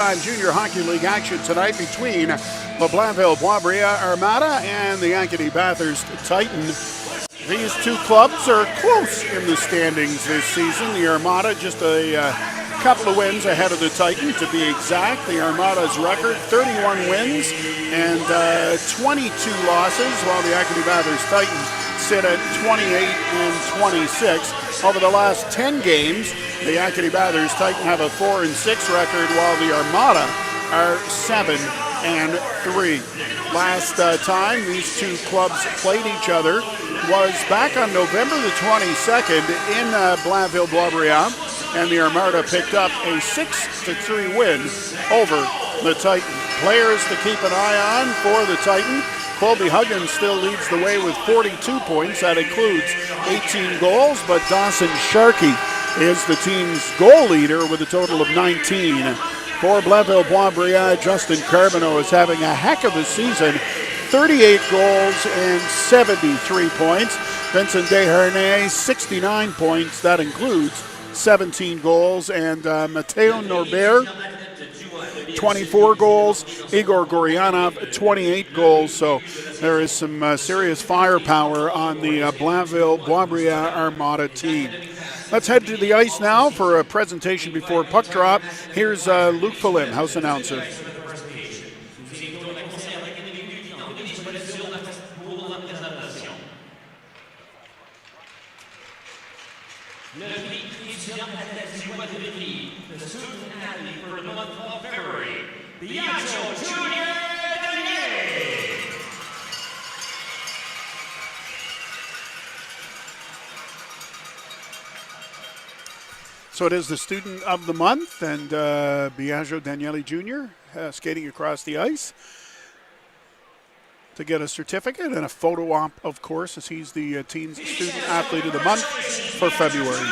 Junior Hockey League action tonight between the Blainville-Boisbriand Armada and the Acadie-Bathurst Titan. These two clubs are close in the standings this season. The Armada just a couple of wins ahead of the Titan, to be exact. The Armada's record, 31 wins and 22 losses, while the Acadie-Bathurst Titans sit at 28 and 26. Over the last 10 games, the Acadie-Bathurst Titan have a 4-6 record, while the Armada are 7-3. Last time these two clubs played each other was back on November the 22nd in Blainville-Boisbriand, and the Armada picked up a 6-3 win over the Titan. Players to keep an eye on for the Titan: Colby Huggins still leads the way with 42 points. That includes 18 goals, but Dawson Sharkey is the team's goal leader with a total of 19. For Blainville-Boisbriand, Justin Carbonneau is having a heck of a season. 38 goals and 73 points. Vincent Desharnais, 69 points. That includes 17 goals. And Matteo Norbert, 24 goals. Igor Goryanov, 28 goals. So there is some serious firepower on the Blainville-Boisbriand Armada team. Let's head to the ice now for a presentation before puck drop. Here's Luc Palim, house announcer. So it is the student of the month, and Biagio Daniele Jr. Skating across the ice to get a certificate and a photo op, of course, as he's the team's student athlete of the month for February.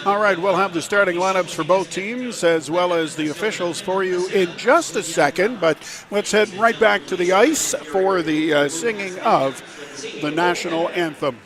All right, we'll have the starting lineups for both teams as well as the officials for you in just a second, but let's head right back to the ice for the singing of the national anthem.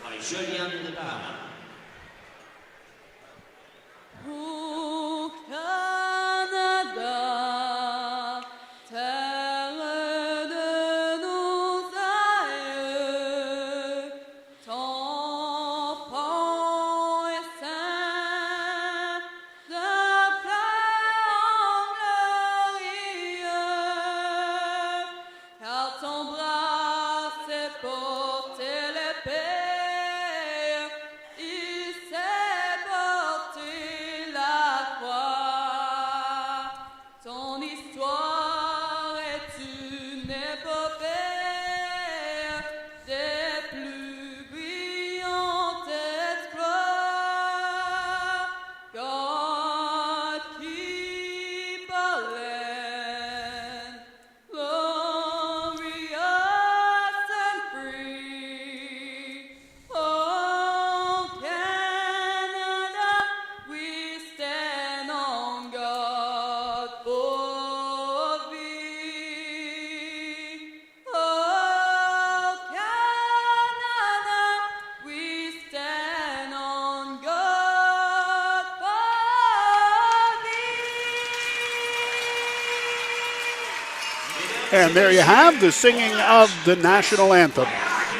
And there you have the singing of the national anthem.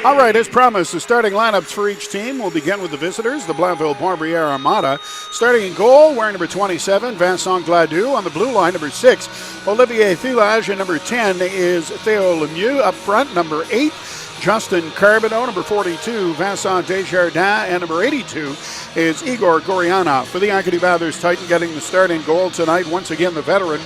All right, as promised, the starting lineups for each team will begin with the visitors, the Blainville-Boisbriand Armada. Starting in goal, wearing number 27, Vincent Gladue. On the blue line, number 6, Olivier Filage. And number 10 is Theo Lemieux. Up front, number 8, Justin Carbonneau. Number 42, Vincent Desjardins. And number 82 is Igor Goryanov. For the Acadie-Bathurst Titan, getting the starting goal tonight, once again the veteran,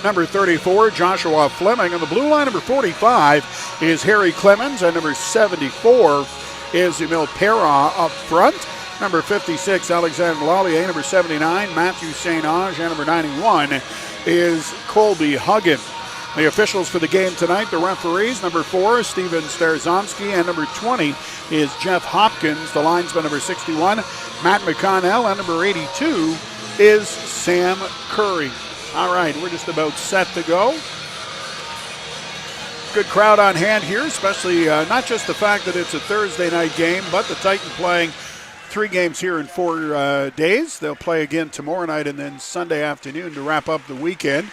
number 34, Joshua Fleming. On the blue line, number 45 is Harry Clemens. And number 74 is Emile Perra up front. Number 56, Alexandre Lallier. Number 79, Matthew St. Ange. And number 91 is Colby Huggins. The officials for the game tonight, the referees, number 4, Steven Starzomski. And number 20 is Jeff Hopkins. The linesman, number 61, Matt McConnell. And number 82 is Sam Curry. All right, we're just about set to go. Good crowd on hand here, especially not just the fact that it's a Thursday night game, but the Titan playing 3 games here in 4 days. They'll play again tomorrow night and then Sunday afternoon to wrap up the weekend.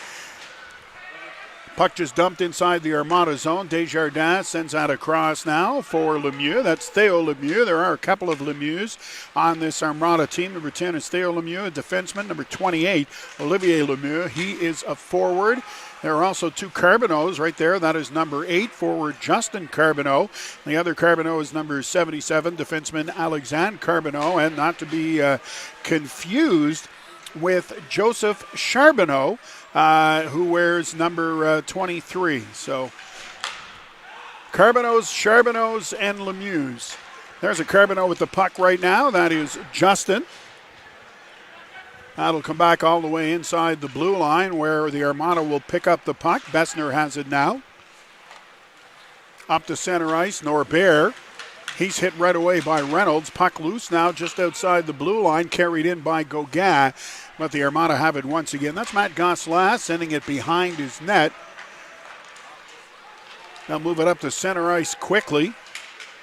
Puck just dumped inside the Armada zone. Desjardins sends out a cross now for Lemieux. That's Theo Lemieux. There are a couple of Lemieux on this Armada team. Number 10 is Theo Lemieux, a defenseman. Number 28, Olivier Lemieux. He is a forward. There are also 2 Carbonneaus right there. That is number 8, forward Justin Carbonneau. The other Carbonneau is number 77, defenseman Alexandre Carbonneau. And not to be confused with Joseph Charbonneau, who wears number 23. So Carbonneaus, Charbonneaus, and Lemieux. There's a Carbonneau with the puck right now. That is Justin. That'll come back all the way inside the blue line where the Armada will pick up the puck. Bessner has it now. Up to center ice, Norbert. He's hit right away by Reynolds. Puck loose now just outside the blue line, carried in by Gauguin. But the Armada have it once again. That's Matt Gosselin sending it behind his net. They'll move it up to center ice quickly.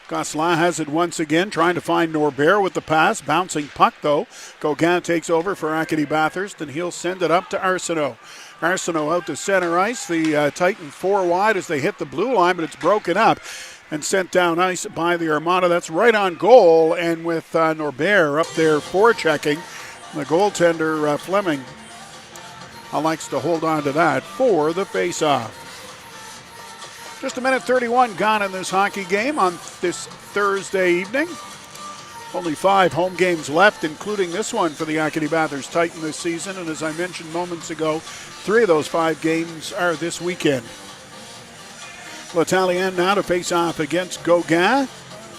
Gosselin has it once again, trying to find Norbert with the pass. Bouncing puck, though. Gauguin takes over for Acadie-Bathurst, and he'll send it up to Arsenault. Arsenault out to center ice. The Titan 4 wide as they hit the blue line, but it's broken up and sent down ice by the Armada. That's right on goal, and with Norbert up there forechecking, the goaltender Fleming likes to hold on to that for the face-off. Just a minute 31 gone in this hockey game on this Thursday evening. Only 5 home games left, including this one for the Acadie-Bathurst Titan this season. And as I mentioned moments ago, 3 of those 5 games are this weekend. L'Italien now to face off against Gauguin.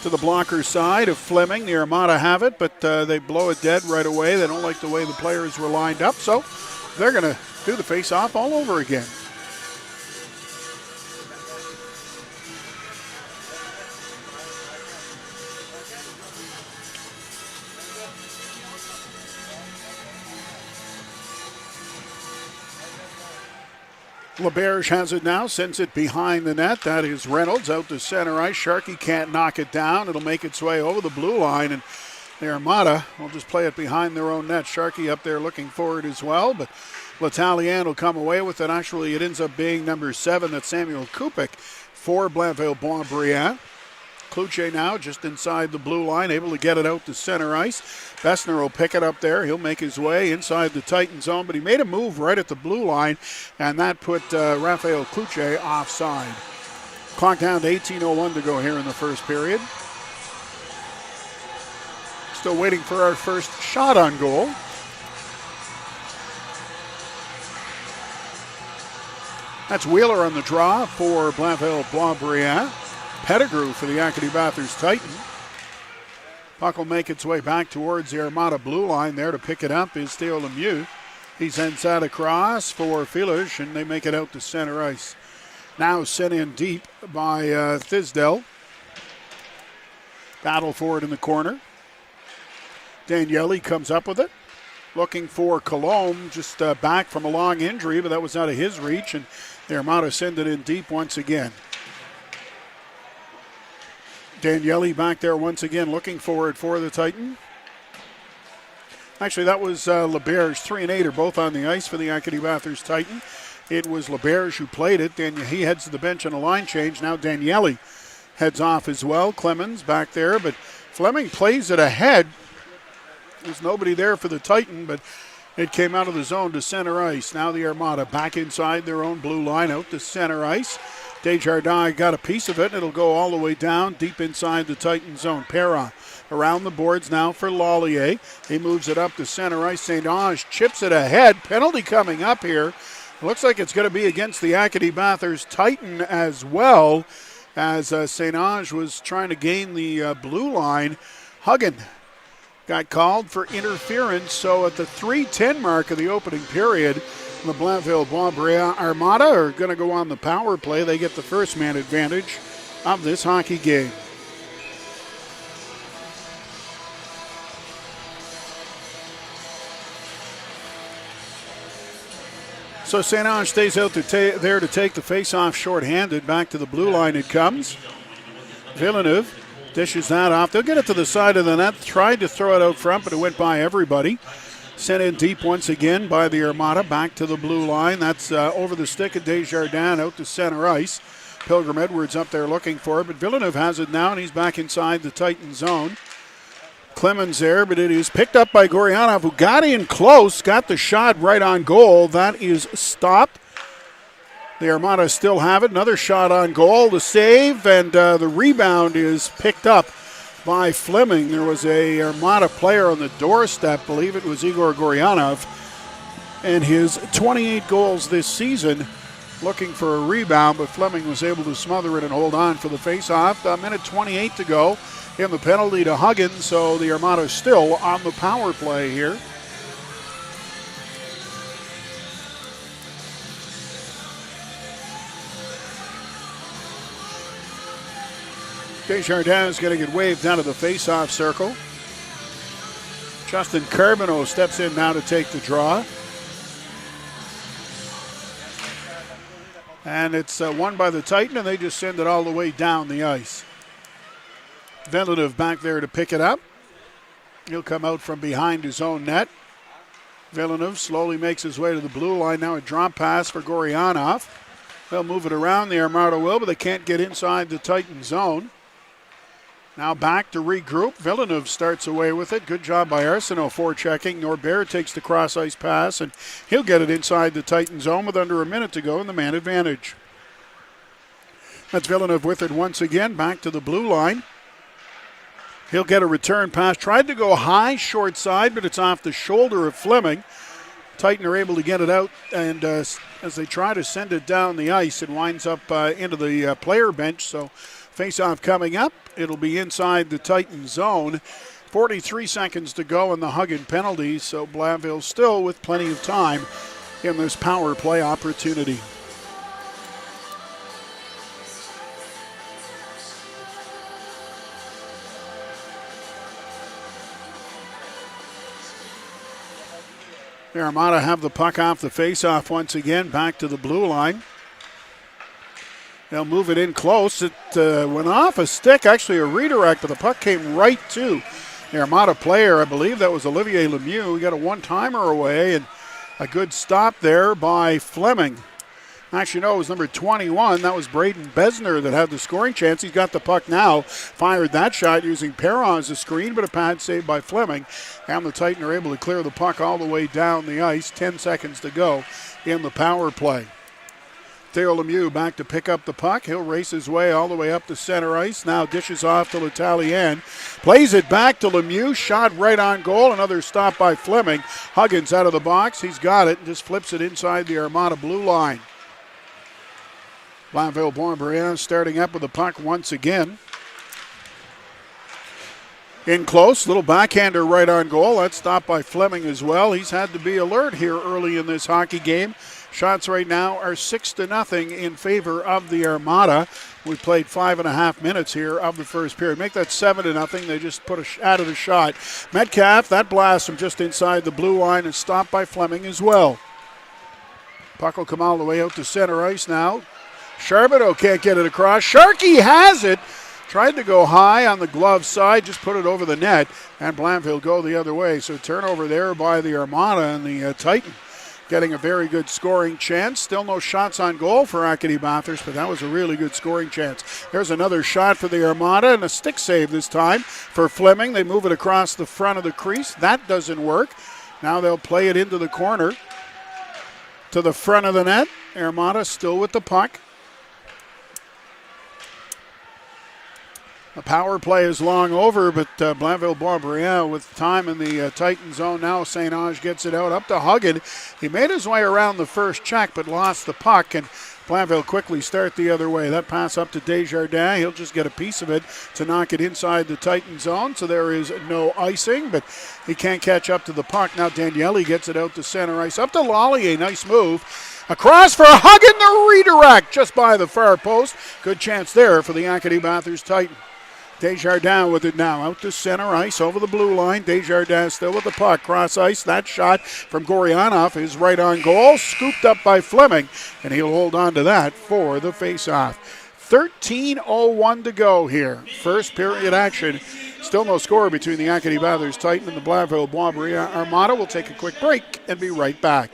To the blocker side of Fleming. The Armada have it, but they blow it dead right away. They don't like the way the players were lined up, so they're going to do the face-off all over again. LaBerge has it now, sends it behind the net. That is Reynolds out to center ice. Sharkey can't knock it down. It'll make its way over the blue line, and the Armada will just play it behind their own net. Sharkey up there looking for it as well, but L'Italien will come away with it. Actually, it ends up being number 7, that's Samuel Kupik for Blainville-Boisbriand. Cloutier now just inside the blue line, able to get it out to center ice. Bessner will pick it up there. He'll make his way inside the Titan zone, but he made a move right at the blue line, and that put Raphael Cloutier offside. Clock down to 18:01 to go here in the first period. Still waiting for our first shot on goal. That's Wheeler on the draw for Blainville-Boisbriand. Pettigrew for the Acadie-Bathurst Titan. Puck will make its way back towards the Armada blue line. There to pick it up is Theo Lemieux. He sends that across for Filish, and they make it out to center ice. Now sent in deep by Thisdell. Battle for it in the corner. Daniele comes up with it. Looking for Colombe, just back from a long injury, but that was out of his reach, and the Armada send it in deep once again. Daniele back there once again looking for it for the Titan. Actually, that was LaBerge. 3 and 8 are both on the ice for the Acadie-Bathurst Titan. It was LaBerge who played it. He heads to the bench on a line change. Now Daniele heads off as well. Clemens back there, but Fleming plays it ahead. There's nobody there for the Titan, but it came out of the zone to center ice. Now the Armada back inside their own blue line, out to center ice. Desjardins got a piece of it, and it'll go all the way down deep inside the Titan zone. Perron around the boards now for Lallier. He moves it up to center ice. St. Ange chips it ahead. Penalty coming up here. Looks like it's going to be against the Acadie-Bathurst Titan as well, as St. Ange was trying to gain the blue line. Huggan got called for interference, so at the 3:10 mark of the opening period, the Blainville-Boisbriand Armada are going to go on the power play. They get the first man advantage of this hockey game. So St. Ange stays out there to take the face-off short-handed. Back to the blue line it comes. Villeneuve dishes that off. They'll get it to the side of the net. Tried to throw it out front, but it went by everybody. Sent in deep once again by the Armada. Back to the blue line. That's over the stick of Desjardins out to center ice. Pilgrim Edwards up there looking for it, but Villeneuve has it now, and he's back inside the Titan zone. Clemens there, but it is picked up by Goryanov, who got in close, got the shot right on goal. That is stopped. The Armada still have it. Another shot on goal, the save, and the rebound is picked up by Fleming. There was a Armada player on the doorstep, I believe it was Igor Goryanov, and his 28 goals this season, looking for a rebound, but Fleming was able to smother it and hold on for the face-off. A minute 28 to go in the penalty to Huggins, so the Armada is still on the power play here. Desjardins is going to get waved out of the face-off circle. Justin Carbonneau steps in now to take the draw. And it's won by the Titan, and they just send it all the way down the ice. Villeneuve back there to pick it up. He'll come out from behind his own net. Villeneuve slowly makes his way to the blue line. Now a drop pass for Goryanov. They'll move it around, the Armada will, but they can't get inside the Titan zone. Now back to regroup. Villeneuve starts away with it. Good job by Arsenault forechecking. Norbert takes the cross-ice pass, and he'll get it inside the Titan zone with under a minute to go in the man advantage. That's Villeneuve with it once again. Back to the blue line. He'll get a return pass. Tried to go high, short side, but it's off the shoulder of Fleming. Titan are able to get it out, and as they try to send it down the ice, it winds up into the player bench. So face-off coming up. It'll be inside the Titan zone. 43 seconds to go in the Huggin penalty, so Blainville still with plenty of time in this power play opportunity. The Armada have the puck off the face-off once again, back to the blue line. They'll move it in close. It went off a stick, actually a redirect, but the puck came right to the Armada player. I believe that was Olivier Lemieux. He got a one-timer away, and a good stop there by Fleming. Actually, no, it was number 21. That was Braden Besner that had the scoring chance. He's got the puck now. Fired that shot using Perron as a screen, but a pad saved by Fleming. And the Titan are able to clear the puck all the way down the ice. 10 seconds to go in the power play. Theo Lemieux back to pick up the puck. He'll race his way all the way up to center ice. Now dishes off to L'Italien. Plays it back to Lemieux. Shot right on goal. Another stop by Fleming. Huggins out of the box. He's got it and just flips it inside the Armada blue line. Blainville-Boisbriand starting up with the puck once again. In close, little backhander right on goal. That's stopped by Fleming as well. He's had to be alert here early in this hockey game. Shots right now are 6-0 in favor of the Armada. We played 5.5 minutes here of the first period. Make that 7-0. They just added a shot. Metcalf, that blast from just inside the blue line is stopped by Fleming as well. Puck will come all the way out to center ice now. Charbonneau can't get it across. Sharkey has it. Tried to go high on the glove side, just put it over the net, and Blainville go the other way. So turnover there by the Armada and the Titan. Getting a very good scoring chance. Still no shots on goal for Acadie-Bathurst, but that was a really good scoring chance. There's another shot for the Armada and a stick save this time for Fleming. They move it across the front of the crease. That doesn't work. Now they'll play it into the corner to the front of the net. Armada still with the puck. The power play is long over, but Blainville-Boisbriand with time in the Titan zone. Now St. Ange gets it out up to Huggin. He made his way around the first check, but lost the puck, and Blainville quickly start the other way. That pass up to Desjardins. He'll just get a piece of it to knock it inside the Titan zone, so there is no icing, but he can't catch up to the puck. Now Daniele gets it out to center ice. Up to Lallier, nice move. Across for Huggin, the redirect just by the far post. Good chance there for the Acadie-Bathurst Titan. Desjardins with it now, out to center ice, over the blue line. Desjardins still with the puck, cross ice. That shot from Goryanov is right on goal, scooped up by Fleming, and he'll hold on to that for the faceoff. 13:01 to go here. First period action. Still no score between the Acadie-Bathurst Titan and the Blainville-Boisbriand Armada. We'll take a quick break and be right back.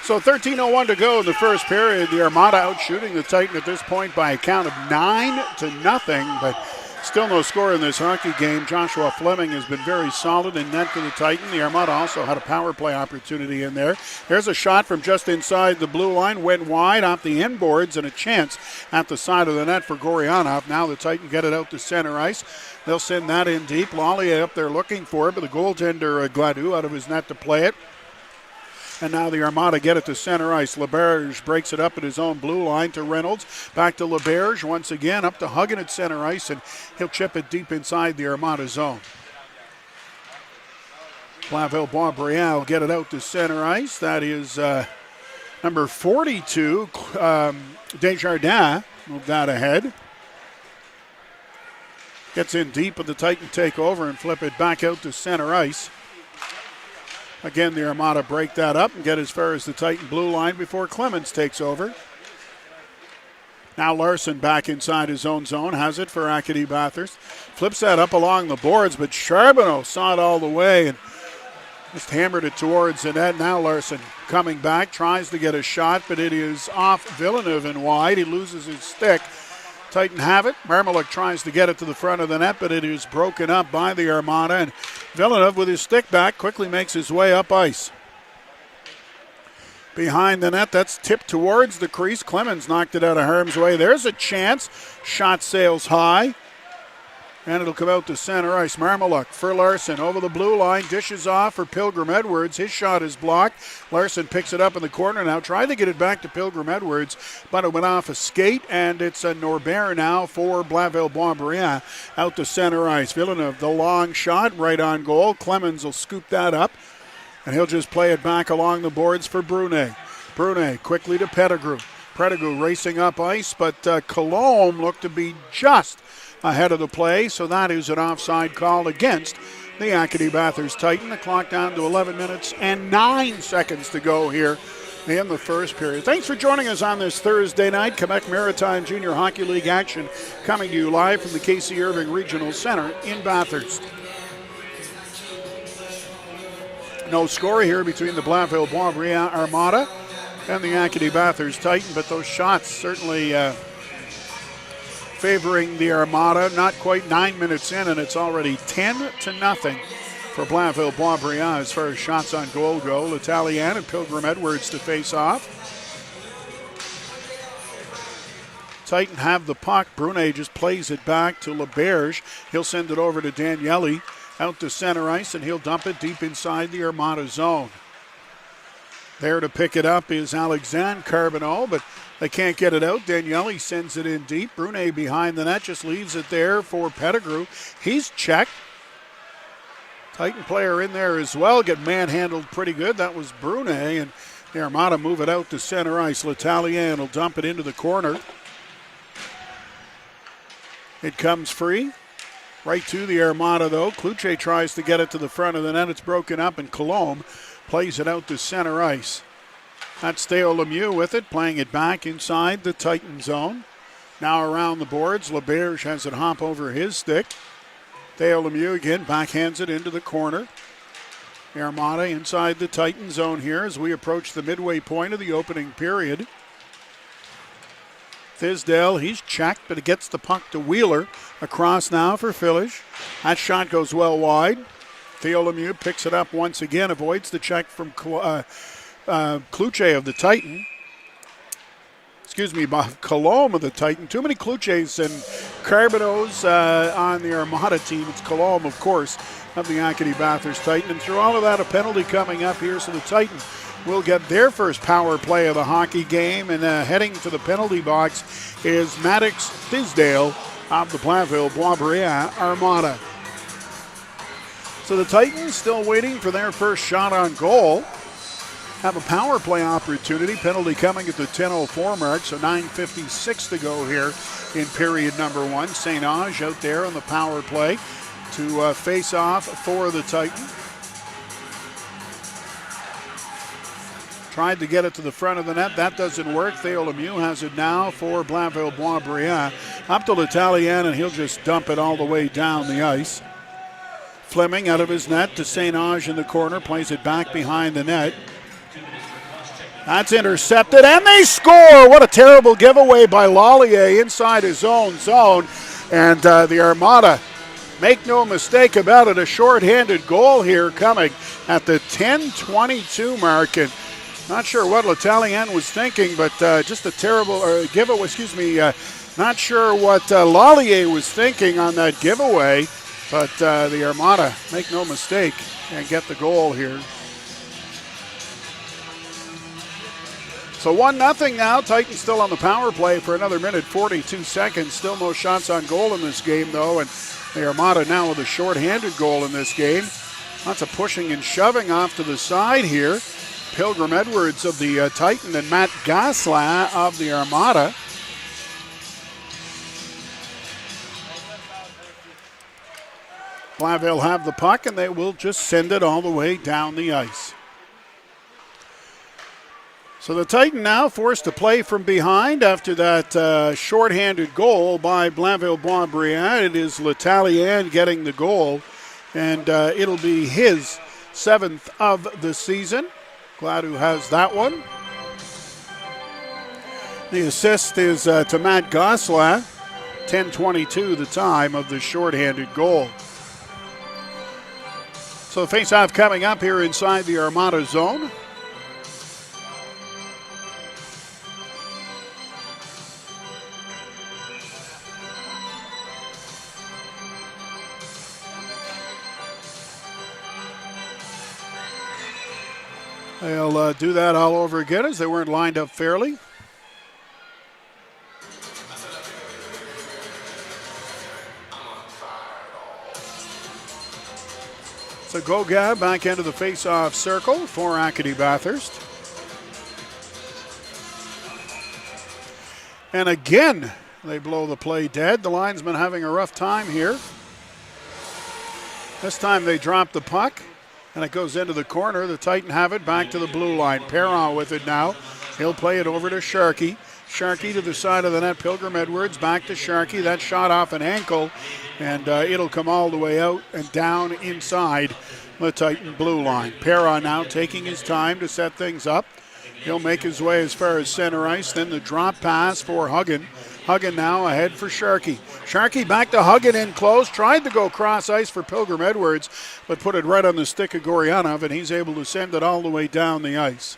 So 13:01 to go in the first period. The Armada out shooting the Titan at this point by a count of 9-0, but still no score in this hockey game. Joshua Fleming has been very solid in net for the Titan. The Armada also had a power play opportunity in there. There's a shot from just inside the blue line, went wide off the inboards, and a chance at the side of the net for Goryanov. Now the Titan get it out to center ice. They'll send that in deep. Lallier up there looking for it, but the goaltender Gladue out of his net to play it. And now the Armada get it to center ice. LeBerge breaks it up at his own blue line to Reynolds. Back to LeBerge once again, up to Huggin at center ice, and he'll chip it deep inside the Armada zone. Blainville-Boisbriand will get it out to center ice. That is number 42, Desjardins, moved that ahead. Gets in deep, but the Titan take over and flip it back out to center ice. Again, the Armada break that up and get as far as the Titan blue line before Clemens takes over. Now Larson back inside his own zone, has it for Acadie-Bathurst. Flips that up along the boards, but Charbonneau saw it all the way and just hammered it towards the net. Now Larson coming back, tries to get a shot, but it is off Villeneuve and wide. He loses his stick. Titan have it. Marmaluk tries to get it to the front of the net, but it is broken up by the Armada. And Villeneuve, with his stick back, quickly makes his way up ice. Behind the net, that's tipped towards the crease. Clemens knocked it out of harm's way. There's a chance. Shot sails high. And it'll come out to center ice. Marmaluk for Larson over the blue line. Dishes off for Pilgrim Edwards. His shot is blocked. Larson picks it up in the corner now. Tried to get it back to Pilgrim Edwards, but it went off a skate. And it's a Norbert now for Blainville-Boisbriand out to center ice. Villeneuve, the long shot right on goal. Clemens will scoop that up. And he'll just play it back along the boards for Brunet. Brunet quickly to Pettigrew. Pettigrew racing up ice, but Colombe looked to be just ahead of the play, so that is an offside call against the Acadie-Bathurst Titan. The clock down to 11 minutes and 9 seconds to go here in the first period. Thanks for joining us on this Thursday night. Quebec Maritime Junior Hockey League action coming to you live from the K.C. Irving Regional Center in Bathurst. No score here between the Blainville-Boisbriand Armada and the Acadie-Bathurst Titan, but those shots certainly favoring the Armada. Not quite 9 minutes in, and it's already 10-0 for Blainville-Boisbriand as far as shots on goal go. L'Italien and Pilgrim Edwards to face off. Titan have the puck. Brunet just plays it back to LeBerge. He'll send it over to Daniele out to center ice, and he'll dump it deep inside the Armada zone. There to pick it up is Alexandre Carbonneau, but they can't get it out. Daniele sends it in deep. Brunet behind the net just leaves it there for Pettigrew. He's checked. Titan player in there as well. Get manhandled pretty good. That was Brunet, and the Armada move it out to center ice. L'Italien will dump it into the corner. It comes free. Right to the Armada, though. Cloutier tries to get it to the front of the net. It's broken up, and Colombe plays it out to center ice. That's Theo Lemieux with it, playing it back inside the Titan zone. Now around the boards, LeBerge has it hop over his stick. Theo Lemieux again backhands it into the corner. Armada inside the Titan zone here as we approach the midway point of the opening period. Tisdale, he's checked, but it gets the puck to Wheeler. Across now for Philish. That shot goes well wide. Theo Lemieux picks it up once again, avoids the check from Kluche of the Titan. Excuse me, Bob Colombe of the Titan. Too many Kluches and Carbonos on the Armada team. It's Colombe, of course, of the Acadie-Bathurst Titan. And through all of that, a penalty coming up here, so the Titan will get their first power play of the hockey game. And heading to the penalty box is Maddox Tisdale of the Blainville-Boisbriand Armada. So the Titans still waiting for their first shot on goal. Have a power play opportunity. Penalty coming at the 10:04 mark, so 9:56 to go here in period number one. St. Ange out there on the power play to face off for the Titan. Tried to get it to the front of the net. That doesn't work. Theo Lemieux has it now for Blainville-Boisbriand. Up to L'Italien, and he'll just dump it all the way down the ice. Fleming out of his net to St. Ange in the corner. Plays it back behind the net. That's intercepted, and they score! What a terrible giveaway by Lallier inside his own zone. And the Armada, make no mistake about it, a shorthanded goal here coming at the 10:22 mark. And not sure what L'Italien was thinking, but just a terrible giveaway. Excuse me, not sure what Lallier was thinking on that giveaway. But the Armada, make no mistake, and get the goal here. So 1-0 now. Titans still on the power play for another minute, 42 seconds. Still no shots on goal in this game, though. And the Armada now with a shorthanded goal in this game. Lots of pushing and shoving off to the side here. Pilgrim Edwards of the Titan and Matt Gosselin of the Armada. Blainville have the puck, and they will just send it all the way down the ice. So the Titan now forced to play from behind after that shorthanded goal by Blainville-Boisbriand. It is L'Italien getting the goal, and it'll be his 7th of the season. Glad who has that one. The assist is to Matt Gosselin. 10:22 the time of the shorthanded goal. So the face-off coming up here inside the Armada zone. They'll do that all over again as they weren't lined up fairly. So Gogab back into the face-off circle for Acadie-Bathurst. And again, they blow the play dead. The linesman having a rough time here. This time they drop the puck, and it goes into the corner. The Titan have it back to the blue line. Perron with it now. He'll play it over to Sharkey. Sharkey to the side of the net. Pilgrim Edwards back to Sharkey. That shot off an ankle, and it'll come all the way out and down inside the Titan blue line. Perron now taking his time to set things up. He'll make his way as far as center ice. Then the drop pass for Huggan. Huggan now ahead for Sharkey. Sharkey back to Huggan in close. Tried to go cross ice for Pilgrim Edwards, but put it right on the stick of Goryanov, and he's able to send it all the way down the ice.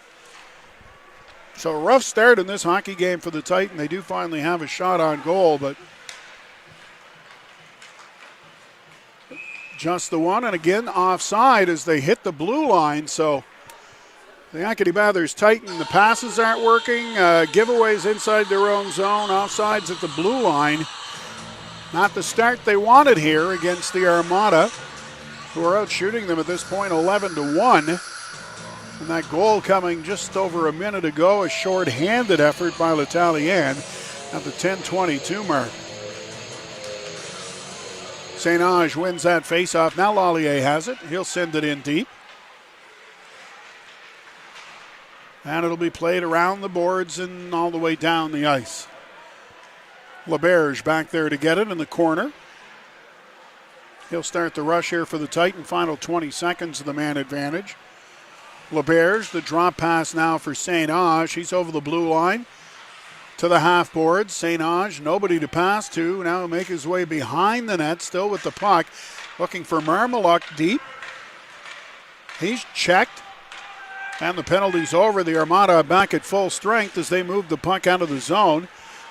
So a rough start in this hockey game for the Titan. They do finally have a shot on goal, but just the one. And again, offside as they hit the blue line. So the Acadie-Bathurst Titan, the passes aren't working. Giveaways inside their own zone. Offsides at the blue line. Not the start they wanted here against the Armada, who are out shooting them at this point 11-1. And that goal coming just over a minute ago, a short-handed effort by L'Italien at the 10:22 mark. St. Ange wins that face-off. Now Lallier has it. He'll send it in deep. And it'll be played around the boards and all the way down the ice. LaBerge back there to get it in the corner. He'll start the rush here for the Titan. Final 20 seconds of the man advantage. LaBerge, the drop pass now for St. Ange. He's over the blue line to the half boards. St. Ange, nobody to pass to. Now he'll make his way behind the net, still with the puck. Looking for Marmaluk deep. He's checked. And the penalty's over. The Armada back at full strength as they move the puck out of the zone.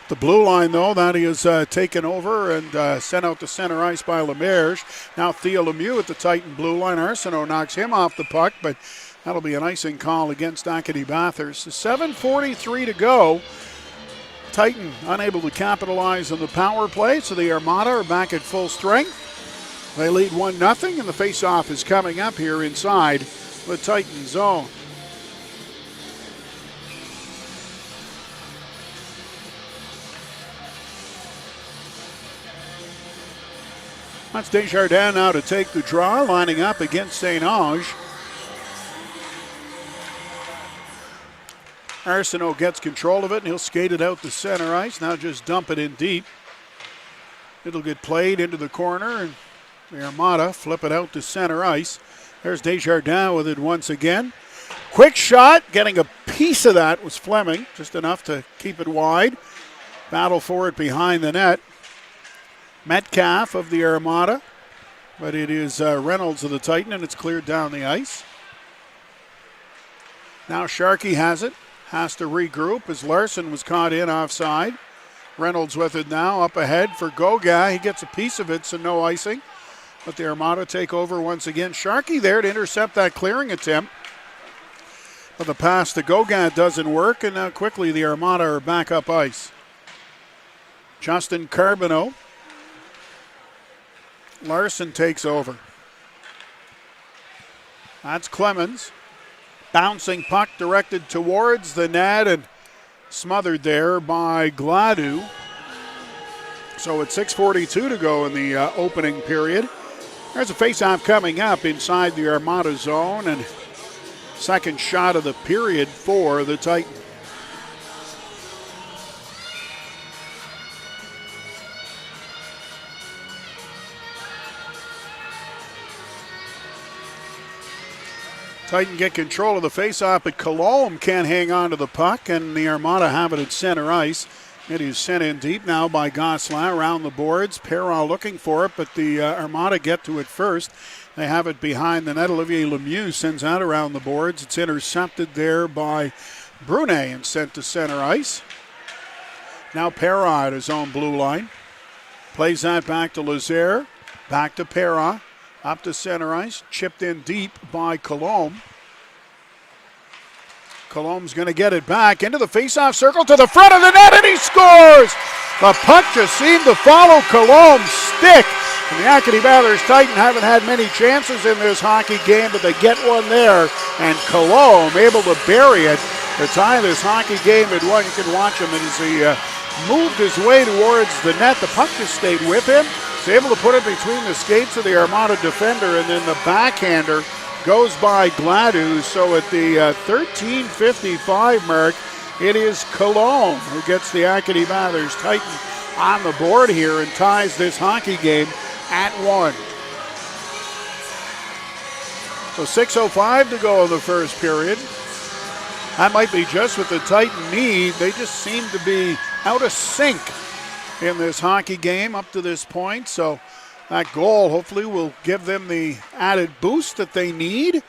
The blue line, though, that is taken over and sent out to center ice by LaBerge. Now Theo Lemieux at the Titan blue line. Arsenault knocks him off the puck, but that'll be an icing call against Acadie-Bathurst. 7:43 to go. Titan unable to capitalize on the power play, so the Armada are back at full strength. They lead 1-0, and the face-off is coming up here inside the Titan zone. That's Desjardins now to take the draw, lining up against St. Ange. Arsenault gets control of it, and he'll skate it out to center ice. Now just dump it in deep. It'll get played into the corner, and the Armada flip it out to center ice. There's Desjardins with it once again. Quick shot, getting a piece of that was Fleming, just enough to keep it wide. Battle for it behind the net. Metcalf of the Armada, but it is Reynolds of the Titan, and it's cleared down the ice. Now Sharkey has it, has to regroup as Larson was caught in offside. Reynolds with it now, up ahead for Goga. He gets a piece of it, so no icing. But the Armada take over once again. Sharkey there to intercept that clearing attempt. But the pass to Goga doesn't work, and now quickly the Armada are back up ice. Justin Carbonneau. Larson takes over. That's Clemens. Bouncing puck directed towards the net and smothered there by Gladue. So it's 6:42 to go in the opening period. There's a faceoff coming up inside the Armada zone, and second shot of the period for the Titans. Titan get control of the faceoff, but Colombe can't hang on to the puck, and the Armada have it at center ice. It is sent in deep now by Gosselin around the boards. Perrault looking for it, but the Armada get to it first. They have it behind the net. Olivier Lemieux sends out around the boards. It's intercepted there by Brunet and sent to center ice. Now Perrault at his own blue line. Plays that back to Lazare. Back to Perrault. Up to center ice, chipped in deep by Colombe. Colombe's going to get it back into the faceoff circle to the front of the net, and he scores! The puck just seemed to follow Colombe's stick. And the Acadie-Bathurst Titan haven't had many chances in this hockey game, but they get one there, and Colombe able to bury it to tie this hockey game at one. You can watch him as he moved his way towards the net. The puck just stayed with him. He's able to put it between the skates of the Armada defender, and then the backhander goes by Gladue. So at the 13:55 mark, it is Colombe who gets the Acadie-Bathurst Titan on the board here and ties this hockey game at one. So 6:05 to go in the first period. That might be just what the Titan need. They just seem to be out of sync in this hockey game up to this point. So that goal hopefully will give them the added boost that they need.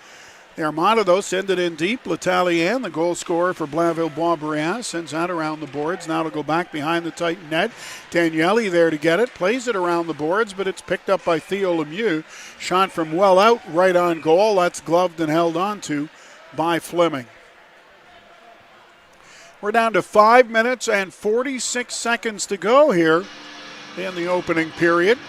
The Armada, though, send it in deep. Letalien, the goal scorer for Blainville-Boisbriand, sends that around the boards. Now to go back behind the Titan net. Daniele there to get it. Plays it around the boards, but it's picked up by Theo Lemieux. Shot from well out, right on goal. That's gloved and held on to by Fleming. We're down to 5 minutes and 46 seconds to go here in the opening period.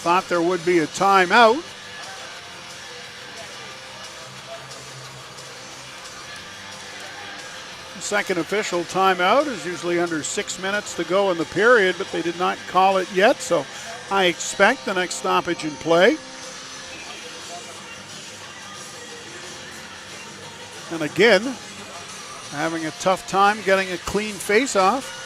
Thought there would be a timeout. The second official timeout is usually under 6 minutes to go in the period, but they did not call it yet, so I expect, the next stoppage in play. And again, having a tough time getting a clean face-off.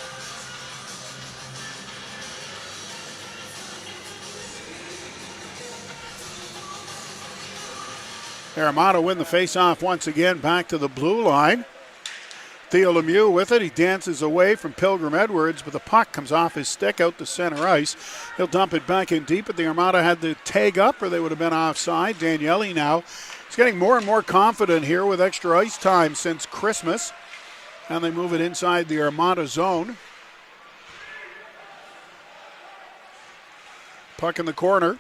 Armada win the face-off once again, back to the blue line. Theo Lemieux with it. He dances away from Pilgrim Edwards, but the puck comes off his stick out to center ice. He'll dump it back in deep, but the Armada had the tag up or they would have been offside. Daniele now is getting more and more confident here with extra ice time since Christmas. And they move it inside the Armada zone. Puck in the corner.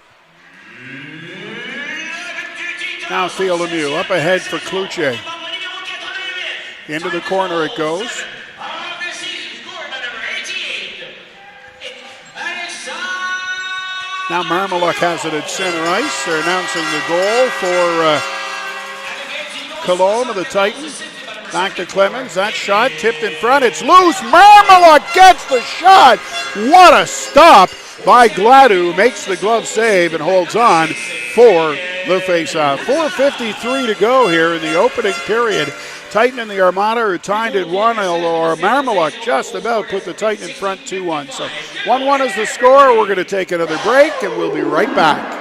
Now Theo Lemieux up ahead for Cloutier. Into the corner it goes. Now Marmaluk has it at center ice. They're announcing the goal for Cologne of the Titans. Back to Clemens. That shot tipped in front. It's loose. Marmaluk gets the shot. What a stop by Gladue. Makes the glove save and holds on for the faceoff. 4:53 to go here in the opening period. Titan and the Armada are tied at 1, or Marmaluk just about put the Titan in front 2-1. So 1-1 is the score. We're going to take another break, and we'll be right back.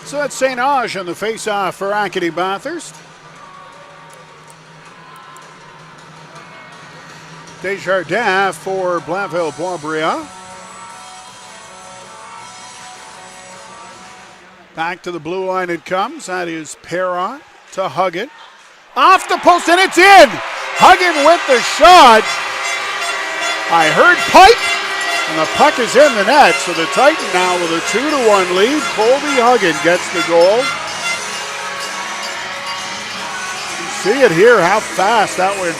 So that's St. Ange on the face-off for Acadie-Bathurst. Desjardins for Blainville-Boisbriand. Back to the blue line it comes. That is Perron to Huggin. Off the post, and it's in! Huggin with the shot. I heard pipe, and the puck is in the net. So the Titan now with a 2-1 lead. Colby Huggin gets the goal. You see it here, how fast that went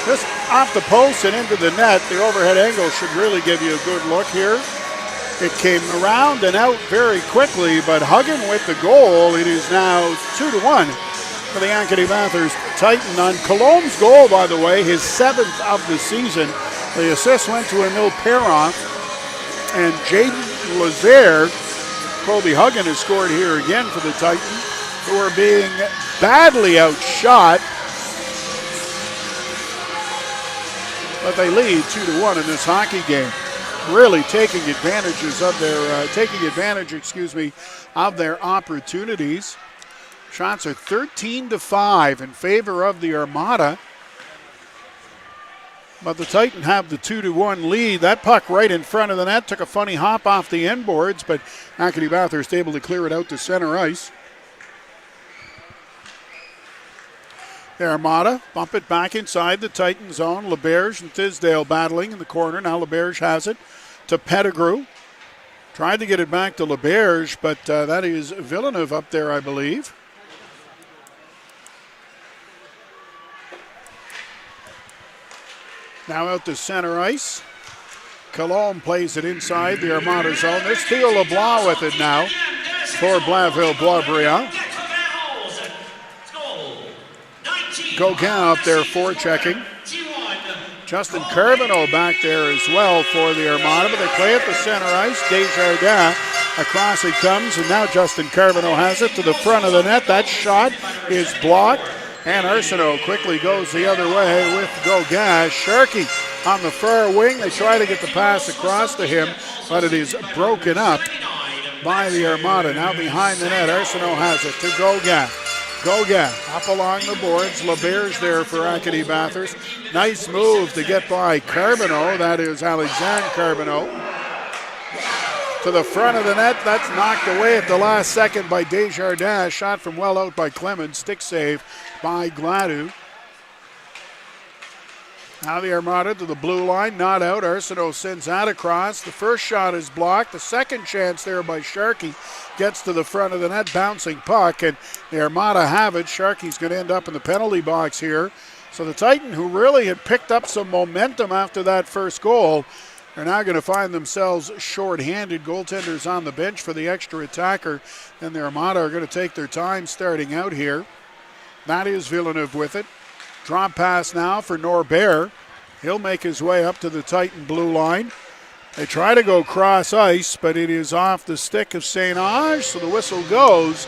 just off the post and into the net. The overhead angle should really give you a good look here. It came around and out very quickly, but Huggin with the goal. It is now 2-1 for the Acadie-Bathurst Titan. On Colombe's goal, by the way, his 7th of the season. The assist went to Emile Perron and Jaden Lazaire. Colby Huggin has scored here again for the Titans, who are being badly outshot. But they lead 2-1 in this hockey game. Really taking advantage of their opportunities. Shots are 13-5 in favor of the Armada. But the Titan have the 2-1 lead. That puck right in front of the net took a funny hop off the end boards, but Acadie-Bathurst able to clear it out to center ice. The Armada bump it back inside the Titan zone. LeBerge and Tisdale battling in the corner. Now LeBerge has it to Pettigrew. Tried to get it back to LeBerge, but that is Villeneuve up there, I believe. Now out to center ice. Cologne plays it inside the Armada zone. There's Theo LeBlanc with it now for Blainville-Boisbriand. Gauguin up there forechecking. Justin Carbonneau back there as well for the Armada, but they play at the center ice. Desjardins across it comes, and now Justin Carbonneau has it to the front of the net. That shot is blocked. And Arsenault quickly goes the other way with Gauguin. Sharkey on the far wing. They try to get the pass across to him, but it is broken up by the Armada. Now behind the net, Arsenault has it to Gauguin. Gauguin up along the boards. LeBear's there for Acadie-Bathurst. Nice move to get by Carbonneau. That is Alexandre Carbonneau. To the front of the net. That's knocked away at the last second by Desjardins. Shot from well out by Clemens. Stick save by Gladue. Now the Armada to the blue line, not out. Arsenault sends that across. The first shot is blocked. The second chance there by Sharkey gets to the front of the net, bouncing puck, and the Armada have it. Sharkey's going to end up in the penalty box here. So the Titan, who really had picked up some momentum after that first goal, are now going to find themselves short-handed. Goaltenders on the bench for the extra attacker, and the Armada are going to take their time starting out here. That is Villeneuve with it. Drop pass now for Norbert. He'll make his way up to the Titan blue line. They try to go cross ice, but it is off the stick of St. Ange, so the whistle goes.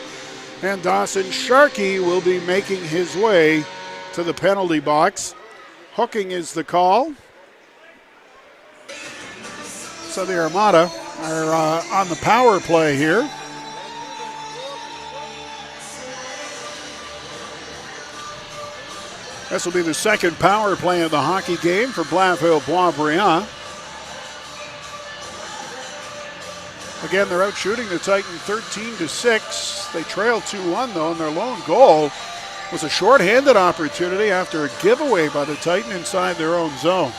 And Dawson Sharkey will be making his way to the penalty box. Hooking is the call. So the Armada are on the power play here. This will be the second power play of the hockey game for Blainville-Boisbriand. Again, they're out shooting the Titan 13-6. They trail 2-1 though, and their lone goal was a shorthanded opportunity after a giveaway by the Titan inside their own zone.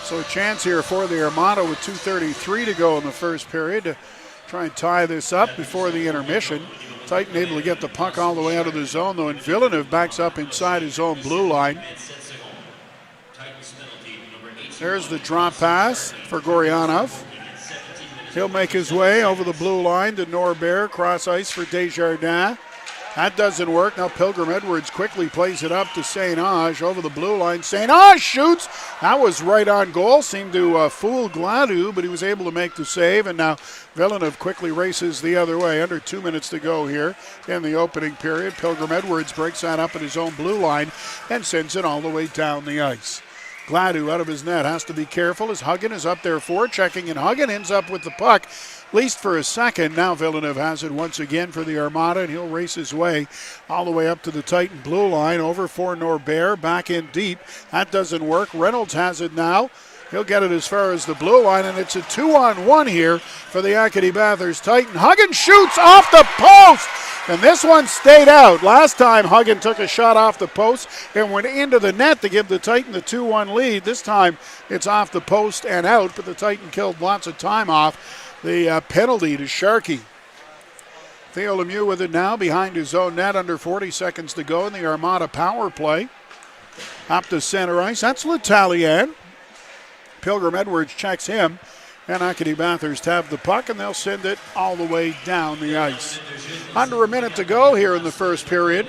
So a chance here for the Armada with 2:33 to go in the first period to try and tie this up before the intermission. Titan able to get the puck all the way out of the zone, though, and Villeneuve backs up inside his own blue line. There's the drop pass for Goryanov. He'll make his way over the blue line to Norbert, cross ice for Desjardins. That doesn't work. Now Pilgrim Edwards quickly plays it up to St. Ange over the blue line. St. Ange shoots. That was right on goal. Seemed to fool Gladue, but he was able to make the save. And now Villeneuve quickly races the other way. Under 2 minutes to go here in the opening period. Pilgrim Edwards breaks that up at his own blue line and sends it all the way down the ice. Gladue out of his net has to be careful as Huggin is up there forechecking, and Huggin ends up with the puck, at least for a second. Now Villeneuve has it once again for the Armada, and he'll race his way all the way up to the Titan blue line, over for Norbert, back in deep. That doesn't work. Reynolds has it now. He'll get it as far as the blue line, and it's a 2-on-1 here for the Acadie-Bathurst Titan. Huggin shoots off the post, and this one stayed out. Last time Huggin took a shot off the post and went into the net to give the Titan the 2-1 lead. This time it's off the post and out, but the Titan killed lots of time off. The penalty to Sharkey. Theo Lemieux with it now behind his own net, under 40 seconds to go in the Armada power play. Up to center ice, that's L'Italien. Pilgrim Edwards checks him, and Acadie-Bathurst have the puck, and they'll send it all the way down the ice. Under a minute to go here in the first period.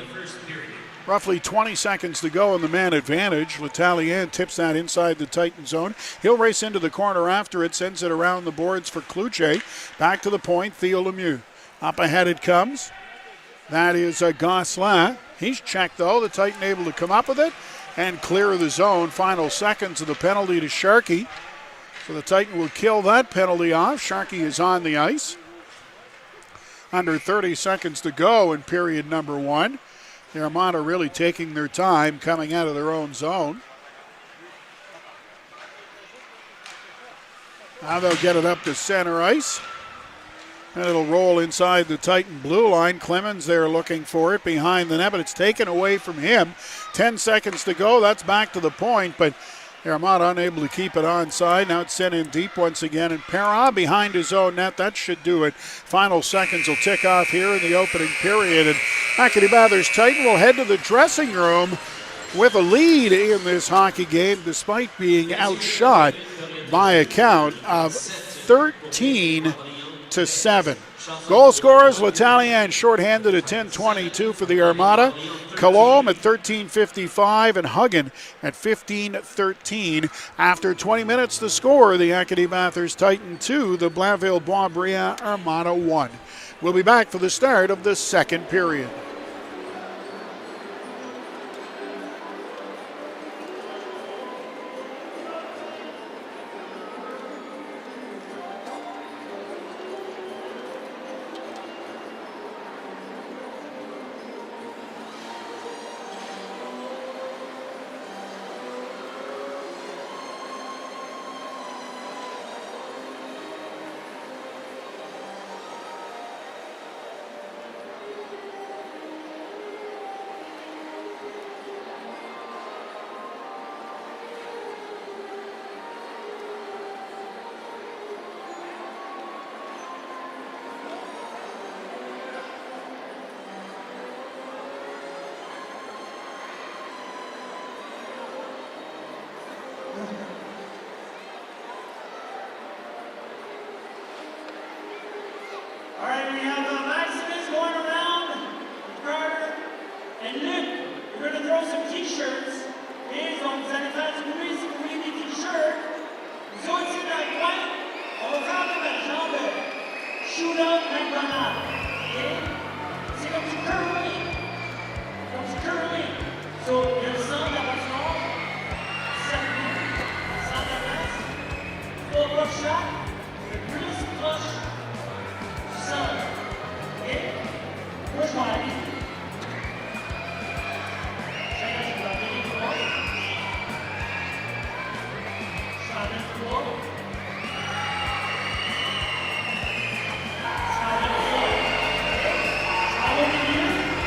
Roughly 20 seconds to go in the man advantage. L'Italien tips that inside the Titan zone. He'll race into the corner after it, sends it around the boards for Cloutier. Back to the point, Theo Lemieux. Up ahead it comes. That is Gosselin. He's checked though, the Titan able to come up with it and clear the zone. Final seconds of the penalty to Sharkey. So the Titan will kill that penalty off. Sharkey is on the ice. Under 30 seconds to go in period number one. The Armada really taking their time coming out of their own zone. Now they'll get it up to center ice. And it'll roll inside the Titan blue line. Clemens there looking for it behind the net, but it's taken away from him. 10 seconds to go. That's back to the point, but the Armada unable to keep it onside. Now it's sent in deep once again, and Perrin behind his own net. That should do it. Final seconds will tick off here in the opening period, and Acadie-Bathurst Titan will head to the dressing room with a lead in this hockey game, despite being outshot by a count of 13-7. Goal scorers, L'Italien shorthanded at 10:22 for the Armada. Colombe at 13:55 and Huggin at 15:13. After 20 minutes to score, the Acadie-Bathurst Titan 2, the Blainville-Boisbriand Armada 1. We'll be back for the start of the second period. All right, we have Maximus going around, Carter, and Luke. We're going to throw some t-shirts. Et donc vous allez faire du bruit si vous voulez des t-shirts. Nous autres, ici dans le coin, on va faire comme un genre de Shootout McDonald's. Okay? C'est comme du curling. Comme du curling. So, il y a le centre de la patinoire, centre de la place, pas proche chaque, le plus proche du centre. OK? Moi, je vais aller. Chacun, je vais aller les trois. Je vais aller les trois. Je vais aller les trois. Je vais aller au milieu.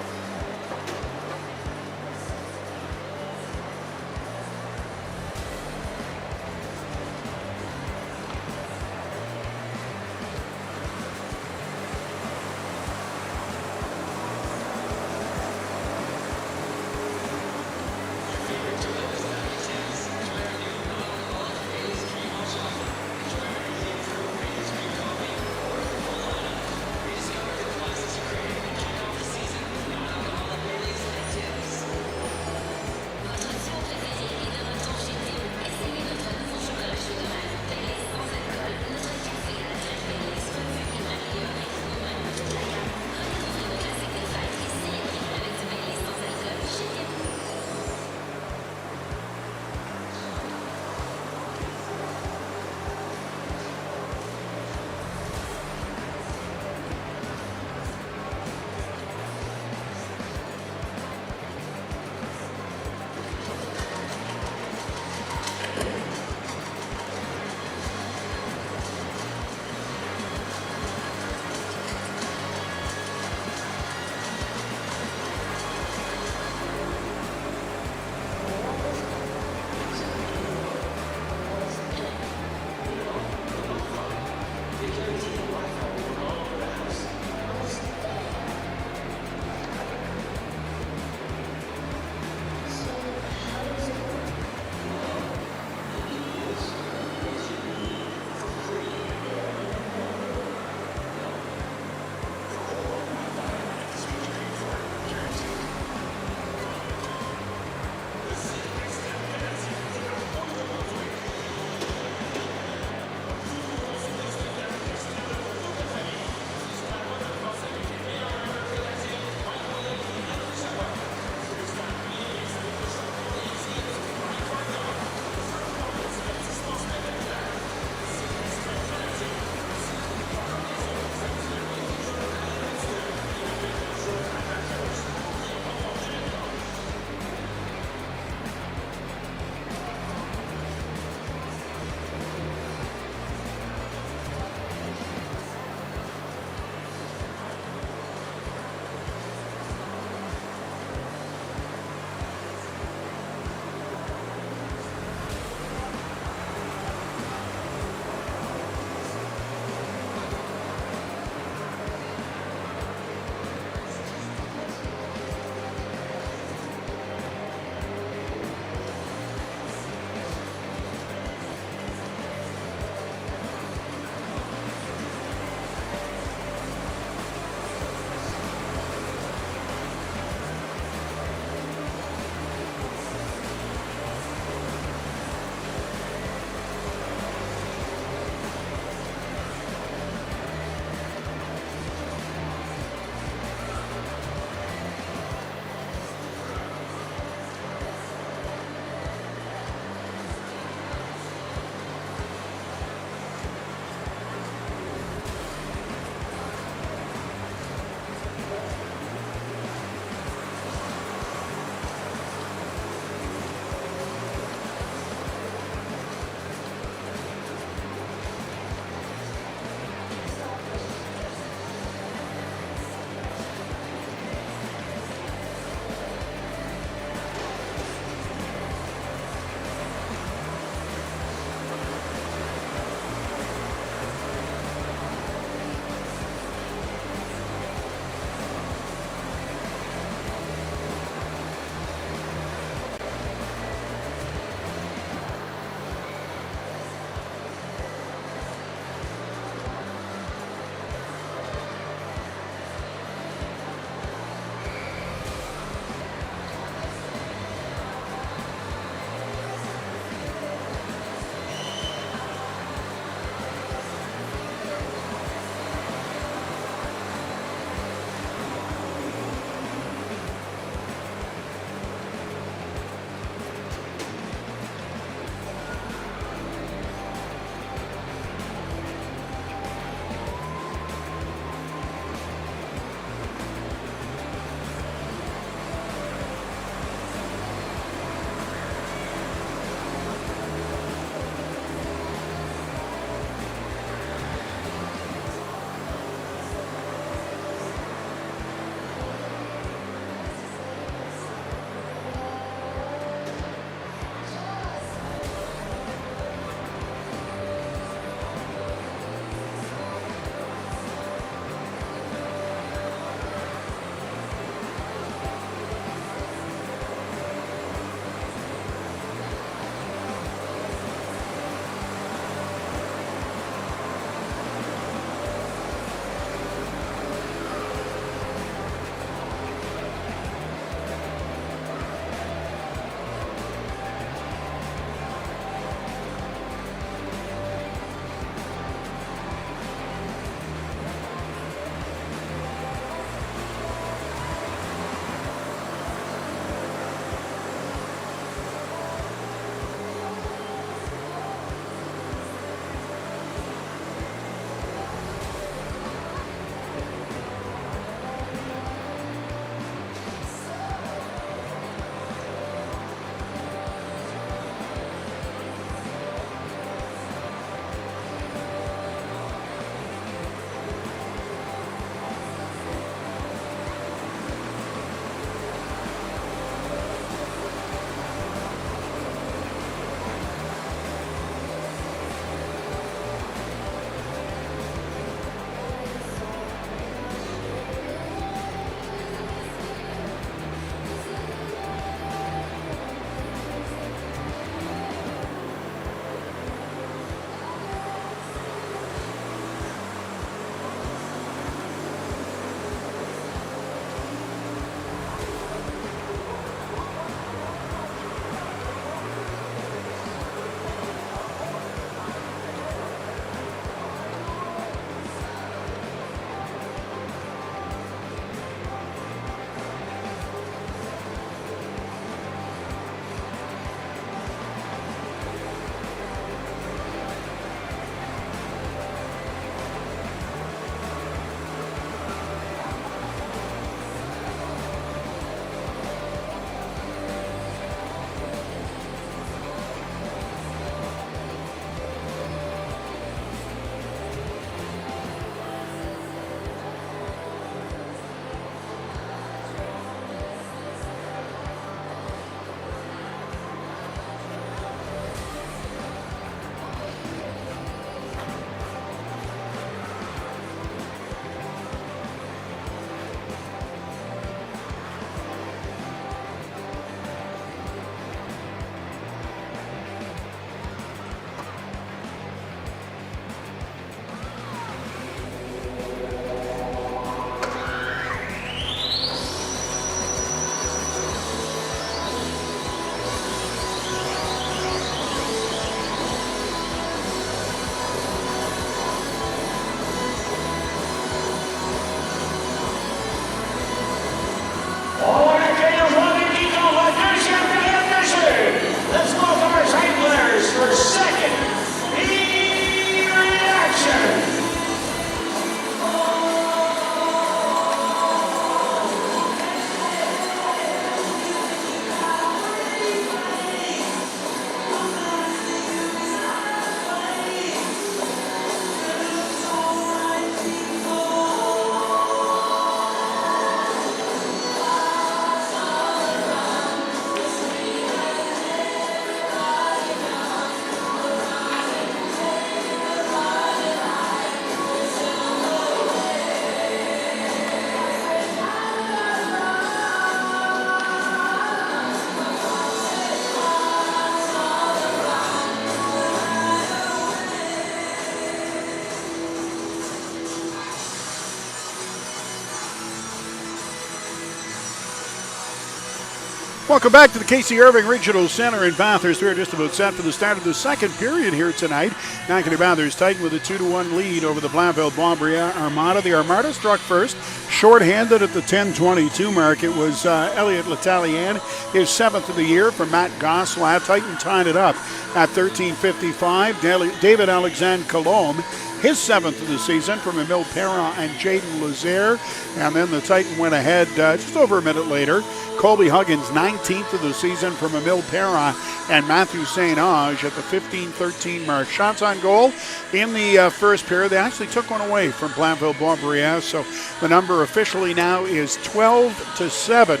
Welcome back to the Casey Irving Regional Center in Bathurst. We're just about set for the start of the second period here tonight. Acadie-Bathurst tightened with a 2-1 lead over the Blainville-Boisbriand Armada. The Armada struck first, shorthanded at the 10:22 mark. It was Elliot L'Italien, his 7th of the year from Matt Gosselin. Titan tied it up at 13:55. David Alexandre Colombe, his 7th of the season from Emile Perrin and Jaden Lazare. And then the Titan went ahead just over a minute later. Colby Huggins, 19th of the season from Emile Perrin and Matthew St. Ange at the 15:13 mark. Shots on goal in the first period. They actually took one away from Blainville-Boisbriand, so the number officially now is 12-7.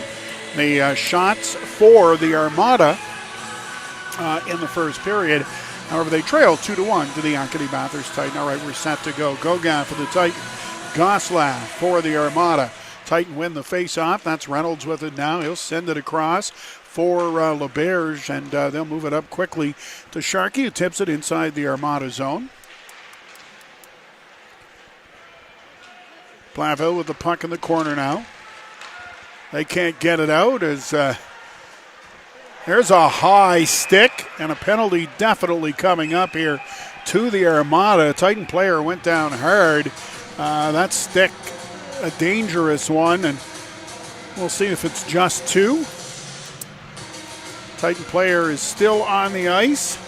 The shots for the Armada in the first period. However, they trail 2-1 to the Acadie-Bathurst Titan. All right, we're set to go. Gauguin for the Titan. Gosselin for the Armada. Titan win the face-off. That's Reynolds with it now. He'll send it across for LeBerge, and they'll move it up quickly to Sharkey, who tips it inside the Armada zone. Blainville with the puck in the corner now. They can't get it out as there's a high stick and a penalty definitely coming up here to the Armada. A Titan player went down hard. That stick, a dangerous one, and we'll see if it's just 2. Titan player is still on the ice.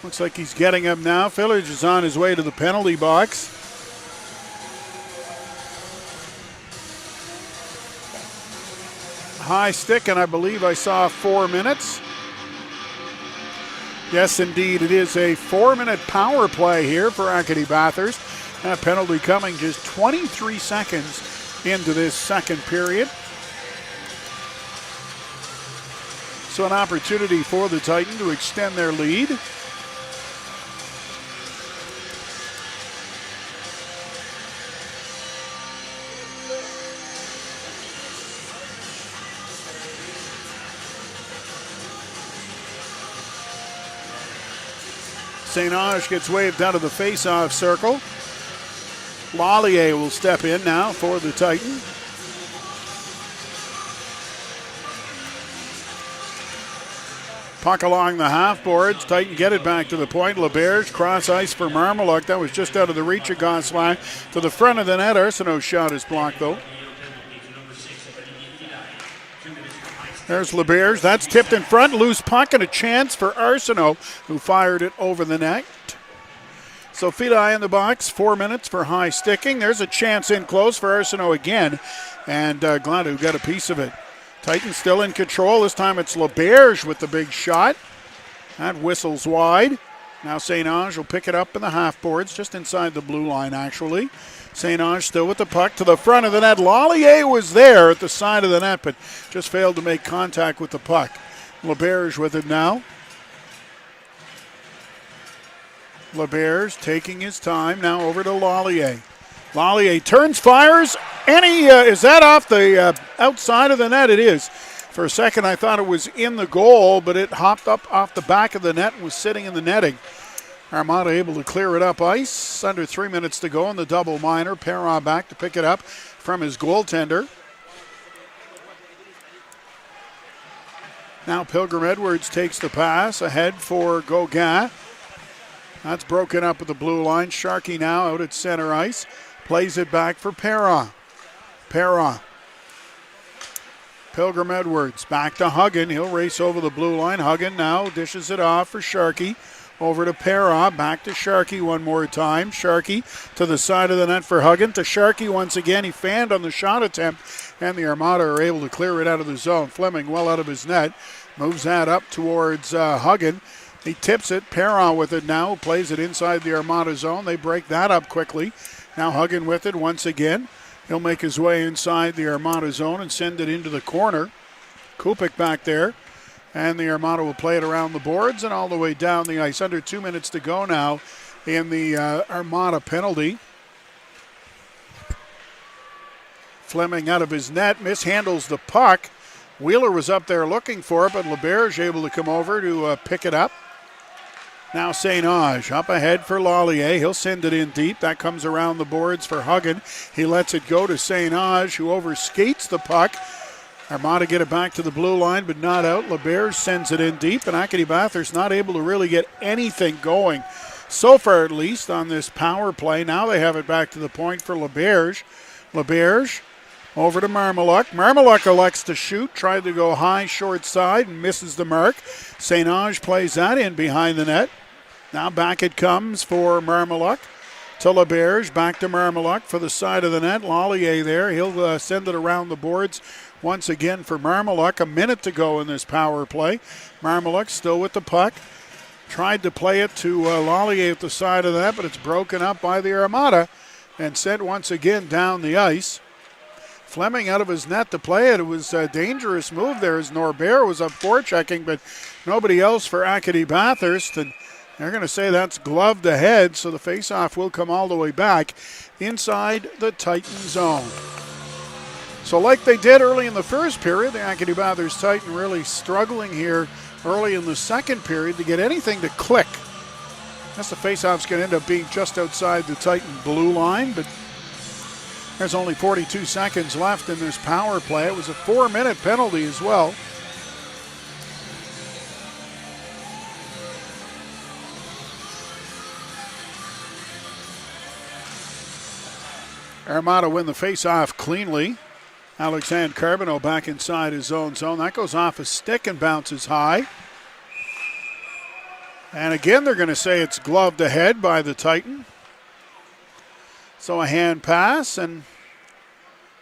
Looks like he's getting up now. Village is on his way to the penalty box. High stick, and I believe I saw 4 minutes. Yes, indeed, it is a 4-minute power play here for Acadie-Bathurst. That penalty coming just 23 seconds into this second period. So an opportunity for the Titan to extend their lead. St. Ange gets waved out of the face-off circle. Lallier will step in now for the Titan. Puck along the half boards. Titan get it back to the point. LeBerge cross ice for Marmaluk. That was just out of the reach of Gosselin. To the front of the net. Arsenault's shot is blocked though. There's LeBerge. That's tipped in front. Loose puck and a chance for Arsenault, who fired it over the net. So Fidai in the box. 4 minutes for high sticking. There's a chance in close for Arsenault again. And Gladue got a piece of it. Titans still in control. This time it's LeBerge with the big shot. That whistles wide. Now St. Ange will pick it up in the half boards, just inside the blue line actually. St. Ange still with the puck to the front of the net. Lallier was there at the side of the net, but just failed to make contact with the puck. LeBerge with it now. LeBerge taking his time now over to Lallier. Lallier turns, fires, and he is that off the outside of the net? It is. For a second I thought it was in the goal, but it hopped up off the back of the net and was sitting in the netting. Armada able to clear it up ice. Under 3 minutes to go in the double minor. Perrin back to pick it up from his goaltender. Now Pilgrim Edwards takes the pass ahead for Gauguin. That's broken up at the blue line. Sharkey now out at center ice. Plays it back for Perrin. Perrin. Pilgrim Edwards back to Huggin. He'll race over the blue line. Huggin now dishes it off for Sharkey. Over to Perrin, back to Sharkey one more time. Sharkey to the side of the net for Huggin. To Sharkey once again. He fanned on the shot attempt, and the Armada are able to clear it out of the zone. Fleming well out of his net. Moves that up towards Huggin. He tips it. Perrin with it now. Plays it inside the Armada zone. They break that up quickly. Now Huggin with it once again. He'll make his way inside the Armada zone and send it into the corner. Kupik back there. And the Armada will play it around the boards and all the way down the ice. Under 2 minutes to go now in the Armada penalty. Fleming out of his net, mishandles the puck. Wheeler was up there looking for it, but LeBerge able to come over to pick it up. Now St. Ange up ahead for Lallier. He'll send it in deep. That comes around the boards for Huggin. He lets it go to St. Ange, who overskates the puck. Armada get it back to the blue line, but not out. LeBerge sends it in deep, and Acadie-Bathurst not able to really get anything going so far, at least, on this power play. Now they have it back to the point for LeBerge. LeBerge over to Marmaluk. Marmaluk elects to shoot, tried to go high, short side, and misses the mark. St. Ange plays that in behind the net. Now back it comes for Marmaluk to LeBerge. Back to Marmaluk for the side of the net. Lallier there. He'll send it around the boards once again for Marmaluk. A minute to go in this power play. Marmaluk still with the puck. Tried to play it to Lallier at the side of that, but it's broken up by the Armada and sent once again down the ice. Fleming out of his net to play it. It was a dangerous move there as Norbert was up forechecking, but nobody else for Acadie-Bathurst. And they're going to say that's gloved ahead, so the faceoff will come all the way back inside the Titan zone. So like they did early in the first period, the Acadie-Bathurst Titan really struggling here early in the second period to get anything to click. I guess the faceoff's going to end up being just outside the Titan blue line, but there's only 42 seconds left in this power play. It was a 4-minute penalty as well. Armada win the faceoff cleanly. Alexandre Carbonneau back inside his own zone. That goes off a stick and bounces high. And again, they're going to say it's gloved ahead by the Titan. So a hand pass and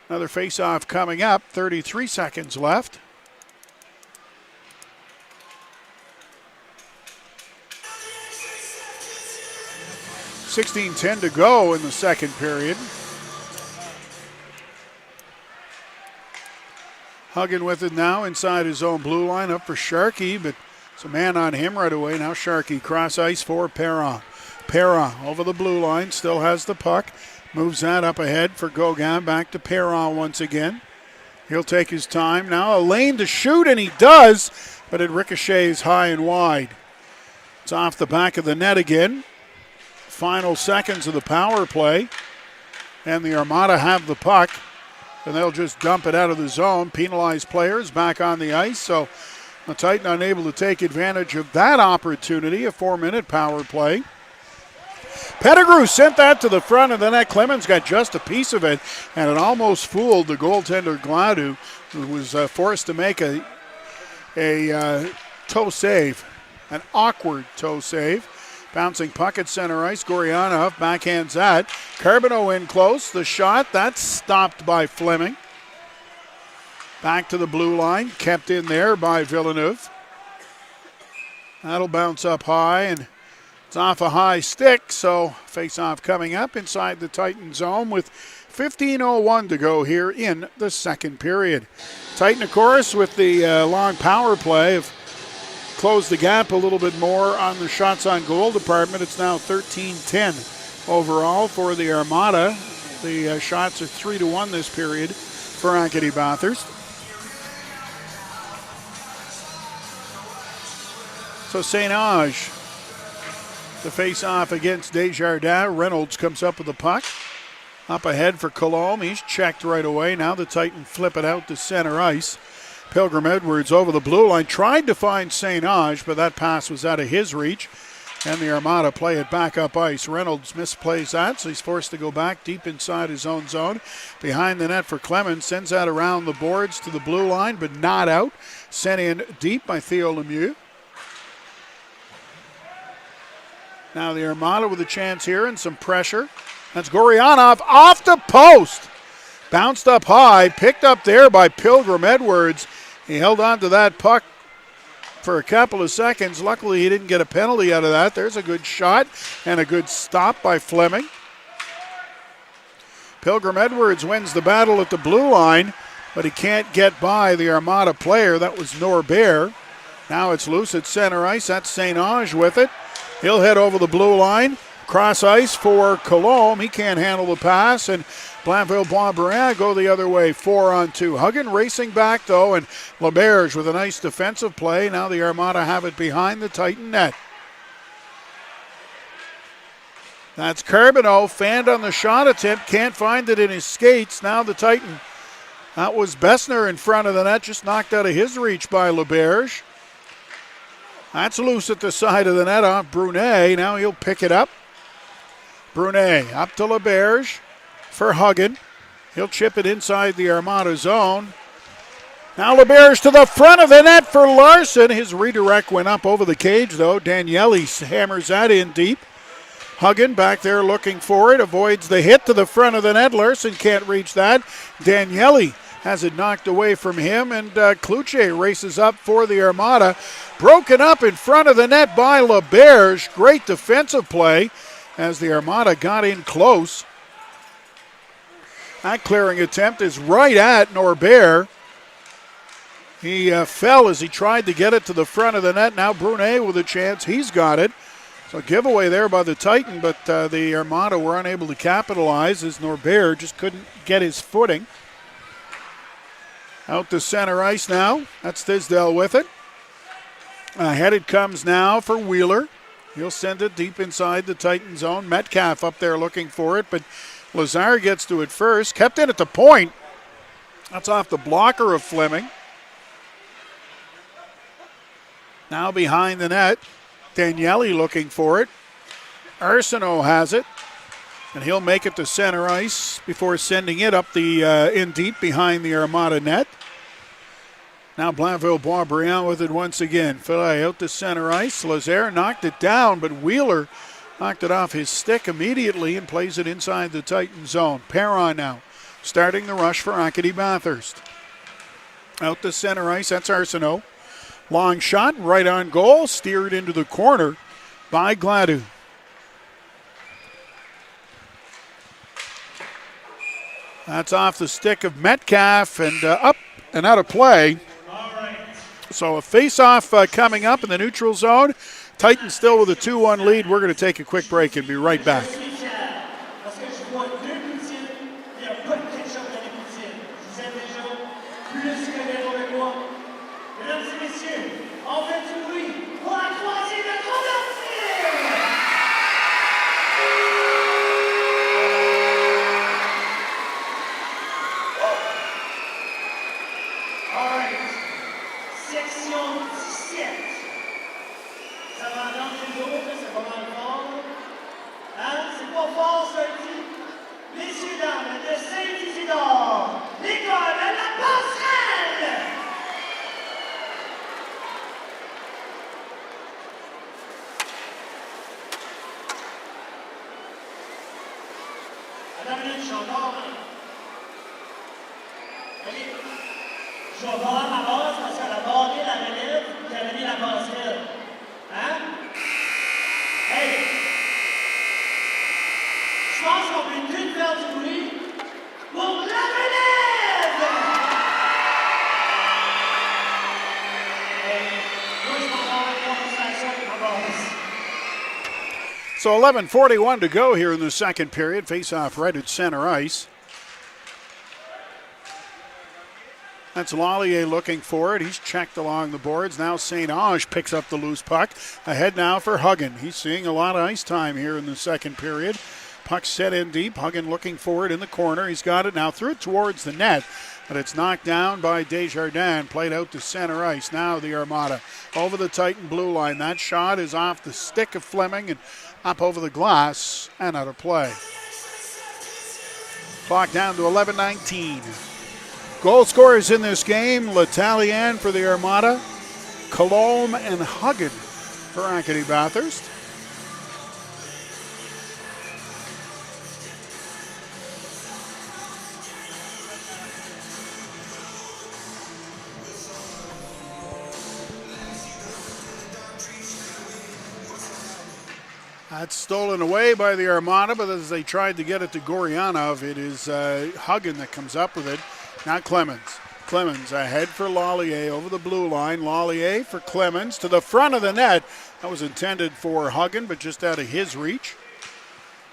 another faceoff coming up. 33 seconds left. .16:10 to go in the second period. Hugging with it now inside his own blue line, up for Sharkey, but it's a man on him right away. Now Sharkey cross ice for Perron. Perron over the blue line, still has the puck. Moves that up ahead for Gauguin, back to Perron once again. He'll take his time. Now a lane to shoot, and he does, but it ricochets high and wide. It's off the back of the net again. Final seconds of the power play, and the Armada have the puck. And they'll just dump it out of the zone. Penalized players back on the ice. So the Titan unable to take advantage of that opportunity. A 4-minute power play. Pettigrew sent that to the front of the net. Clemens got just a piece of it, and it almost fooled the goaltender Gladue, who was forced to make a toe save, an awkward toe save. Bouncing puck at center ice. Gurianov backhands that. Carbonneau in close. The shot, that's stopped by Fleming. Back to the blue line. Kept in there by Villeneuve. That'll bounce up high, and it's off a high stick. So face-off coming up inside the Titan zone with 15:01 to go here in the second period. Titan, of course, with the long power play of close the gap a little bit more on the shots on goal department. It's now 13-10 overall for the Armada. The shots are 3-1 this period for Acadie-Bathurst. So St. Ange, the face-off against Desjardins. Reynolds comes up with the puck. Up ahead for Colombe. He's checked right away. Now the Titan flip it out to center ice. Pilgrim Edwards over the blue line, tried to find St. Ange, but that pass was out of his reach. And the Armada play it back up ice. Reynolds misplays that, so he's forced to go back deep inside his own zone. Behind the net for Clemens, sends that around the boards to the blue line, but not out. Sent in deep by Theo Lemieux. Now the Armada with a chance here and some pressure. That's Gurianov off the post. Bounced up high, picked up there by Pilgrim Edwards. He held on to that puck for a couple of seconds. Luckily, he didn't get a penalty out of that. There's a good shot and a good stop by Fleming. Pilgrim Edwards wins the battle at the blue line, but he can't get by the Armada player. That was Norbert. Now it's loose at center ice. That's St. Ange with it. He'll head over the blue line. Cross ice for Colombe. He can't handle the pass, and Blainville-Boisbriand go the other way, 4-on-2. Huggin racing back, though, and LeBerge with a nice defensive play. Now the Armada have it behind the Titan net. That's Carbonneau, fanned on the shot attempt, can't find it in his skates. Now the Titan That was Bessner in front of the net, just knocked out of his reach by LeBerge. That's loose at the side of the net off Brunet. Now he'll pick it up. Brunet up to LeBerge for Huggan. He'll chip it inside the Armada zone. Now LeBerge to the front of the net for Larson. His redirect went up over the cage, though. Daniele hammers that in deep. Huggan back there looking for it. Avoids the hit to the front of the net. Larson can't reach that. Daniele has it knocked away from him, and Kluche races up for the Armada. Broken up in front of the net by LeBerge. Great defensive play as the Armada got in close. That clearing attempt is right at Norbert. He fell as he tried to get it to the front of the net. Now Brunet with a chance. He's got it. So giveaway there by the Titan, but the Armada were unable to capitalize as Norbert just couldn't get his footing. Out to center ice now. That's Tisdale with it. Ahead it comes now for Wheeler. He'll send it deep inside the Titan zone. Metcalf up there looking for it, but Lazar gets to it first. Kept in at the point. That's off the blocker of Fleming. Now behind the net. Daniele looking for it. Arsenault has it. And he'll make it to center ice before sending it up the in deep behind the Armada net. Now Blainville-Boisbriand with it once again. Filet out to center ice. Lazare knocked it down, but Wheeler knocked it off his stick immediately and plays it inside the Titan zone. Perron now starting the rush for Acadie-Bathurst. Out to center ice, that's Arsenault. Long shot, right on goal, steered into the corner by Gladue. That's off the stick of Metcalf and up and out of play. So a face-off coming up in the neutral zone. Titans still with a 2-1 lead. We're going to take a quick break and be right back. Je vais voir ma base parce qu'elle a barré la relève qui a donné la passerelle. Hein? Hey! Je pense qu'on peut tout faire du bruit pour la relève! Hey, moi je m'en vais en conversation avec ma base. So 11:41 to go here in the second period. Face-off right at center ice. That's Lallier looking for it. He's checked along the boards. Now St. Ange picks up the loose puck. Ahead now for Huggan. He's seeing a lot of ice time here in the second period. Puck set in deep. Huggan looking for it in the corner. He's got it now through towards the net, but it's knocked down by Desjardins. Played out to center ice. Now the Armada over the Titan blue line. That shot is off the stick of Fleming and up over the glass and out of play. Clock down to 11:19. Goal scorers in this game, L'Italien for the Armada, Colombe and Huggan for Acadie-Bathurst. That's stolen away by the Armada, but as they tried to get it to Goryanov, it is Huggan that comes up with it. Now Clemens. Clemens ahead for Lallier over the blue line. Lallier for Clemens to the front of the net. That was intended for Huggan, but just out of his reach.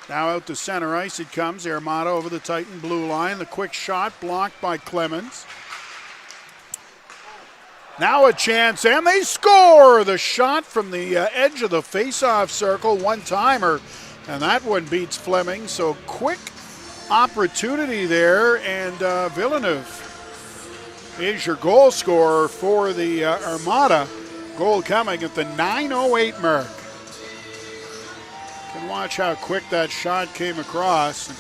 Now out to center ice it comes. The Armada over the Titan blue line. The quick shot blocked by Clemens. Now a chance, and they score! The shot from the edge of the face-off circle, one-timer, and that one beats Fleming. So quick opportunity there, and Villeneuve is your goal scorer for the Armada. Goal coming at the 9:08 mark. You can watch how quick that shot came across and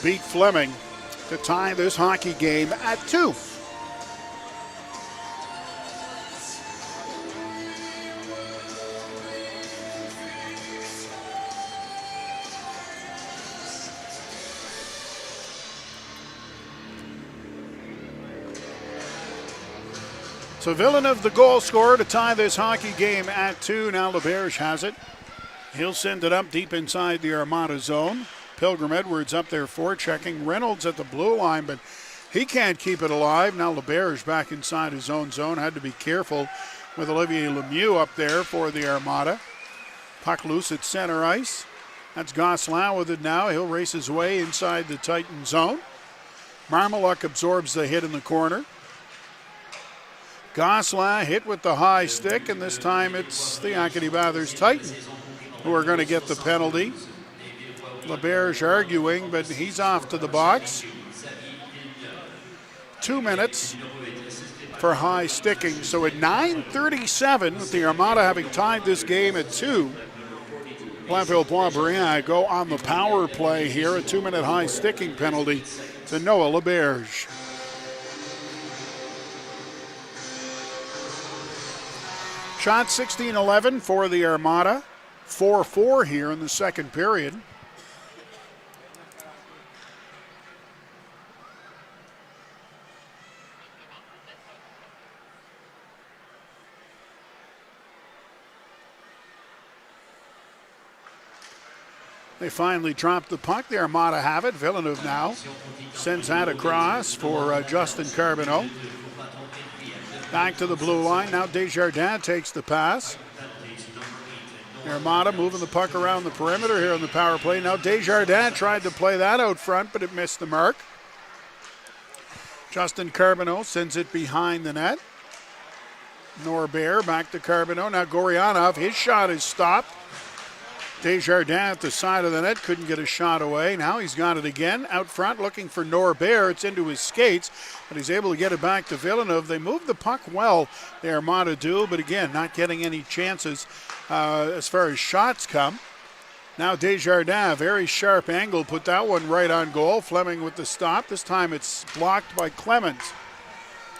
beat Fleming to tie this hockey game at 2. So Villeneuve, the goal scorer, to tie this hockey game at 2. Now LaBerge has it. He'll send it up deep inside the Armada zone. Pilgrim Edwards up there forechecking. Reynolds at the blue line, but he can't keep it alive. Now LaBerge back inside his own zone. Had to be careful with Olivier Lemieux up there for the Armada. Puck loose at center ice. That's Gosselin with it now. He'll race his way inside the Titan zone. Marmaluk absorbs the hit in the corner. Gosselin hit with the high stick, and this time it's the Acadie-Bathurst Titan who are going to get the penalty. LaBerge arguing, but he's off to the box. 2 minutes for high sticking. So at 9:37, with the Armada having tied this game at 2, Blainville-Boisbriand go on the power play here. A 2-minute high sticking penalty to Noah LaBerge. Shot 16-11 for the Armada. 4-4 here in the second period. They finally dropped the puck. The Armada have it. Villeneuve now sends that across for Justin Carbonneau. Back to the blue line. Now Desjardins takes the pass. The Armada moving the puck around the perimeter here on the power play. Now Desjardins tried to play that out front, but it missed the mark. Justin Carbonneau sends it behind the net. Norbert back to Carbonneau. Now Goryanov, his shot is stopped. Desjardins at the side of the net, couldn't get a shot away. Now he's got it again out front looking for Norbert. It's into his skates, but he's able to get it back to Villeneuve. They move the puck well, the Armada do, but again, not getting any chances as far as shots come. Now Desjardins, very sharp angle, put that one right on goal. Fleming with the stop. This time it's blocked by Clemens.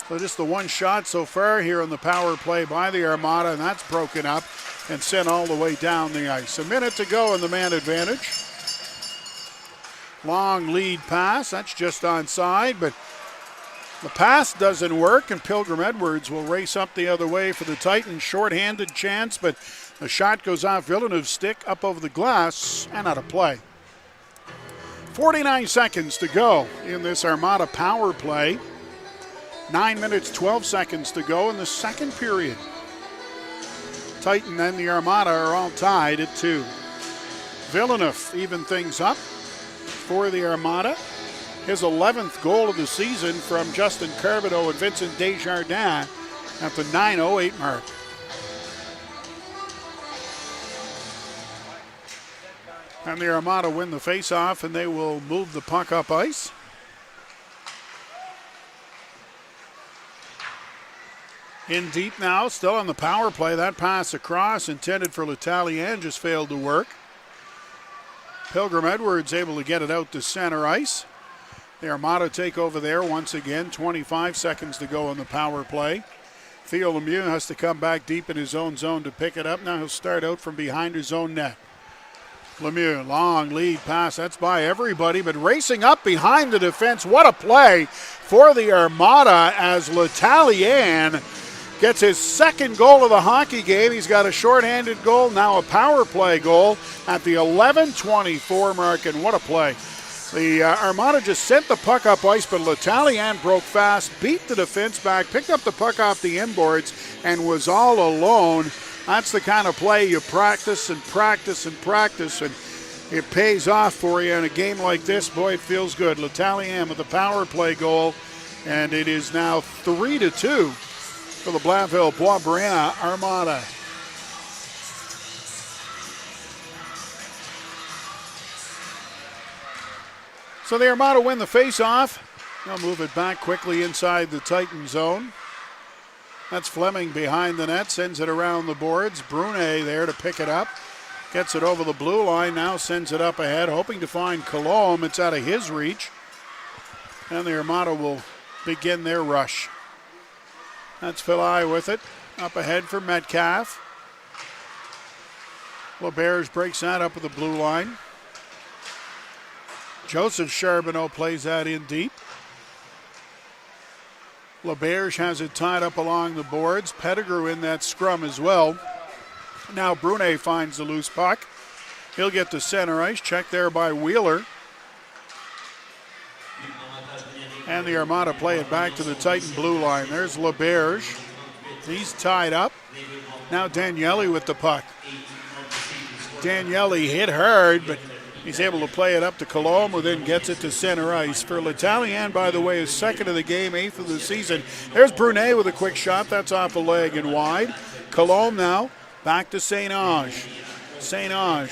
So just the one shot so far here on the power play by the Armada, and that's broken up and sent all the way down the ice. A minute to go in the man advantage. Long lead pass, that's just onside, but the pass doesn't work, and Pilgrim Edwards will race up the other way for the Titans. Short-handed chance, but the shot goes off Villeneuve's stick up over the glass and out of play. 49 seconds to go in this Armada power play. 9 minutes, 12 seconds to go in the second period. Titan and the Armada are all tied at 2. Villeneuve even things up for the Armada. His 11th goal of the season from Justin Carbonneau and Vincent Desjardins at the 9:08 mark. And the Armada win the faceoff, and they will move the puck up ice. In deep now, still on the power play. That pass across intended for L'Italien just failed to work. Pilgrim Edwards able to get it out to center ice. The Armada take over there once again. 25 seconds to go on the power play. Theo Lemieux has to come back deep in his own zone to pick it up. Now he'll start out from behind his own net. Lemieux, long lead pass. That's by everybody, but racing up behind the defense. What a play for the Armada as L'Italien gets his second goal of the hockey game. He's got a shorthanded goal, now a power play goal at the 11:24 mark, and what a play. The Armada just sent the puck up ice, but L'Italien broke fast, beat the defense back, picked up the puck off the inboards, and was all alone. That's the kind of play you practice and practice and practice, and it pays off for you in a game like this. Boy, it feels good. L'Italien with a power play goal, and it is now 3-2 for the Blainville-Boisbriand Armada. So the Armada win the faceoff. They'll move it back quickly inside the Titan zone. That's Fleming behind the net, sends it around the boards. Brunet there to pick it up. Gets it over the blue line, now sends it up ahead, hoping to find Colombe. It's out of his reach. And the Armada will begin their rush. That's Philai with it. Up ahead for Metcalf. LeBerge breaks that up at the blue line. Joseph Charbonneau plays that in deep. LeBerge has it tied up along the boards. Pettigrew in that scrum as well. Now Brunet finds the loose puck. He'll get to center ice. Check there by Wheeler. And the Armada play it back to the Titan blue line. There's LeBerge. He's tied up. Now Daniele with the puck. Daniele hit hard, but he's able to play it up to Colombe, who then gets it to center ice. For L'Italien, by the way, is second of the game, 8th of the season. There's Brunet with a quick shot. That's off the leg and wide. Colombe now back to St. Ange. St. Ange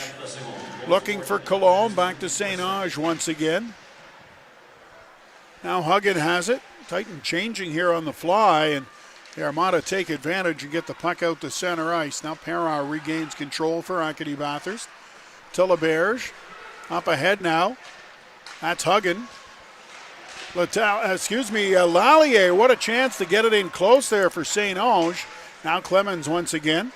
looking for Colombe. Back to St. Ange once again. Now Huggin has it. Titan changing here on the fly, and the Armada take advantage and get the puck out to center ice. Now Perrin regains control for Acadie-Bathurst. To LeBerge. Up ahead now. That's Huggin. Lallier, what a chance to get it in close there for St. Ange. Now Clemens once again.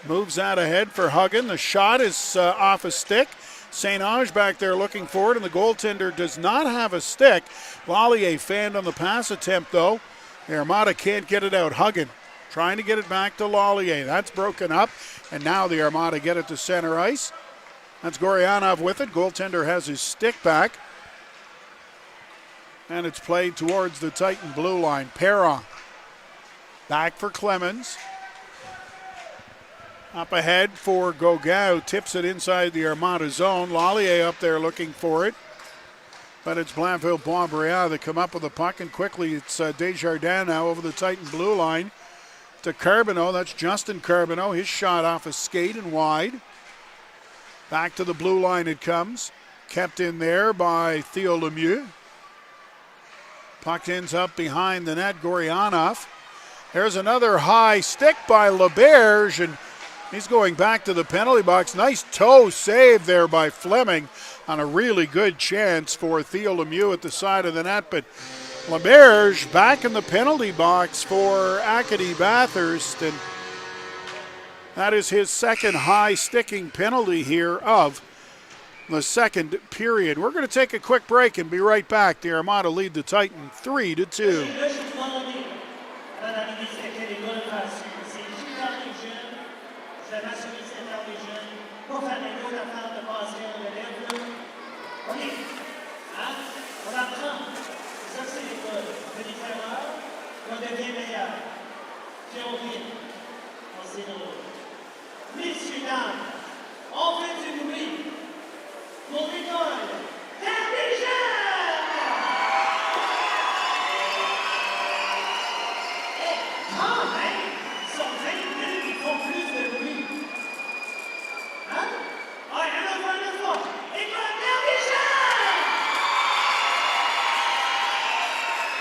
Moves that ahead for Huggin. The shot is off a stick. St. Ange back there looking for it, and the goaltender does not have a stick. Lallier fanned on the pass attempt, though. The Armada can't get it out. Huggin trying to get it back to Lallier. That's broken up, and now the Armada get it to center ice. That's Goryanov with it. Goaltender has his stick back. And it's played towards the Titan blue line. Perrin back for Clemens. Up ahead for Gauguin, who tips it inside the Armada zone. Lallier up there looking for it. But it's Blainville-Boisbriand that come up with the puck, and quickly it's Desjardins now over the Titan blue line to Carbonneau. That's Justin Carbonneau. His shot off a skate and wide. Back to the blue line it comes. Kept in there by Theo Lemieux. Puck ends up behind the net. Goryanov. There's another high stick by LeBerge, and he's going back to the penalty box. Nice toe save there by Fleming on a really good chance for Theo Lemieux at the side of the net. But LeBerge back in the penalty box for Acadie-Bathurst, and that is his second high sticking penalty here of the second period. We're going to take a quick break and be right back. The Armada lead the Titan 3-2. Messieurs, dames, en fait du bruit, mon école, et quand même, sont invités qui font plus de bruit. Hein? Ah, une fois, école Dervichard!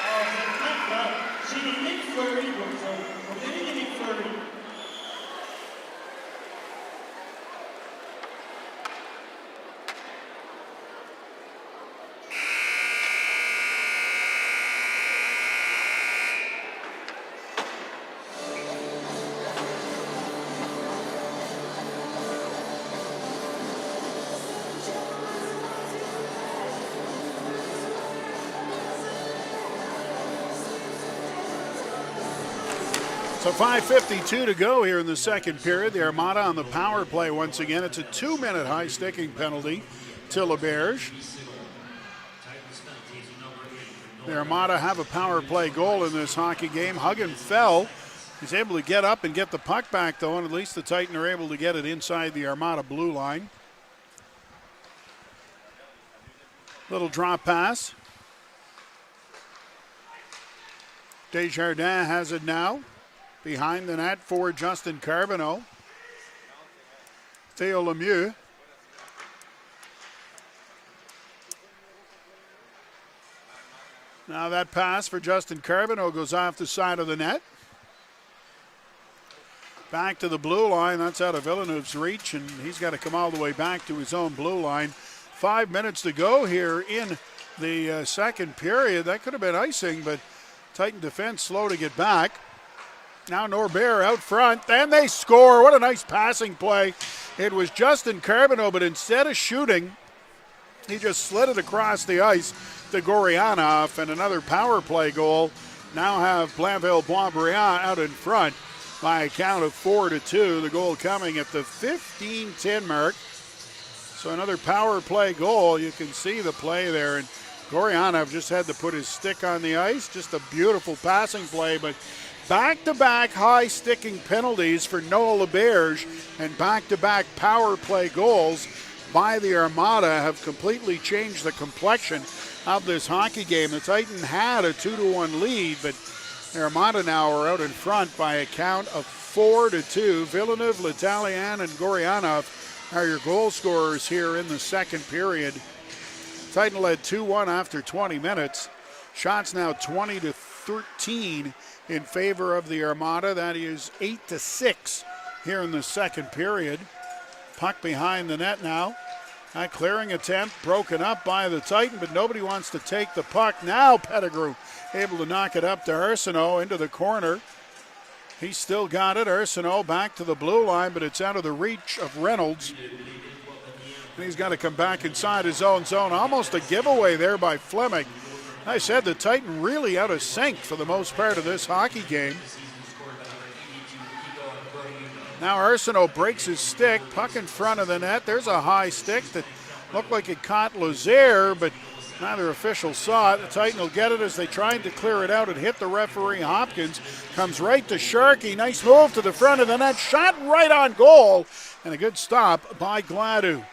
Oh, c'est incroyable. J'ai des Nick Fury pour vous autres. Vous avez des Nick Fury. So 5:52 to go here in the second period. The Armada on the power play once again. It's a 2-minute high sticking penalty to LeBerge. The Armada have a power play goal in this hockey game. Huggin fell. He's able to get up and get the puck back, though, and at least the Titan are able to get it inside the Armada blue line. Little drop pass. Desjardins has it now. Behind the net for Justin Carbonneau. Theo Lemieux. Now that pass for Justin Carbonneau goes off the side of the net. Back to the blue line. That's out of Villeneuve's reach, and he's got to come all the way back to his own blue line. 5 minutes to go here in the second period. That could have been icing, but Titan defense slow to get back. Now Norbert out front, and they score. What a nice passing play. It was Justin Carbonneau, but instead of shooting, he just slid it across the ice to Gorianov, and another power play goal. Now have Blainville-Boisbriand out in front by a count of 4-2. The goal coming at the 15-10 mark. So another power play goal. You can see the play there, and Gorianov just had to put his stick on the ice. Just a beautiful passing play, but back-to-back high-sticking penalties for Noah LeBerge and back-to-back power play goals by the Armada have completely changed the complexion of this hockey game. The Titan had a 2-1 lead, but the Armada now are out in front by a count of 4-2. Villeneuve, L'Italien, and Gorianov are your goal scorers here in the second period. Titan led 2-1 after 20 minutes. Shots now 20-13 in favor of the Armada. That is 8-6 here in the second period. Puck behind the net now. A clearing attempt broken up by the Titan, but nobody wants to take the puck. Now Pettigrew able to knock it up to Arsenault into the corner. He's still got it. Arsenault back to the blue line, but it's out of the reach of Reynolds. And he's got to come back inside his own zone. Almost a giveaway there by Fleming. I said the Titan really out of sync for the most part of this hockey game. Now Arsenault breaks his stick, puck in front of the net. There's a high stick that looked like it caught Lazier, but neither official saw it. The Titan will get it as they tried to clear it out. It hit the referee. Hopkins comes right to Sharkey. Nice move to the front of the net. Shot right on goal, and a good stop by Gladue.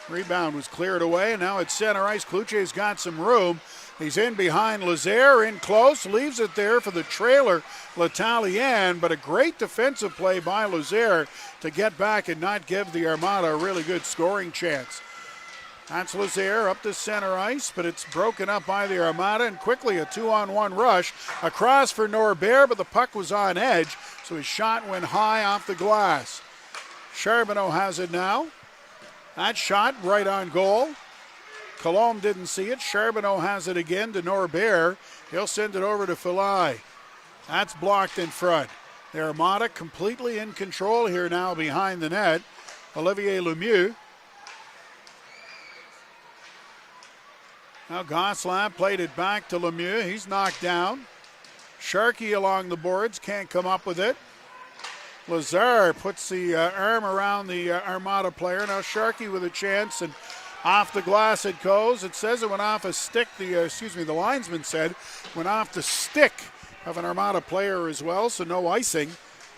Rebound was cleared away, and now it's center ice. Cloutier's got some room. He's in behind Lazier, in close, leaves it there for the trailer, L'Italien, but a great defensive play by Lazier to get back and not give the Armada a really good scoring chance. That's Lazier up to center ice, but it's broken up by the Armada, and quickly a 2-on-1 rush across for Norbert, but the puck was on edge, so his shot went high off the glass. Charbonneau has it now. That shot right on goal. Colombe didn't see it. Charbonneau has it again to Norbert. He'll send it over to Filai. That's blocked in front. The Armada completely in control here now behind the net. Olivier Lemieux. Now Gosselin played it back to Lemieux. He's knocked down. Sharkey along the boards, can't come up with it. Lazar puts the arm around the Armada player. Now Sharkey with a chance, and off the glass it goes. It says it went off a stick. The linesman said went off the stick of an Armada player as well, so no icing.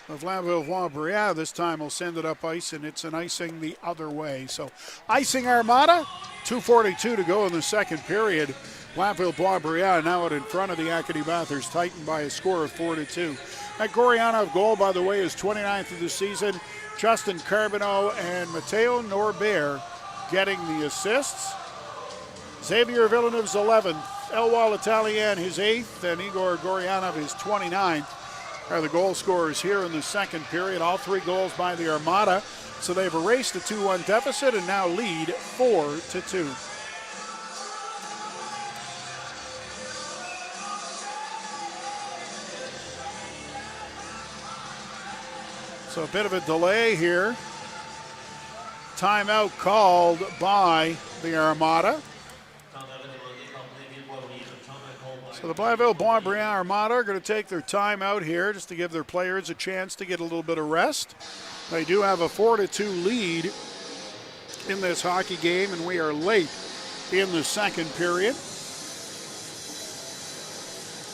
Blainville-Boisbriand this time will send it up ice, and it's an icing the other way. So icing Armada, 2:42 to go in the second period. Blainville-Boisbriand now out in front of the Acadie-Bathurst Titan by a score of 4-2. That Gorianov goal, by the way, is 29th of the season. Justin Carbonneau and Matteo Norbert getting the assists. Xavier Villeneuve's 11th. Eloi L'Italien his 8th, and Igor Gorianov his 29th. Are the goal scorers here in the second period. All three goals by the Armada. So they've erased the 2-1 deficit and now lead 4-2. So a bit of a delay here. Timeout called by the Armada. So the Blainville-Boisbriand Armada are going to take their time out here just to give their players a chance to get a little bit of rest. They do have a 4-2 lead in this hockey game, and we are late in the second period.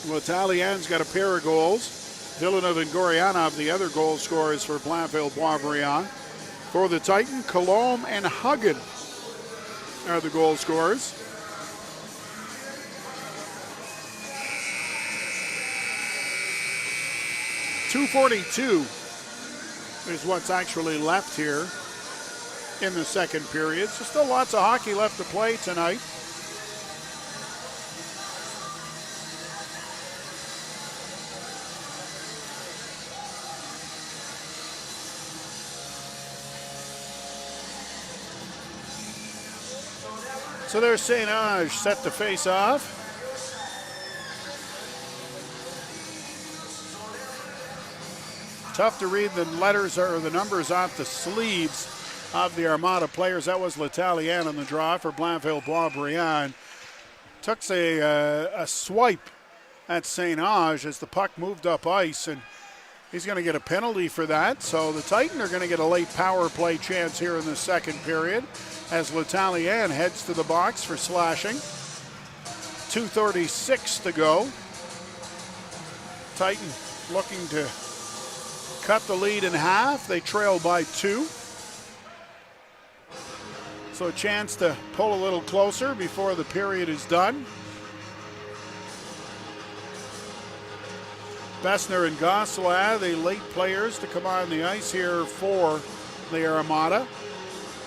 L'Italien's got a pair of goals. Villeneuve and Gorianov, the other goal scorers for Blainville-Boisbriand. For the Titan, Colombe and Huggen are the goal scorers. .242 is what's actually left here in the second period. So still lots of hockey left to play tonight. So there's St. Ange set to face off. Tough to read the letters or the numbers off the sleeves of the Armada players. That was L'Italien on the draw for Blainville-Boisbriand. Took a swipe at St. Ange as the puck moved up ice, and he's going to get a penalty for that. So the Titans are going to get a late power play chance here in the second period as L'Italien heads to the box for slashing. 2:36 to go. Titan looking to cut the lead in half. They trail by 2. So a chance to pull a little closer before the period is done. Bessner and Gosselin, the late players to come on the ice here for the Armada.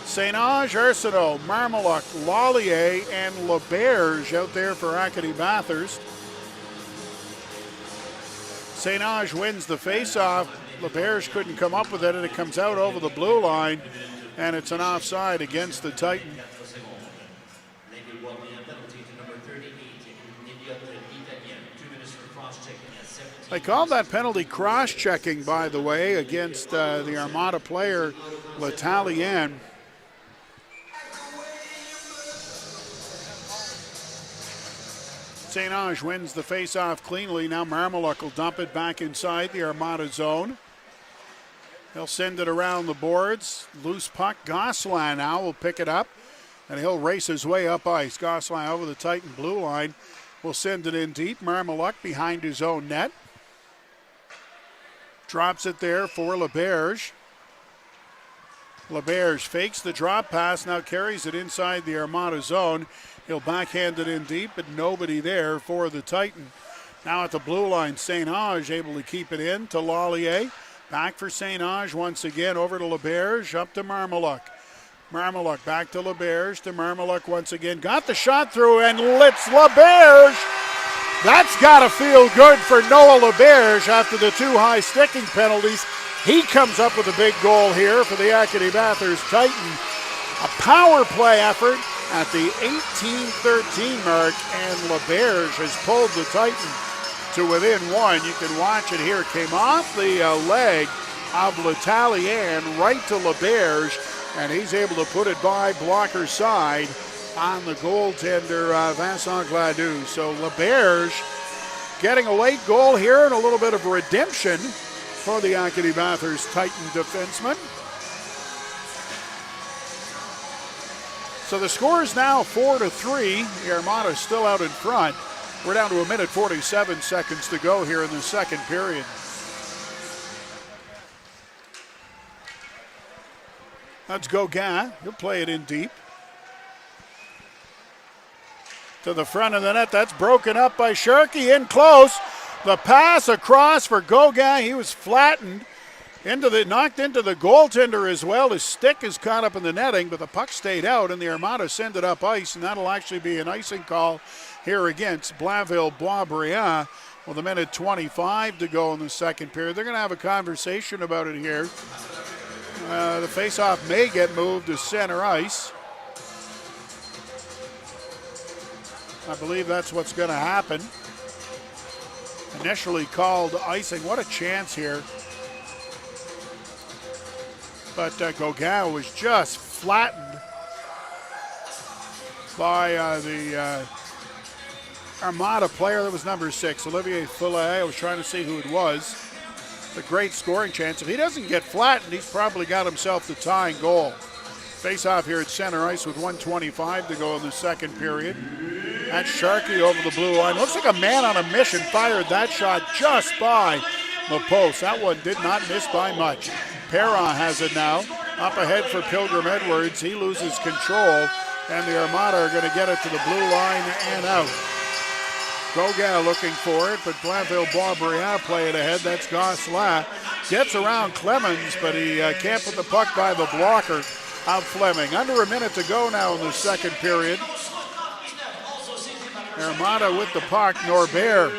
St. Ange, Arsenault, Marmalock, Lallier, and Laberge out there for Acadie-Bathurst. St. Ange wins the face-off. Laberge couldn't come up with it, and it comes out over the blue line, and it's an offside against the Titan. They called that penalty cross-checking, by the way, against the Armada player, L'Italien. St. Ange wins the face-off cleanly. Now Marmalock will dump it back inside the Armada zone. He'll send it around the boards. Loose puck. Gosselin now will pick it up, and he'll race his way up ice. Gosselin over the Titan blue line will send it in deep. Marmalock behind his own net. Drops it there for Laberge. Laberge fakes the drop pass, now carries it inside the Armada zone. He'll backhand it in deep, but nobody there for the Titan. Now at the blue line, St. Ange able to keep it in to Lallier. Back for St. Ange once again, over to Laberge, up to Marmalock. Marmalock back to Laberge, to Marmalock once again. Got the shot through, and it's Laberge. That's got to feel good for Noah Laberge after the 2 high sticking penalties. He comes up with a big goal here for the Acadie-Bathurst Titan. A power play effort at the 18-13 mark, and Laberge has pulled the Titan to within 1. You can watch it here. It came off the leg of L'Italien right to Laberge, and he's able to put it by blocker side on the goaltender, Vincent Gladue. So Laberge getting a late goal here and a little bit of redemption for the Acadie-Bathurst Titan defenseman. So the score is now 4-3. The Armada is still out in front. We're down to 1:47 seconds to go here in the second period. That's Gauguin. He'll play it in deep. To the front of the net. That's broken up by Sharkey. In close. The pass across for Gauguin. He was flattened. Knocked into the goaltender as well. His stick is caught up in the netting, but the puck stayed out, and the Armada send it up ice, and that'll actually be an icing call here against Blainville-Boisbriand with 1:25 to go in the second period. They're going to have a conversation about it here. The faceoff may get moved to center ice. I believe that's what's going to happen. Initially called icing. What a chance here. But Gauguin was just flattened by the Armada player. That was number 6, Olivier Fillet. I was trying to see who it was. It's a great scoring chance. If he doesn't get flattened, he's probably got himself the tying goal. Face off here at center ice with 1:25 to go in the second period. That's Sharkey over the blue line. Looks like a man on a mission fired that shot just by the post. That one did not miss by much. Perron has it now. Up ahead for Pilgrim Edwards. He loses control, and the Armada are going to get it to the blue line and out. Gauguin looking for it, but Blainville-Boisbriand play it ahead. That's Gosselin. Gets around Clemens, but he can't put the puck by the blocker of Fleming. Under a minute to go now in the second period. Armada with the puck. Norbert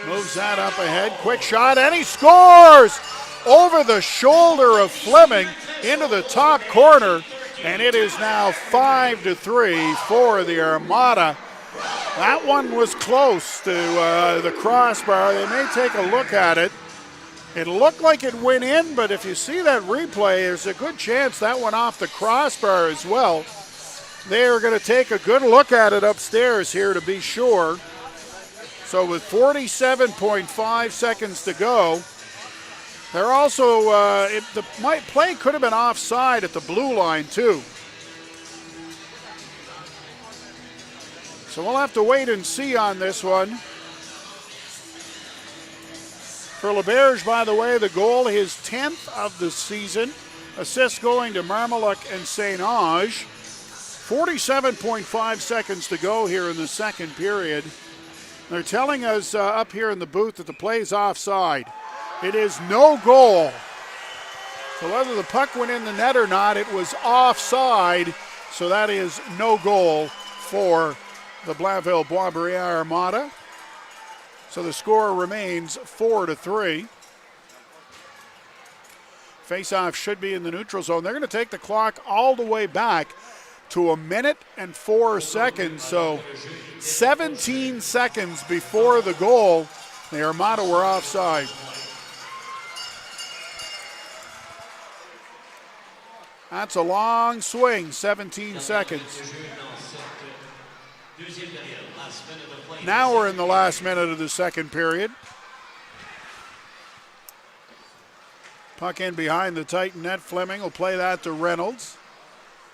moves that up ahead. Quick shot, and he scores! Over the shoulder of Fleming into the top corner. And it is now 5-3 for the Armada. That one was close to the crossbar. They may take a look at it. It looked like it went in, but if you see that replay, there's a good chance that went off the crossbar as well. They are going to take a good look at it upstairs here to be sure. So with 47.5 seconds to go, they're also, the play could have been offside at the blue line too. So we'll have to wait and see on this one. For LaBerge, by the way, the goal, his 10th of the season. Assists going to Marmaluk and St. Ange. 47.5 seconds to go here in the second period. They're telling us up here in the booth that the play's offside. It is no goal. So whether the puck went in the net or not, it was offside. So that is no goal for the Blainville-Boisbriand Armada. So the score remains 4-3. Face-off should be in the neutral zone. They're going to take the clock all the way back to 1 minute and 4 seconds. So 17 seconds before the goal, the Armada were offside. That's a long swing, 17 seconds. Now we're in the last minute of the second period. Puck in behind the Titan net. Fleming will play that to Reynolds.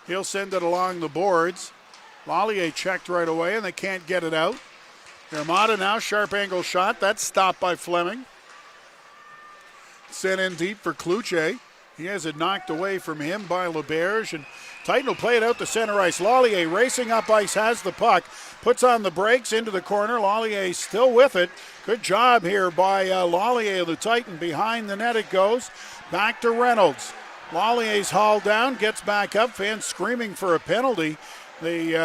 He'll send it along the boards. Lallier checked right away, and they can't get it out. Armada now, sharp angle shot. That's stopped by Fleming. Sent in deep for Cloutier. He has it knocked away from him by LaBerge, and Titan will play it out to center ice. Lallier racing up ice, has the puck, puts on the brakes into the corner. Lallier still with it. Good job here by Lallier, the Titan. Behind the net it goes. Back to Reynolds. Lallier's hauled down, gets back up. Fans screaming for a penalty. The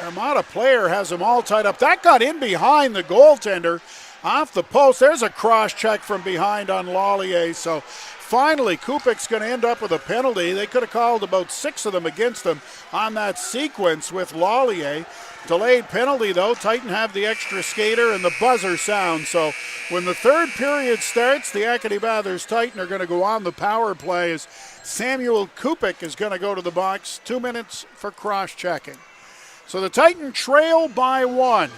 Armada player has them all tied up. That got in behind the goaltender off the post. There's a cross check from behind on Lallier. So finally, Kupik's going to end up with a penalty. They could have called about 6 of them against them on that sequence with Lallier. Delayed penalty, though. Titan have the extra skater, and the buzzer sounds. So when the third period starts, the Acadie-Bathurst Titan are going to go on the power play as Samuel Kupik is going to go to the box. 2 minutes for cross-checking. So the Titan trail by 1.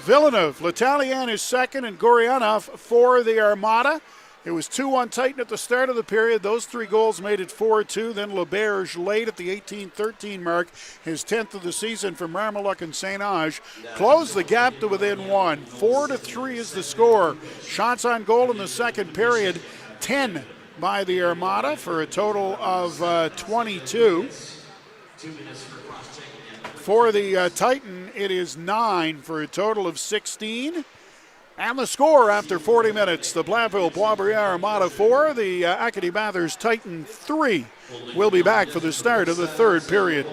Villeneuve, L'Italien is second, and Goryanov for the Armada. It was 2-1 Titan at the start of the period. Those 3 goals made it 4-2. Then LaBerge late at the 18-13 mark, his 10th of the season for Marmaluk and St. Ange, closed the gap to within 1. 4-3 is the score. Shots on goal in the second period, 10 by the Armada for a total of 22. For the Titan, it is 9 for a total of 16. And the score after 40 minutes, the Blainville-Boisbriand Armada 4, the Acadie-Bathurst Titan 3. We'll be back for the start of the third period.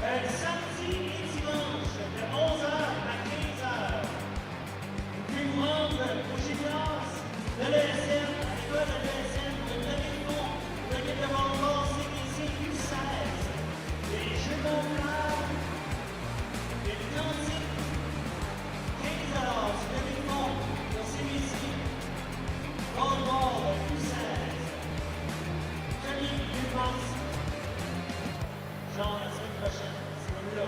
Samedi et dimanche, de 11h à 15h. Puis vous rendre au gymnase de l'ESM, à l'école de l'ESM, de Blainville, pour l'équipe de volleyball CQC U16. Les jeux d'honneur, les cantiques, 15 sur Blainville, pour CQC, volleyball U16. Premier, je pense, genre la semaine prochaine, c'est là.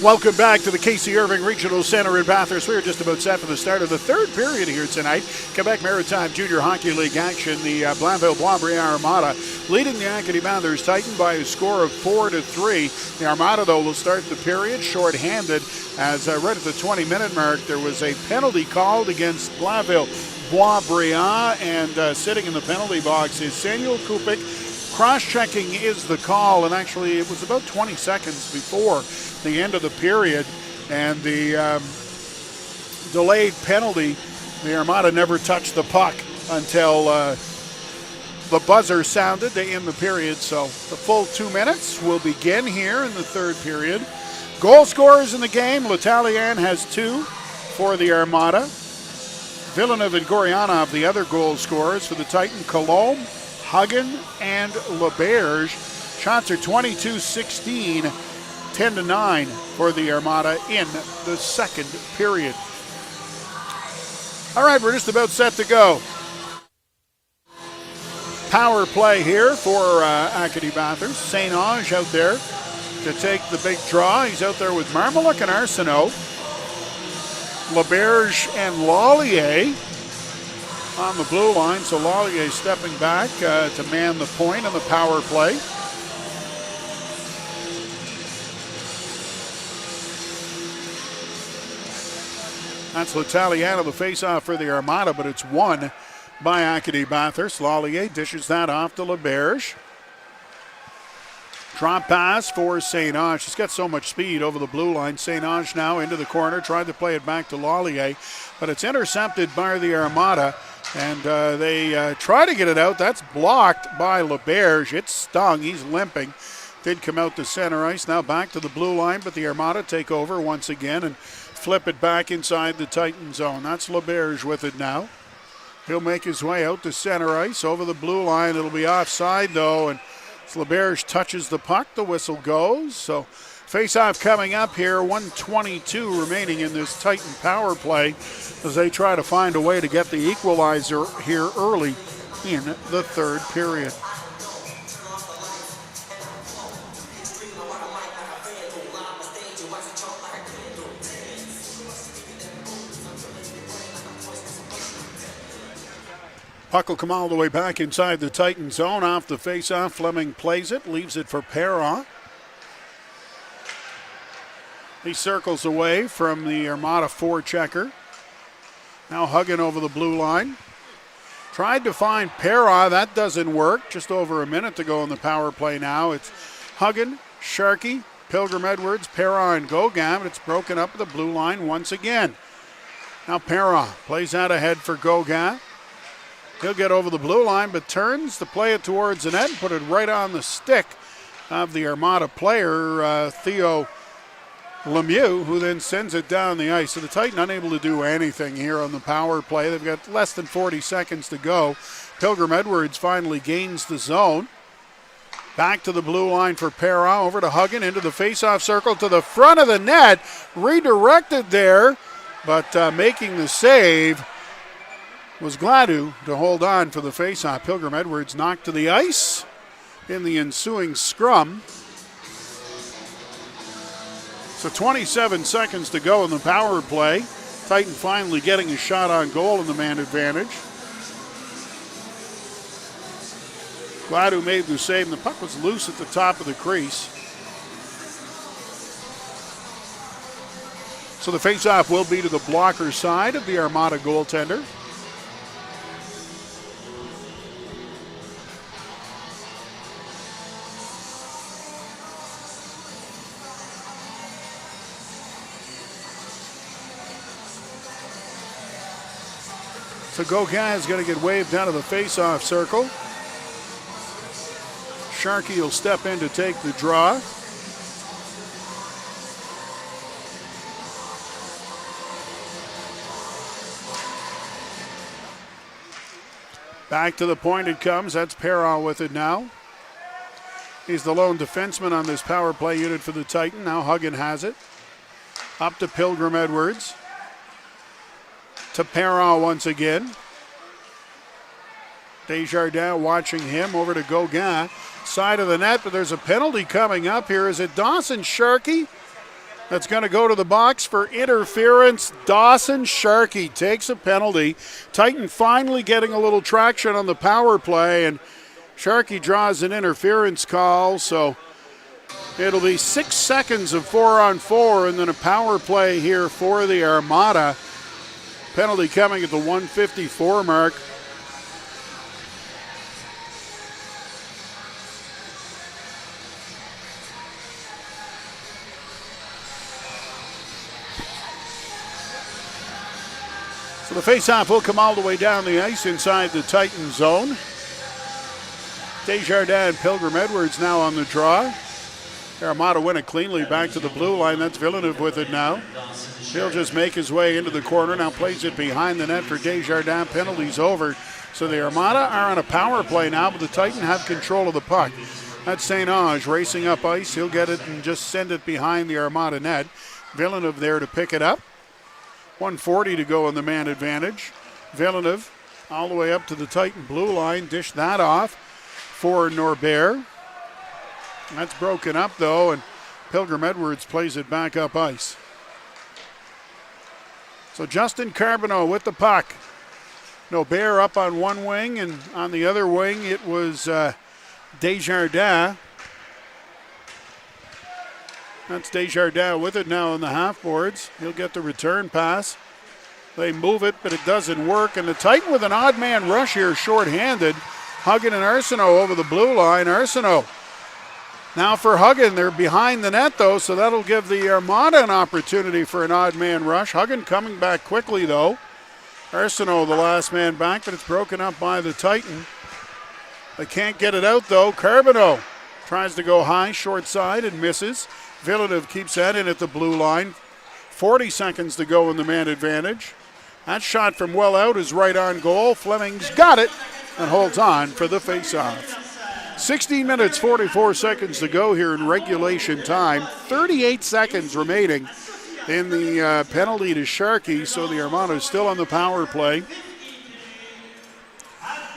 Welcome back to the Casey Irving Regional Center in Bathurst. We're just about set for the start of the third period here tonight. Quebec Maritime Junior Hockey League action. The Blainville-Boisbriand Armada leading the Acadie-Bathurst Titan by a score of 4-3. The Armada, though, will start the period short-handed as right at the 20-minute mark there was a penalty called against Blainville-Boisbriand, and sitting in the penalty box is Samuel Kupik. Cross-checking is the call, and actually it was about 20 seconds before the end of the period, and the delayed penalty. The Armada never touched the puck until the buzzer sounded to end the period. So the full 2 minutes will begin here in the third period. Goal scorers in the game: L'Italien has 2 for the Armada. Villeneuve and Gorianov, the other goal scorers for the Titan. Colombe, Huggin, and LaBerge. Shots are 22-16. 10-9 for the Armada in the second period. All right, we're just about set to go. Power play here for Acadie-Bathurst. St. Ange out there to take the big draw. He's out there with Marmaluk and Arsenault. LaBerge and Lallier on the blue line. So Lallier stepping back to man the point on the power play. That's L'Italien, the face-off for the Armada, but it's won by Acadie-Bathurst. Lallier dishes that off to LaBerge. Drop pass for St. Ange. He's got so much speed over the blue line. St. Ange now into the corner, tried to play it back to Lallier, but it's intercepted by the Armada, and they try to get it out. That's blocked by LaBerge. It stung. He's limping. Did come out to center ice. Now back to the blue line, but the Armada take over once again and flip it back inside the Titan zone. That's LaBerge with it now. He'll make his way out to center ice over the blue line. It'll be offside, though, and as LaBerge touches the puck, the whistle goes. So face-off coming up here, 1:22 remaining in this Titan power play as they try to find a way to get the equalizer here early in the third period. Puck will come all the way back inside the Titan zone. Off the face-off, Fleming plays it, leaves it for Perron. He circles away from the Armada forechecker. Now Huggin over the blue line. Tried to find Perron, that doesn't work. Just over a minute to go in the power play now. It's Huggin, Sharkey, Pilgrim Edwards, Perron, and Gauguin, but it's broken up at the blue line once again. Now Perron plays out ahead for Gauguin. He'll get over the blue line, but turns to play it towards the net and put it right on the stick of the Armada player, Theo Lemieux, who then sends it down the ice. So the Titan unable to do anything here on the power play. They've got less than 40 seconds to go. Pilgrim Edwards finally gains the zone. Back to the blue line for Perron, over to Huggin, into the face-off circle to the front of the net. Redirected there, but making the save was Gladue to hold on for the face-off. Pilgrim Edwards knocked to the ice in the ensuing scrum. So 27 seconds to go in the power play. Titan finally getting a shot on goal in the man advantage. Gladue made the save, and the puck was loose at the top of the crease. So the face-off will be to the blocker side of the Armada goaltender. So Gauguin is going to get waved out of the face-off circle. Sharkey will step in to take the draw. Back to the point it comes. That's Perron with it now. He's the lone defenseman on this power play unit for the Titan. Now Huggin has it. Up to Pilgrim Edwards. To Perron once again. Desjardins watching him, over to Gauguin. Side of the net, but there's a penalty coming up here. Is it Dawson Sharkey? That's going to go to the box for interference. Dawson Sharkey takes a penalty. Titan finally getting a little traction on the power play, and Sharkey draws an interference call, so it'll be 6 seconds of 4-on-4 and then a power play here for the Armada. Penalty coming at the 1:54 mark. So the face-off will come all the way down the ice inside the Titan zone. Desjardins and Pilgrim Edwards now on the draw. Armada win it cleanly back to the blue line. That's Villeneuve with it now. He'll just make his way into the corner. Now plays it behind the net for Desjardins. Penalty's over. So the Armada are on a power play now, but the Titan have control of the puck. That's St. Ange racing up ice. He'll get it and just send it behind the Armada net. Villeneuve there to pick it up. 1:40 to go in the man advantage. Villeneuve all the way up to the Titan blue line. Dish that off for Norbert. That's broken up though, and Pilgrim Edwards plays it back up ice. So Justin Carbonneau with the puck. Norbert up on one wing, and on the other wing it was Desjardins. That's Desjardins with it now on the half boards. He'll get the return pass. They move it, but it doesn't work. And the Titan with an odd man rush here, shorthanded. Huggan and Arsenault over the blue line. Arsenault now for Huggan. They're behind the net, though, so that'll give the Armada an opportunity for an odd man rush. Huggan coming back quickly, though. Arsenault the last man back, but it's broken up by the Titan. They can't get it out, though. Carbonneau tries to go high, short side, and misses. Villeneuve keeps that in at the blue line. 40 seconds to go in the man advantage. That shot from well out is right on goal. Fleming's got it and holds on for the faceoff. 16 minutes, 44 seconds to go here in regulation time. 38 seconds remaining in the penalty to Sharkey, so the Armada is still on the power play.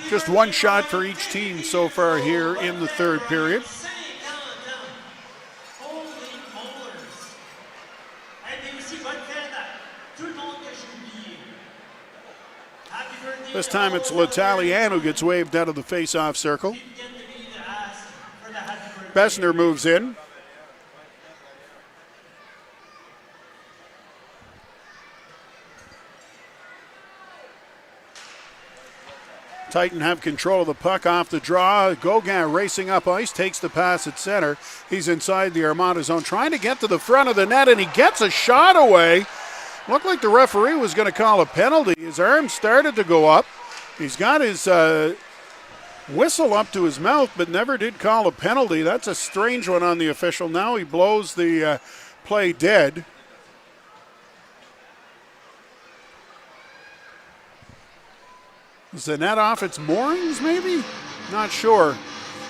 Just one shot for each team so far here in the third period. This time it's L'Italien who gets waved out of the face-off circle. Bessner moves in. Titan have control of the puck off the draw. Gauguin racing up ice, takes the pass at center. He's inside the Armada zone, trying to get to the front of the net, and he gets a shot away. Looked like the referee was going to call a penalty. His arm started to go up. He's got his whistle up to his mouth, but never did call a penalty. That's a strange one on the official. Now he blows the play dead. Is the net off its moorings, maybe? Not sure.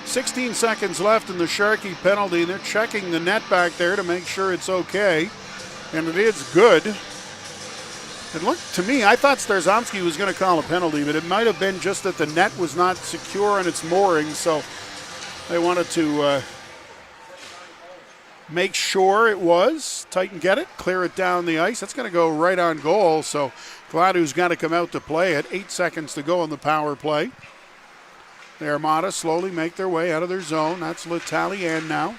16 seconds left in the Sharkey penalty. They're checking the net back there to make sure it's okay. And it is good. It looked to me, I thought Starzomski was going to call a penalty, but it might have been just that the net was not secure on its moorings, so they wanted to make sure it was. Titan get it, clear it down the ice. That's going to go right on goal, so Gladou's got to come out to play it. 8 seconds to go in the power play. The Armada slowly make their way out of their zone. That's L'Italien now.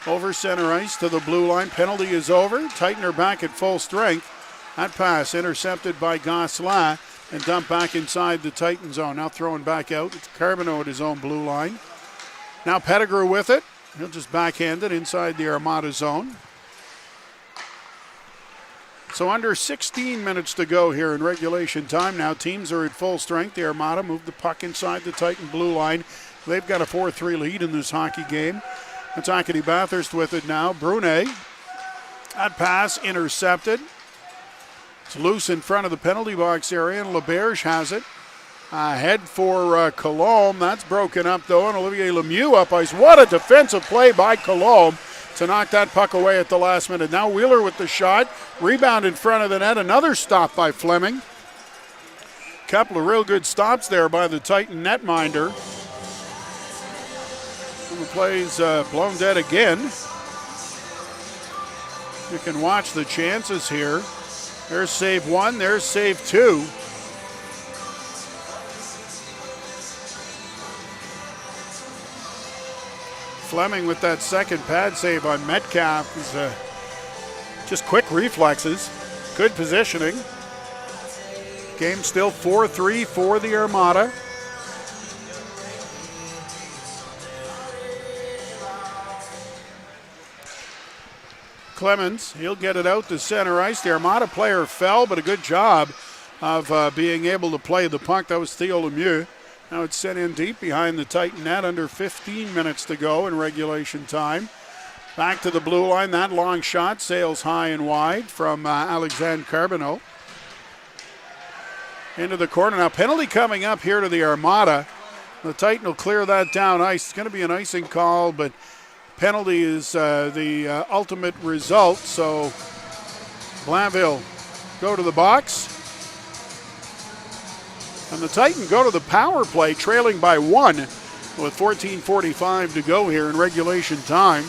Over center ice to the blue line. Penalty is over. Titan are back at full strength. That pass intercepted by Gosselin and dumped back inside the Titan zone. Now throwing back out. It's Carbonneau at his own blue line. Now Pettigrew with it. He'll just backhand it inside the Armada zone. So under 16 minutes to go here in regulation time. Now teams are at full strength. The Armada moved the puck inside the Titan blue line. They've got a 4-3 lead in this hockey game. It's Acadie-Bathurst with it now. Brunet. That pass intercepted. It's loose in front of the penalty box area, and LaBerge has it. Head for Colombe. That's broken up, though, and Olivier Lemieux up ice. What a defensive play by Colombe to knock that puck away at the last minute. Now Wheeler with the shot. Rebound in front of the net. Another stop by Fleming. Couple of real good stops there by the Titan netminder. And the play's blown dead again. You can watch the chances here. There's save one, there's save two. Fleming with that second pad save on Metcalf is just quick reflexes, good positioning. Game still 4-3 for the Armada. Clemens, he'll get it out to center ice. The Armada player fell, but a good job of being able to play the puck. That was Theo Lemieux. Now it's sent in deep behind the Titan net, under 15 minutes to go in regulation time. Back to the blue line. That long shot sails high and wide from Alexandre Carbonneau. Into the corner. Now penalty coming up here to the Armada. The Titan will clear that down ice. It's going to be an icing call, but penalty is the ultimate result. So Blainville go to the box. And the Titan go to the power play, trailing by 1 with 14:45 to go here in regulation time.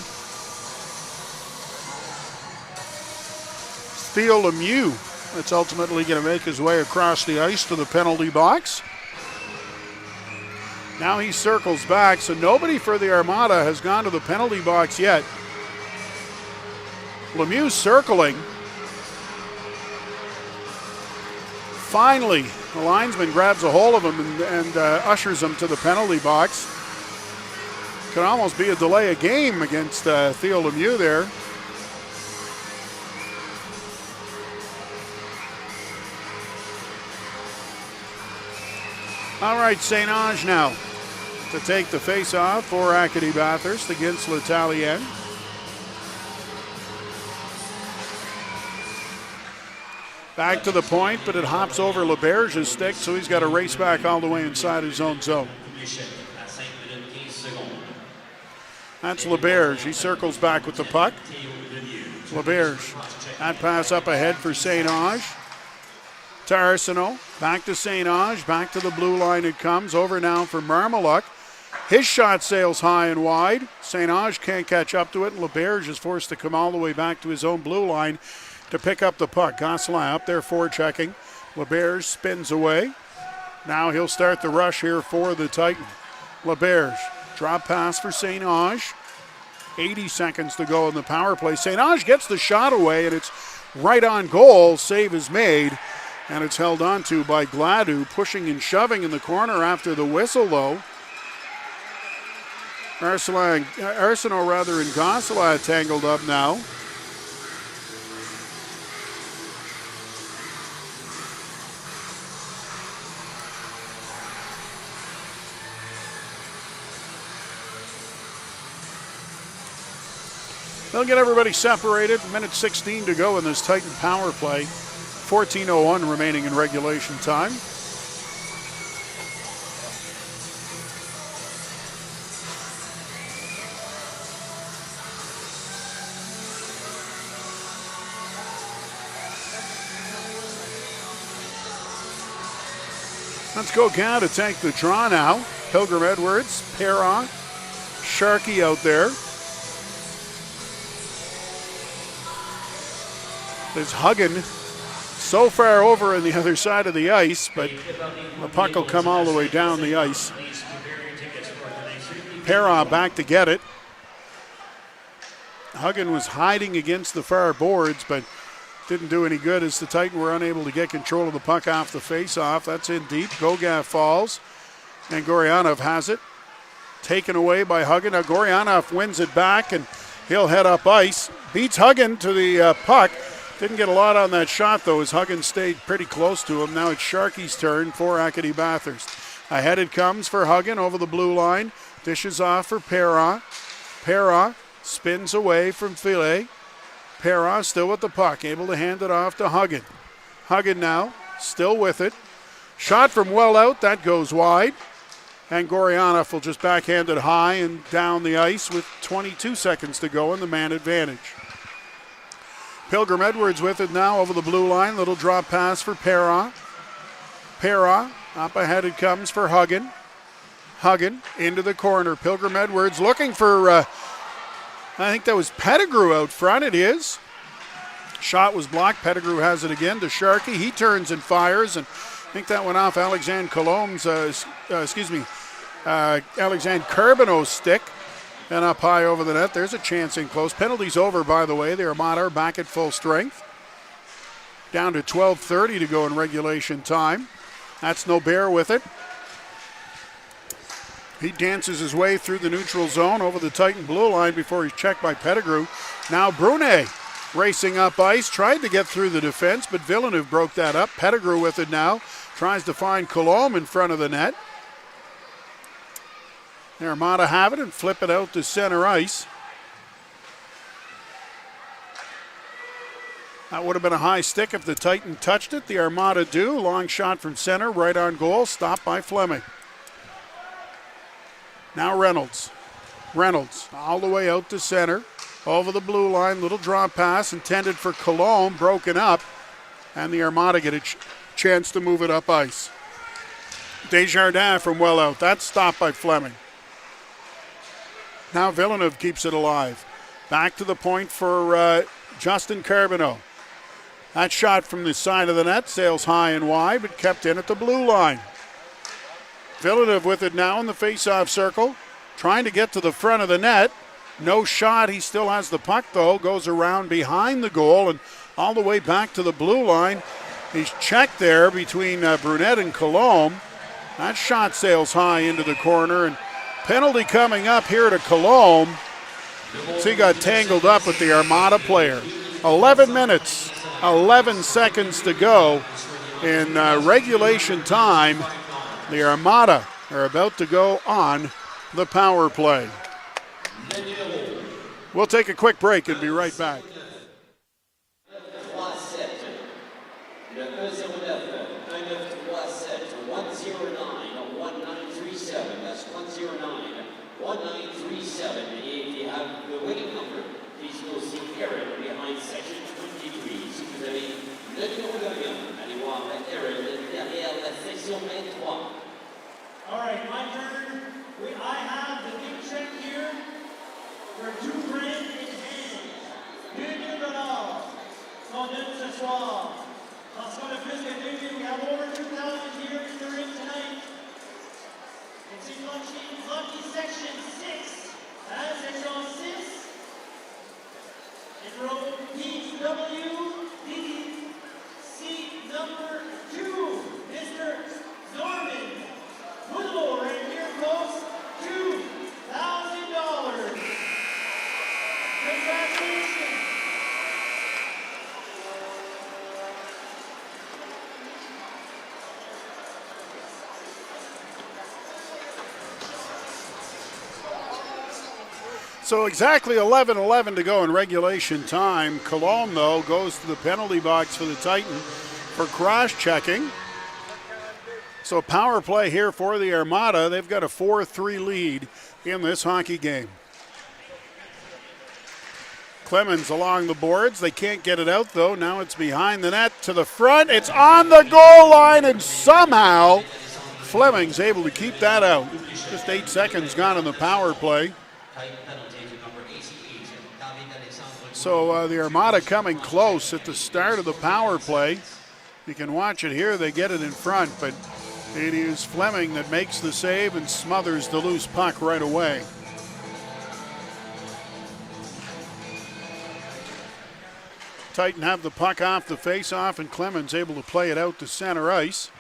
Theo Lemieux that's ultimately going to make his way across the ice to the penalty box. Now he circles back, so nobody for the Armada has gone to the penalty box yet. Lemieux circling. Finally, the linesman grabs a hold of him and ushers him to the penalty box. Could almost be a delay of game against Theo Lemieux there. All right, St. Ange now to take the face-off for Acadie-Bathurst against L'Italien. Back to the point, but it hops over LeBerge's stick, so he's got to race back all the way inside his own zone. That's LeBerge. He circles back with the puck. LeBerge. That pass up ahead for St. Ange. To Arsenault. Back to St. Ange. Back to the blue line it comes. Over now for Marmaluk. His shot sails high and wide. St. Ange can't catch up to it, and LeBerge is forced to come all the way back to his own blue line to pick up the puck. Gosselin up there forechecking. LeBerge spins away. Now he'll start the rush here for the Titan. LeBerge. Drop pass for St. Ange. 80 seconds to go in the power play. St. Ange gets the shot away, and it's right on goal. Save is made, and it's held on to by Gladue, pushing and shoving in the corner after the whistle, though. Arsenault and Gosselin tangled up now. They'll get everybody separated. Minute 16 to go in this Titan power play. 14:01 remaining in regulation time. Let's go Gauguin to take the draw now. Pilgrim Edwards, Perron, Sharkey out there. There's Huggin so far over on the other side of the ice, but the puck will come all the way down the ice. Perron back to get it. Huggin was hiding against the far boards, but didn't do any good as the Titan were unable to get control of the puck off the face-off. That's in deep. Gauguin falls, and Goryanov has it. Taken away by Huggin. Now Goryanov wins it back, and he'll head up ice. Beats Huggin to the puck. Didn't get a lot on that shot, though, as Huggin stayed pretty close to him. Now it's Sharkey's turn for Acadie-Bathurst. Ahead it comes for Huggin over the blue line. Dishes off for Perron. Perron spins away from Filet. Perron still with the puck, able to hand it off to Huggin. Huggin now, still with it. Shot from well out, that goes wide. And Goryanov will just backhand it high and down the ice with 22 seconds to go in the man advantage. Pilgrim Edwards with it now over the blue line. Little drop pass for Perron. Perron, up ahead it comes for Huggin. Huggin into the corner. Pilgrim Edwards looking for, I think that was Pettigrew out front. It is. Shot was blocked. Pettigrew has it again to Sharkey. He turns and fires, and I think that went off Alexandre Carbonneau's stick and up high over the net. There's a chance in close. Penalty's over, by the way. The Armada are back at full strength. Down to 12:30 to go in regulation time. That's Nobert with it. He dances his way through the neutral zone over the Titan blue line before he's checked by Pettigrew. Now Brunet racing up ice, tried to get through the defense, but Villeneuve broke that up. Pettigrew with it now, tries to find Coulombe in front of the net. The Armada have it and flip it out to center ice. That would have been a high stick if the Titan touched it. The Armada do. Long shot from center, right on goal, stopped by Fleming. Now Reynolds. Reynolds all the way out to center. Over the blue line, little drop pass intended for Coulombe, broken up. And the Armada get a chance to move it up ice. Desjardins from well out. That's stopped by Fleming. Now Villeneuve keeps it alive. Back to the point for Justin Carbonneau. That shot from the side of the net sails high and wide, but kept in at the blue line. Villeneuve with it now in the face-off circle, trying to get to the front of the net. No shot. He still has the puck, though. Goes around behind the goal and all the way back to the blue line. He's checked there between Brunet and Coulombe. That shot sails high into the corner, and penalty coming up here to Coulombe. So he got tangled up with the Armada player. 11 minutes, 11 seconds to go in regulation time. The Armada are about to go on the power play. We'll take a quick break and be right back. All right, my turn. I have the big check here for $2 grand in hand. $2,000. On ce soir. Parce qu'on a plus que 2 000. We have over 2,000 here in the ring tonight. It's in lucky section 6. Section 6. In row PW, seat number 2, Mr. Norman. Woodlow right here, folks. $2,000. Congratulations. So exactly 11:11 to go in regulation time. Coulombe, though, goes to the penalty box for the Titan for cross-checking. So power play here for the Armada. They've got a 4-3 lead in this hockey game. Clemens along the boards. They can't get it out, though. Now it's behind the net to the front. It's on the goal line, and somehow Fleming's able to keep that out. Just 8 seconds gone in the power play. So the Armada coming close at the start of the power play. You can watch it here. They get it in front, but it is Fleming that makes the save and smothers the loose puck right away. Titan have the puck off the face-off, and Clemens able to play it out to center ice.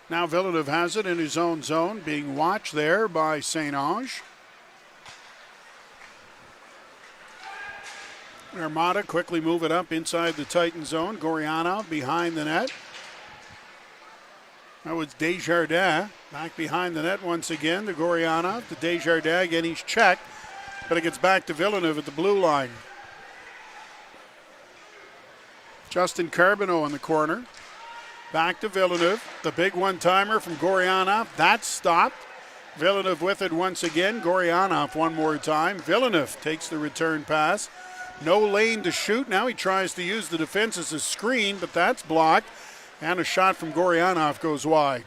Now Villeneuve has it in his own zone, being watched there by St. Ange. Armada quickly move it up inside the Titan zone. Gorianov behind the net. That was Desjardins back behind the net once again to Gorianov. To Desjardins, again he's checked, but it gets back to Villeneuve at the blue line. Justin Carbonneau in the corner. Back to Villeneuve. The big one-timer from Gorianov. That's stopped. Villeneuve with it once again. Gorianov one more time. Villeneuve takes the return pass. No lane to shoot. Now he tries to use the defense as a screen, but that's blocked. And a shot from Gorianov goes wide.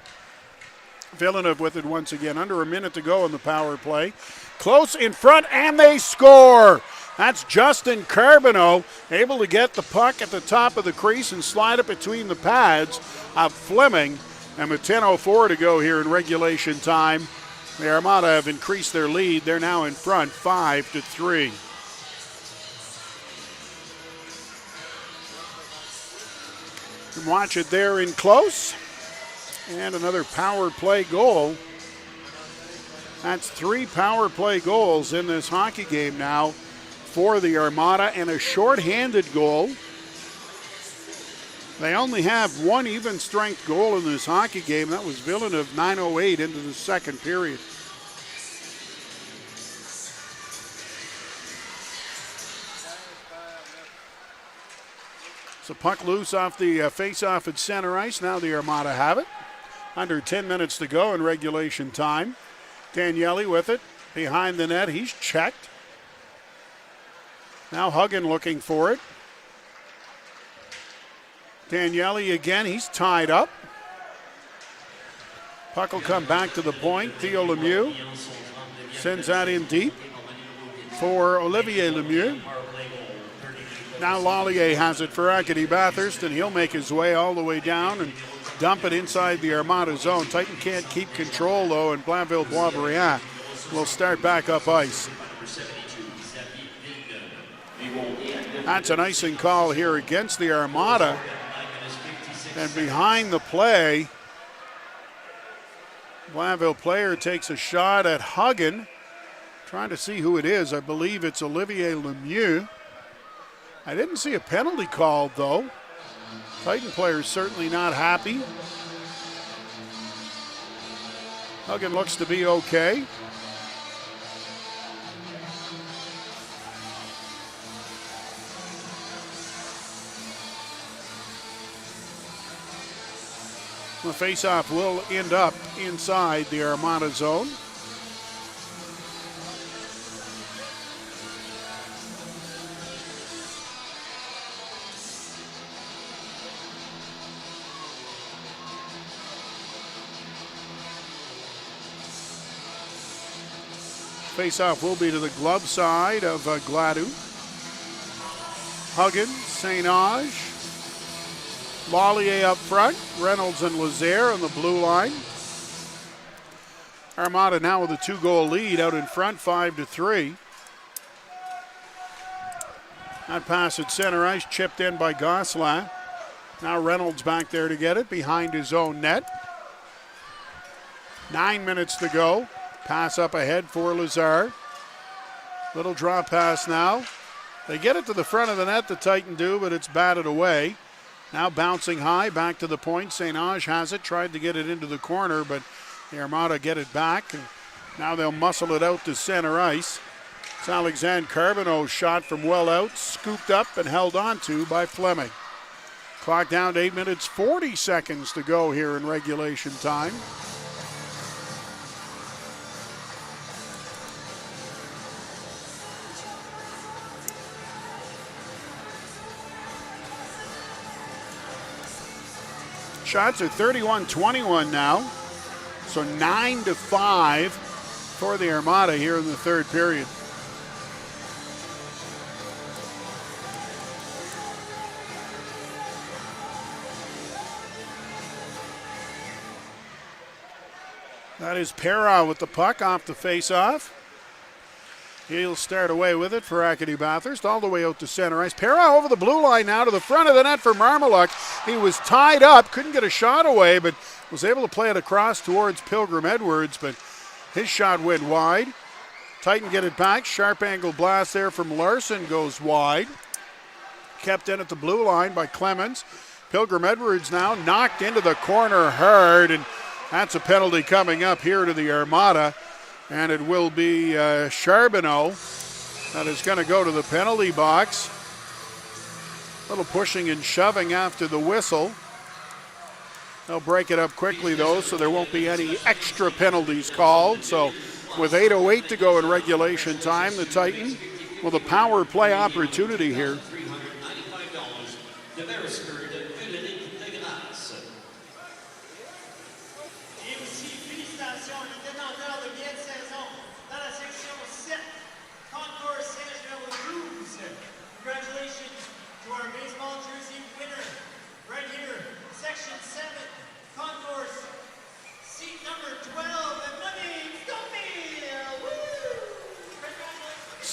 Villeneuve with it once again. Under a minute to go in the power play. Close in front, and they score. That's Justin Carbonneau, able to get the puck at the top of the crease and slide it between the pads of Fleming. And with 10:04 to go here in regulation time, the Armada have increased their lead. They're now in front 5-3. You can watch it there in close. And another power play goal. That's 3 power play goals in this hockey game now for the Armada, and a shorthanded goal. They only have 1 even strength goal in this hockey game. That was Villeneuve, 9:08 into the second period. So puck loose off the face-off at center ice. Now the Armada have it. Under 10 minutes to go in regulation time. Daniele with it behind the net. He's checked. Now Huggan looking for it. Daniele again, he's tied up. Puck will come back to the point. Theo Lemieux sends that in deep for Olivier Lemieux. Now Lallier has it for Acadie-Bathurst, and he'll make his way all the way down and dump it inside the Armada zone. Titan can't keep control, though, and Blainville-Boisbriand will start back up ice. That's an icing call here against the Armada. And behind the play, Blainville player takes a shot at Huggan. Trying to see who it is. I believe it's Olivier Lemieux. I didn't see a penalty called, though. Titan player's certainly not happy. Huggan looks to be okay. The faceoff will end up inside the Armada zone. Faceoff will be to the glove side of Gladue. Huggan, St. Ange. Lallier up front, Reynolds and Lazaire on the blue line. Armada now with a 2-goal lead out in front, 5-3. That pass at center ice, chipped in by Gosselin. Now Reynolds back there to get it behind his own net. 9 minutes to go. Pass up ahead for Lazar. Little drop pass now. They get it to the front of the net, the Titan do, but it's batted away. Now bouncing high, back to the point. St. Ange has it, tried to get it into the corner, but the Armada get it back. And now they'll muscle it out to center ice. It's Alexandre Carbonneau's shot from well out, scooped up and held on to by Fleming. Clock down to 8 minutes, 40 seconds to go here in regulation time. Shots are 31-21 now. So 9-5 for the Armada here in the third period. That is Perra with the puck off the face-off. He'll start away with it for Acadie-Bathurst, all the way out to center ice. Perra over the blue line now to the front of the net for Marmaluk. He was tied up, couldn't get a shot away, but was able to play it across towards Pilgrim Edwards, but his shot went wide. Titan get it back. Sharp angle blast there from Larson goes wide. Kept in at the blue line by Clemens. Pilgrim Edwards now knocked into the corner hard, and that's a penalty coming up here to the Armada. And it will be Charbonneau that is going to go to the penalty box. A little pushing and shoving after the whistle. They'll break it up quickly, though, so there won't be any extra penalties called. So with 8:08 to go in regulation time, the Titan with a power play opportunity here.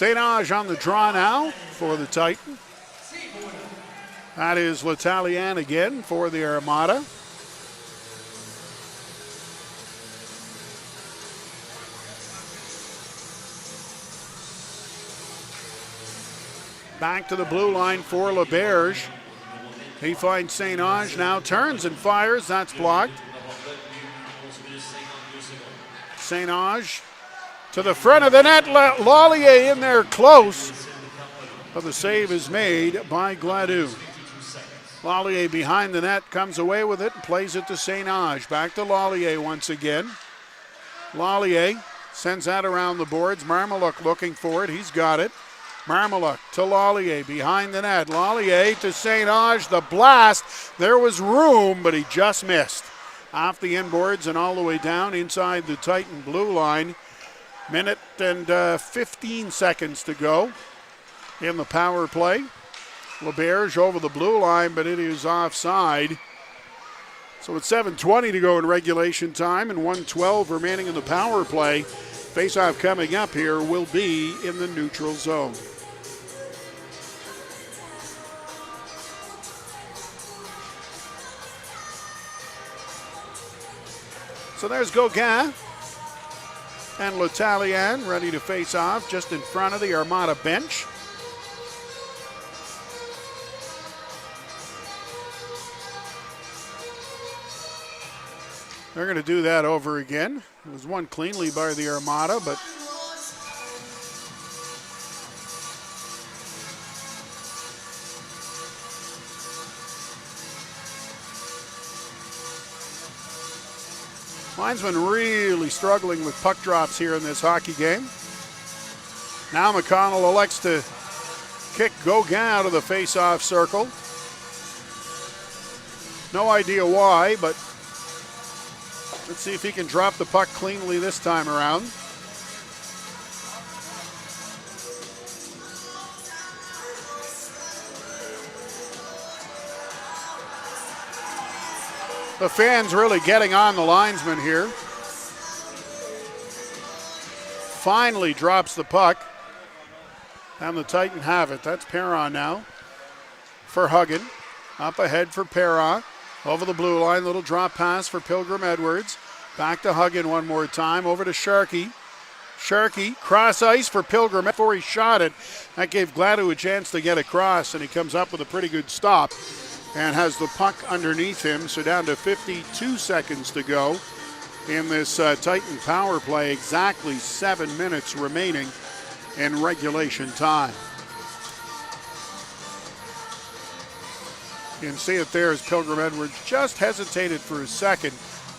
St. Ange on the draw now for the Titan. That is L'Italien again for the Armada. Back to the blue line for LeBerge. He finds St. Ange now, turns and fires. That's blocked. St. Ange to the front of the net. Lallier in there close. But the save is made by Gladue. Lallier behind the net, comes away with it and plays it to St. Ange. Back to Lallier once again. Lallier sends that around the boards. Marmaluk looking for it. He's got it. Marmaluk to Lallier behind the net. Lallier to St. Ange. The blast. There was room, but he just missed. Off the inboards and all the way down inside the Titan blue line. Minute and 15 seconds to go in the power play. LeBerge over the blue line, but it is offside. So it's 7:20 to go in regulation time and 1:12 remaining in the power play. Face-off coming up here will be in the neutral zone. So there's Gauguin and L'Italien ready to face off just in front of the Armada bench. They're going to do that over again. It was won cleanly by the Armada, but linesman really struggling with puck drops here in this hockey game. Now McConnell elects to kick Gauguin out of the face-off circle. No idea why, but let's see if he can drop the puck cleanly this time around. The fans really getting on the linesman here. Finally drops the puck. And the Titan have it. That's Perron now for Huggin. Up ahead for Perron. Over the blue line, little drop pass for Pilgrim Edwards. Back to Huggin one more time, over to Sharkey. Sharkey, cross ice for Pilgrim before he shot it. That gave Gladue a chance to get across, and he comes up with a pretty good stop and has the puck underneath him. So down to 52 seconds to go in this Titan power play. Exactly 7 minutes remaining in regulation time. You can see it there as Pilgrim Edwards just hesitated for a second,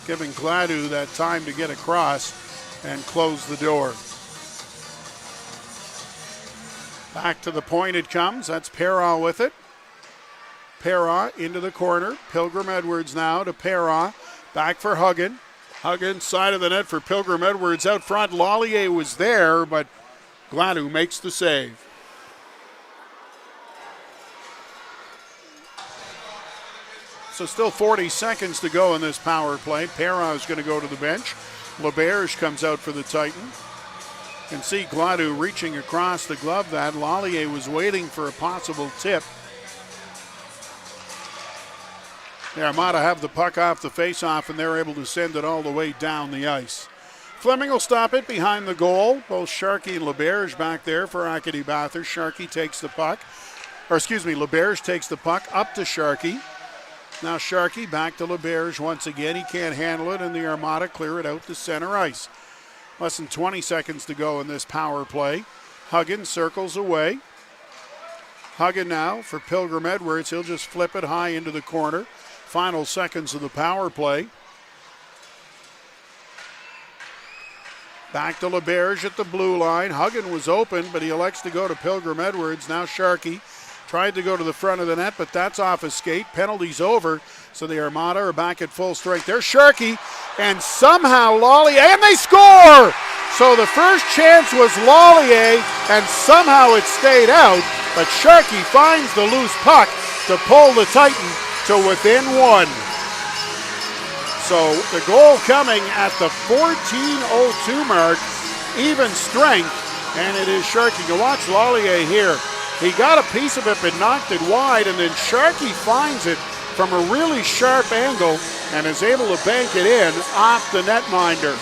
giving Gladue that time to get across and close the door. Back to the point it comes. That's Perron with it. Perron into the corner. Pilgrim Edwards now to Perron. Back for Huggin. Huggin side of the net for Pilgrim Edwards. Out front, Lallier was there, but Gladue makes the save. So still 40 seconds to go in this power play. Perron is going to go to the bench. LeBerge comes out for the Titan. You can see Gladue reaching across the glove that. Lallier was waiting for a possible tip. The Armada have the puck off the faceoff, and they're able to send it all the way down the ice. Fleming will stop it behind the goal. Both Sharkey and LeBerge back there for Acadie-Bathurst. Sharkey takes the puck. LeBerge takes the puck up to Sharkey. Now Sharkey back to LeBerge once again. He can't handle it, and the Armada clear it out to center ice. Less than 20 seconds to go in this power play. Huggin circles away. Huggin now for Pilgrim Edwards. He'll just flip it high into the corner. Final seconds of the power play. Back to LeBerge at the blue line. Huggin was open, but he elects to go to Pilgrim Edwards. Now Sharkey tried to go to the front of the net, but that's off his skate. Penalty's over, so the Armada are back at full strength. There's Sharkey, and somehow Lallier, and they score! So the first chance was Lallier, and somehow it stayed out, but Sharkey finds the loose puck to pull the Titan to within one. So the goal coming at the 14:02 mark, even strength and it is Sharkey. You watch Lallier here. He got a piece of it but knocked it wide, and then Sharkey finds it from a really sharp angle and is able to bank it in off the netminder.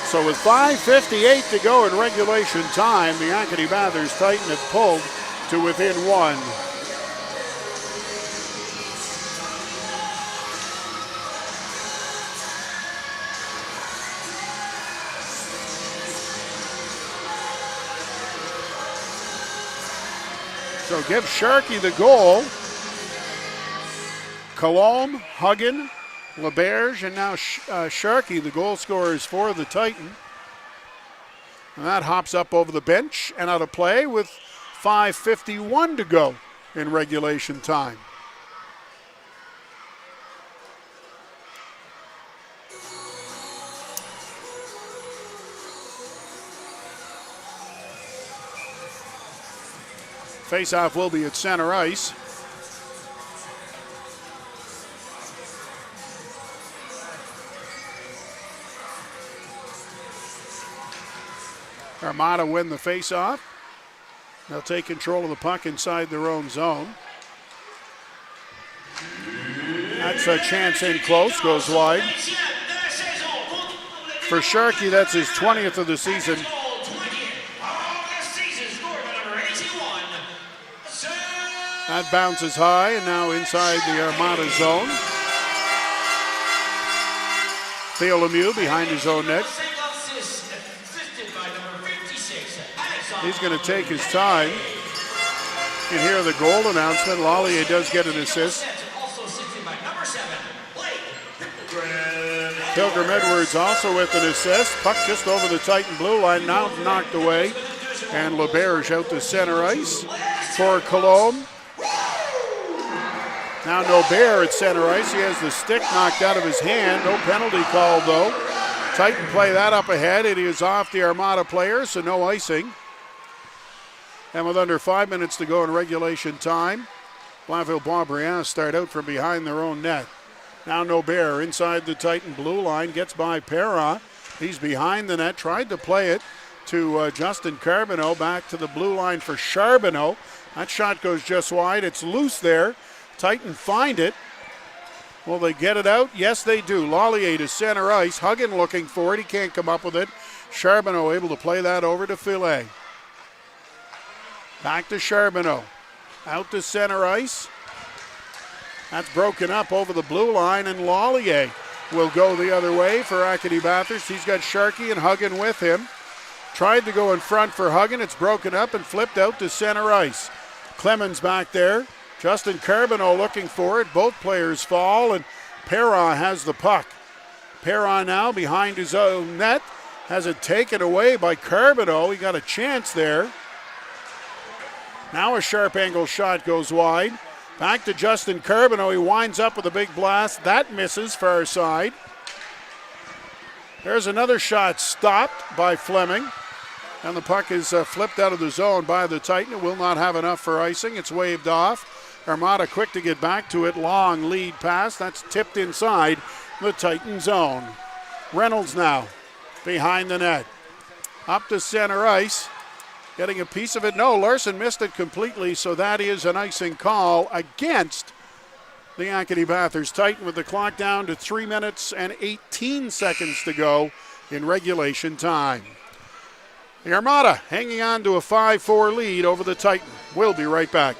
So with 5:58 to go in regulation time, the Acadie-Bathurst Titan have pulled to within one. So give Sharkey the goal. Colombe, Huggin, LaBerge, and now Sharkey, the goal scorers for the Titan. And that hops up over the bench and out of play with 5:51 to go in regulation time. Face-off will be at center ice. Armada win the face-off. They'll take control of the puck inside their own zone. That's a chance in close, goes wide. For Sharkey, that's his 20th of the season. That bounces high and now inside the Armada zone. Theo Lemieux behind his own net. He's going to take his time. You can hear the goal announcement. Lallier does get an assist. Pilgrim Edwards also with an assist. Puck just over the Titan blue line, now knocked away. And LaBerge out to center ice for Colombe. Now Nobert at center ice. He has the stick knocked out of his hand. No penalty called though. Titan play that up ahead. It is off the Armada player, so no icing. And with under 5 minutes to go in regulation time, Blainville-Boisbriand start out from behind their own net. Now Nobert inside the Titan blue line, gets by Perra. He's behind the net, tried to play it to Justin Carbonneau, back to the blue line for Charbonneau. That shot goes just wide. It's loose there. Titan find it. Will they get it out? Yes, they do. Lallier to center ice. Huggin looking for it. He can't come up with it. Charbonneau able to play that over to Filet. Back to Charbonneau. Out to center ice. That's broken up over the blue line, and Lallier will go the other way for Acadie-Bathurst. He's got Sharkey and Huggin with him. Tried to go in front for Huggin. It's broken up and flipped out to center ice. Clemens back there. Justin Carbonneau looking for it. Both players fall, and Perron has the puck. Perron now behind his own net. Has it taken away by Carbonneau. He got a chance there. Now a sharp angle shot goes wide. Back to Justin Carbonneau. He winds up with a big blast. That misses far side. There's another shot stopped by Fleming. And the puck is flipped out of the zone by the Titan. It will not have enough for icing. It's waved off. Armada quick to get back to it. Long lead pass. That's tipped inside the Titan zone. Reynolds now behind the net. Up to center ice. Getting a piece of it. No, Larson missed it completely, so that is an icing call against the Acadie-Bathurst Titan with the clock down to 3 minutes and 18 seconds to go in regulation time. The Armada hanging on to a 5-4 lead over the Titan. We'll be right back.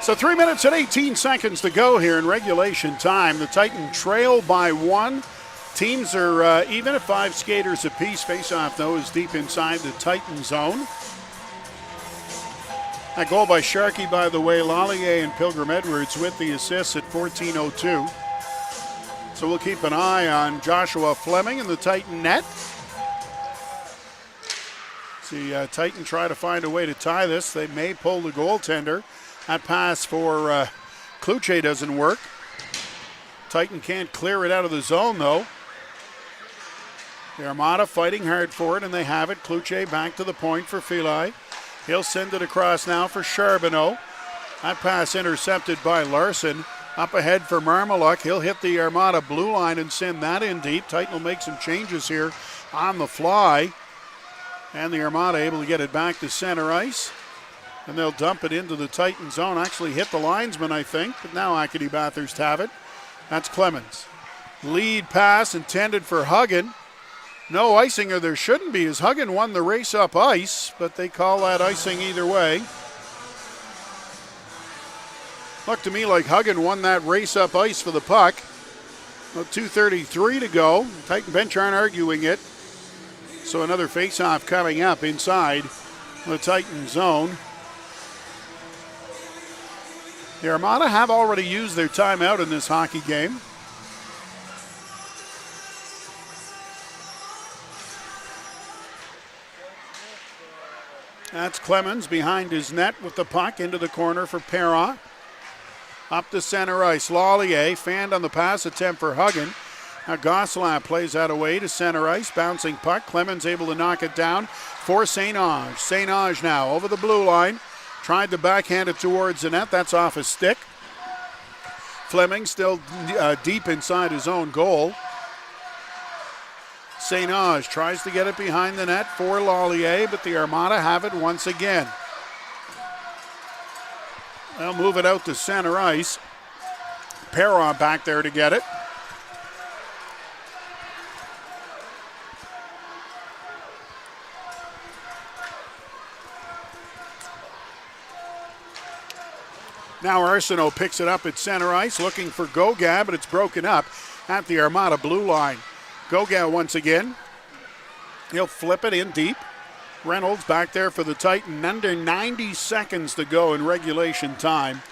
So 3 minutes and 18 seconds to go here in regulation time. The Titan trail by 1. Teams are even at 5 skaters apiece. Face-off, though, is deep inside the Titan zone. That goal by Sharkey, by the way, Lallier and Pilgrim Edwards with the assists at 14:02. So we'll keep an eye on Joshua Fleming in the Titan net. See Titan try to find a way to tie this. They may pull the goaltender. That pass for Kluche doesn't work. Titan can't clear it out of the zone, though. The Armada fighting hard for it, and they have it. Kluche back to the point for Fili. He'll send it across now for Charbonneau. That pass intercepted by Larson. Up ahead for Marmaluk. He'll hit the Armada blue line and send that in deep. Titan will make some changes here on the fly. And the Armada able to get it back to center ice. And they'll dump it into the Titan zone. Actually hit the linesman, I think, but now Acadie-Bathurst have it. That's Clemens. Lead pass intended for Huggan. No icing, or there shouldn't be, as Huggan won the race up ice, but they call that icing either way. Looked to me like Huggan won that race up ice for the puck. About 2:33 to go. Titan bench aren't arguing it. So another face-off coming up inside the Titan zone. The Armada have already used their timeout in this hockey game. That's Clemens behind his net with the puck into the corner for Perron. Up to center ice. Lallier fanned on the pass attempt for Huggan. Now Gosselin plays that away to center ice. Bouncing puck. Clemens able to knock it down for St. Ange. St. Ange now over the blue line. Tried to backhand it towards the net. That's off his stick. Fleming still deep inside his own goal. St. Ange tries to get it behind the net for Lallier, but the Armada have it once again. They'll move it out to center ice. Perron back there to get it. Now Arsenault picks it up at center ice, looking for Gauguin, but it's broken up at the Armada blue line. Gauguin once again. He'll flip it in deep. Reynolds back there for the Titan. Under 90 seconds to go in regulation time.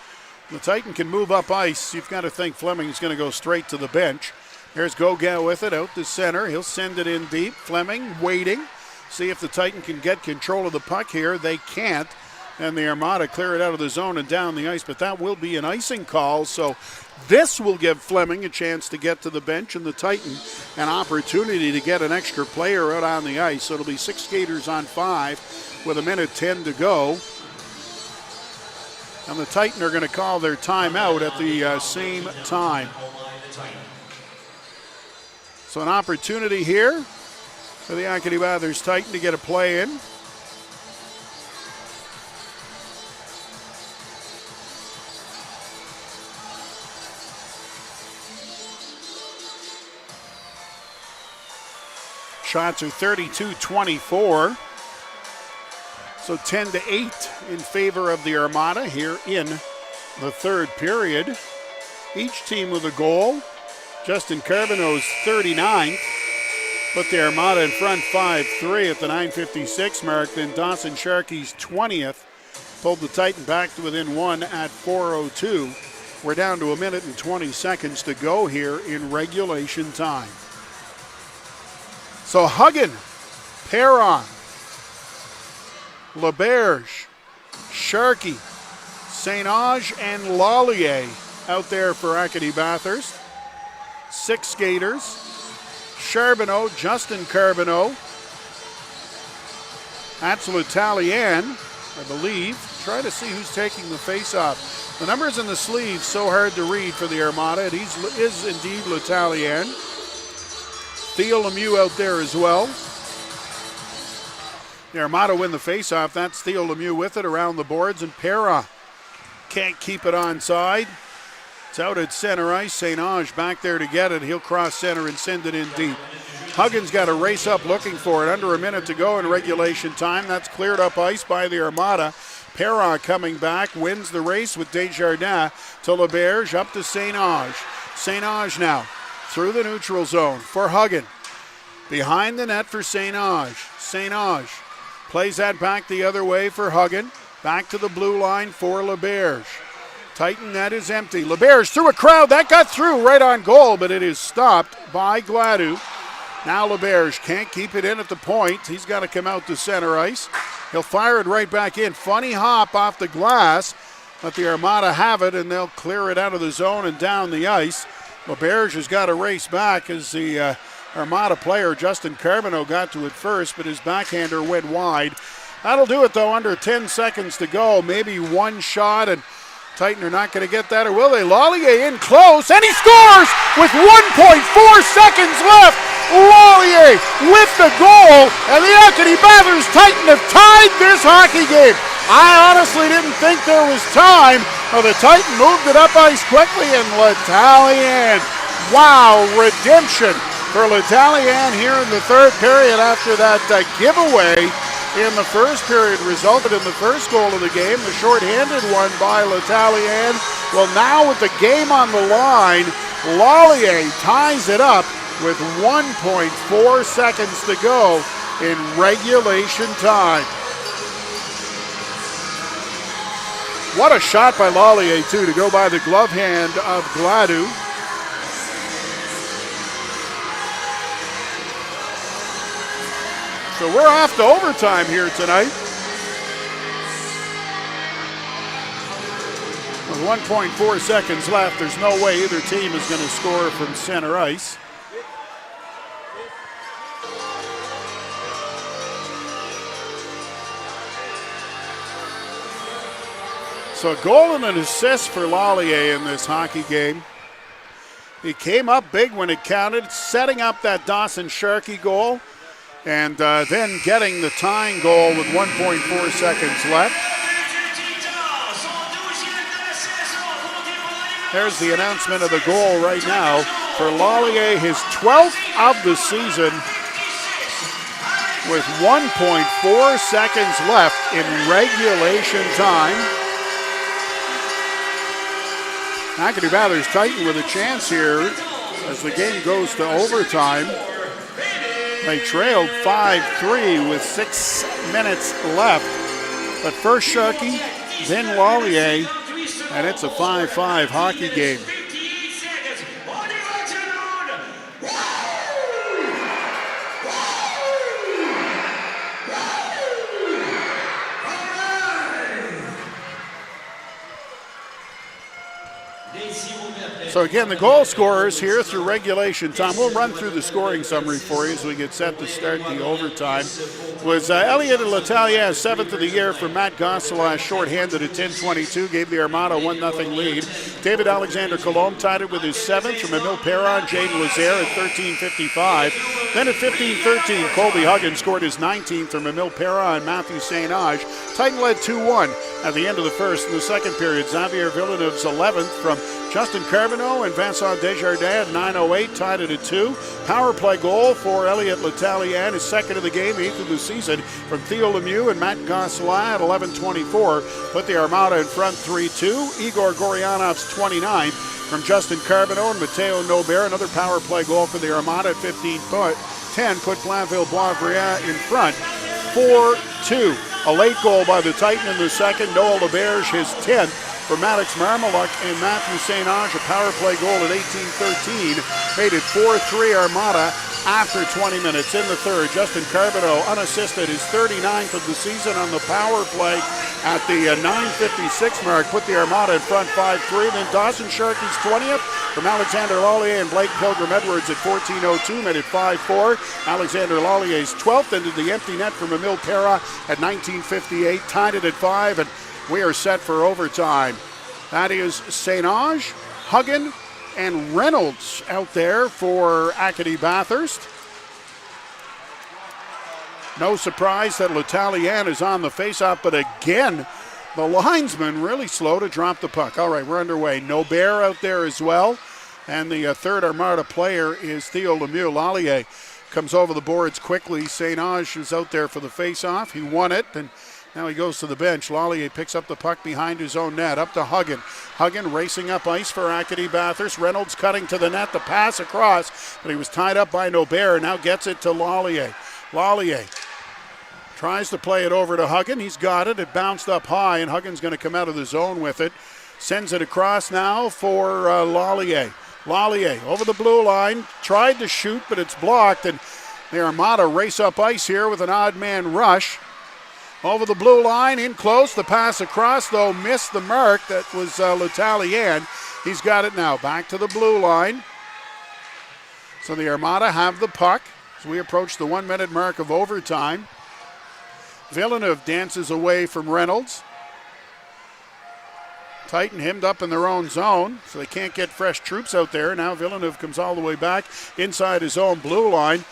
The Titan can move up ice. You've got to think Fleming's going to go straight to the bench. There's Gauguin with it out to center. He'll send it in deep. Fleming waiting. See if the Titan can get control of the puck here. They can't. And the Armada clear it out of the zone and down the ice, but that will be an icing call. So this will give Fleming a chance to get to the bench and the Titan an opportunity to get an extra player out on the ice. So it'll be 6 skaters on 5 with 1:10 to go. And the Titan are going to call their timeout at the same time. So an opportunity here for the Acadie-Bathurst Titan to get a play in. Shots are 32-24. So 10-8 in favor of the Armada here in the third period. Each team with a goal. Justin Carbonneau's 39th. Put the Armada in front 5-3 at the 9:56 mark. Then Dawson Sharkey's 20th. Pulled the Titan back to within 1 at 4:02. We're down to 1:20 to go here in regulation time. So Huggan, Perron, LaBerge, Sharkey, St. Ange, and Lallier out there for Acadie-Bathurst. 6 skaters. Charbonneau, Justin Carbonneau. That's L'Italien, I believe. Try to see who's taking the face-off. The numbers in the sleeve so hard to read for the Armada. It is indeed L'Italien. Theo Lemieux out there as well. The Armada win the faceoff. That's Theo Lemieux with it around the boards, and Perron can't keep it onside. It's out at center ice. St. Ange back there to get it. He'll cross center and send it in deep. Huggan's got to race up looking for it. Under a minute to go in regulation time. That's cleared up ice by the Armada. Perron coming back, wins the race with Desjardins to LeBerge, up to St. Ange. St. Ange now through the neutral zone for Huggin. Behind the net for St. Ange. St. Ange plays that back the other way for Huggin. Back to the blue line for LeBerge. Titan net is empty. LeBerge through a crowd. That got through right on goal, but it is stopped by Gladue. Now LeBerge can't keep it in at the point. He's got to come out to center ice. He'll fire it right back in. Funny hop off the glass. Let the Armada have it, and they'll clear it out of the zone and down the ice. LeBerge has got to race back as the Armada player, Justin Carbonneau, got to it first, but his backhander went wide. That'll do it, though, under 10 seconds to go. Maybe one shot, and Titan are not going to get that, or will they? Lallier in close, and he scores with 1.4 seconds left. Lallier with the goal, and the Acadie-Bathurst Titan have tied this hockey game. I honestly didn't think there was time. Well, the Titan moved it up ice quickly, and L'Italien. Wow, redemption for L'Italien here in the third period after that giveaway in the first period resulted in the first goal of the game, the shorthanded one by L'Italien. Well, now with the game on the line, Lallier ties it up with 1.4 seconds to go in regulation time. What a shot by Lallier, too, to go by the glove hand of Gladue. So we're off to overtime here tonight. With 1.4 seconds left, there's no way either team is going to score from center ice. So a goal and an assist for Lallier in this hockey game. He came up big when it counted, setting up that Dawson Sharkey goal, and then getting the tying goal with 1.4 seconds left. There's the announcement of the goal right now for Lallier, his 12th of the season, with 1.4 seconds left in regulation time. Acadie-Bathurst Titan with a chance here as the game goes to overtime. They trailed 5-3 with 6 minutes left. But first Sharkey, then Lallier, and it's a 5-5 hockey game. So again, the goal scorers here through regulation time. We'll run through the scoring summary for you as we get set to start the overtime. Was Elliott and L'Italien, 7th of the year for Matt Gosselin, shorthanded at 10:22, gave the Armada 1-0 lead. David Alexander Colombe tied it with his 7th from Emile Perron. Jaden Lazaire at 13:55. Then at 15:13, Colby Huggins scored his 19th from Emile Perron and Matthew St. Ange. Titan led 2-1 at the end of the first. In the second period, Xavier Villeneuve's 11th from Justin Carbonneau and Vincent Desjardins at 9:08 tied it at 2. Power play goal for Elliott L'Italien, his second of the game, 8th of the season, from Theo Lemieux and Matt Gosselin at 11:24. Put the Armada in front 3-2. Igor Goryanov's 29th from Justin Carbonneau and Matteo Nobert. Another power play goal for the Armada at 15:10. Put Blainville-Boisbriand in front 4-2. A late goal by the Titan in the second. Noah LeBerge, his 10th. For Maddox Marmaluk and Matthew St. Ange, a power play goal at 18:13, made it 4-3 Armada after 20 minutes. In the third, Justin Carbonneau, unassisted, his 39th of the season on the power play at the 9:56 mark, put the Armada in front 5-3. Then Dawson Sharkey's 20th from Alexander Lallier and Blake Pilgrim-Edwards at 14:02, made it 5-4. Alexander Lallier's 12th into the empty net from Emile Perra at 19:58, tied it at 5, and we are set for overtime. That is St. Ange, Huggin, and Reynolds out there for Acadie-Bathurst. No surprise that L'Italien is on the faceoff, but again, the linesman really slow to drop the puck. All right, we're underway. Nobert out there as well. And the third Armada player is Theo Lemieux. Lallier comes over the boards quickly. St. Ange is out there for the faceoff. He won it and Now he goes to the bench. Lallier picks up the puck behind his own net. Up to Huggin. Huggin racing up ice for Acadie-Bathurst. Reynolds cutting to the net. The pass across, but he was tied up by Nobert. Now gets it to Lallier. Lallier tries to play it over to Huggin. He's got it. It bounced up high, and Huggin's going to come out of the zone with it. Sends it across now for Lallier. Lallier over the blue line. Tried to shoot, but it's blocked, and the Armada race up ice here with an odd man rush. Over the blue line, in close, the pass across, though, missed the mark. That was L'Italien. He's got it now, back to the blue line. So the Armada have the puck as we approach the 1 minute mark of overtime. Villeneuve dances away from Reynolds. Titan hemmed up in their own zone, so they can't get fresh troops out there. Now Villeneuve comes all the way back inside his own blue line.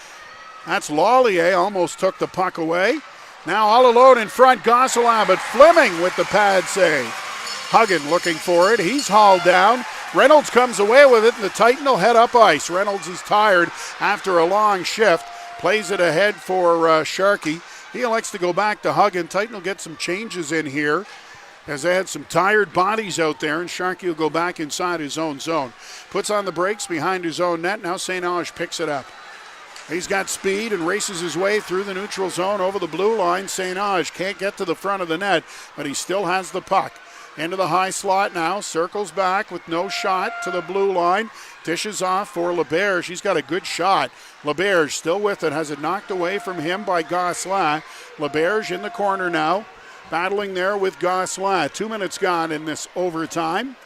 That's Lallier, almost took the puck away. Now all alone in front, Gosselin, but Fleming with the pad save. Huggin looking for it. He's hauled down. Reynolds comes away with it, and the Titan will head up ice. Reynolds is tired after a long shift. Plays it ahead for Sharkey. He elects to go back to Huggin. Titan will get some changes in here as they had some tired bodies out there, and Sharkey will go back inside his own zone. Puts on the brakes behind his own net. Now St. Ange picks it up. He's got speed and races his way through the neutral zone over the blue line. St. Ange can't get to the front of the net, but he still has the puck. Into the high slot now, circles back with no shot to the blue line. Dishes off for LeBerge. He's got a good shot. LeBerge still with it, has it knocked away from him by Gosselin. LeBerge in the corner now, battling there with Gosselin. 2 minutes gone in this overtime.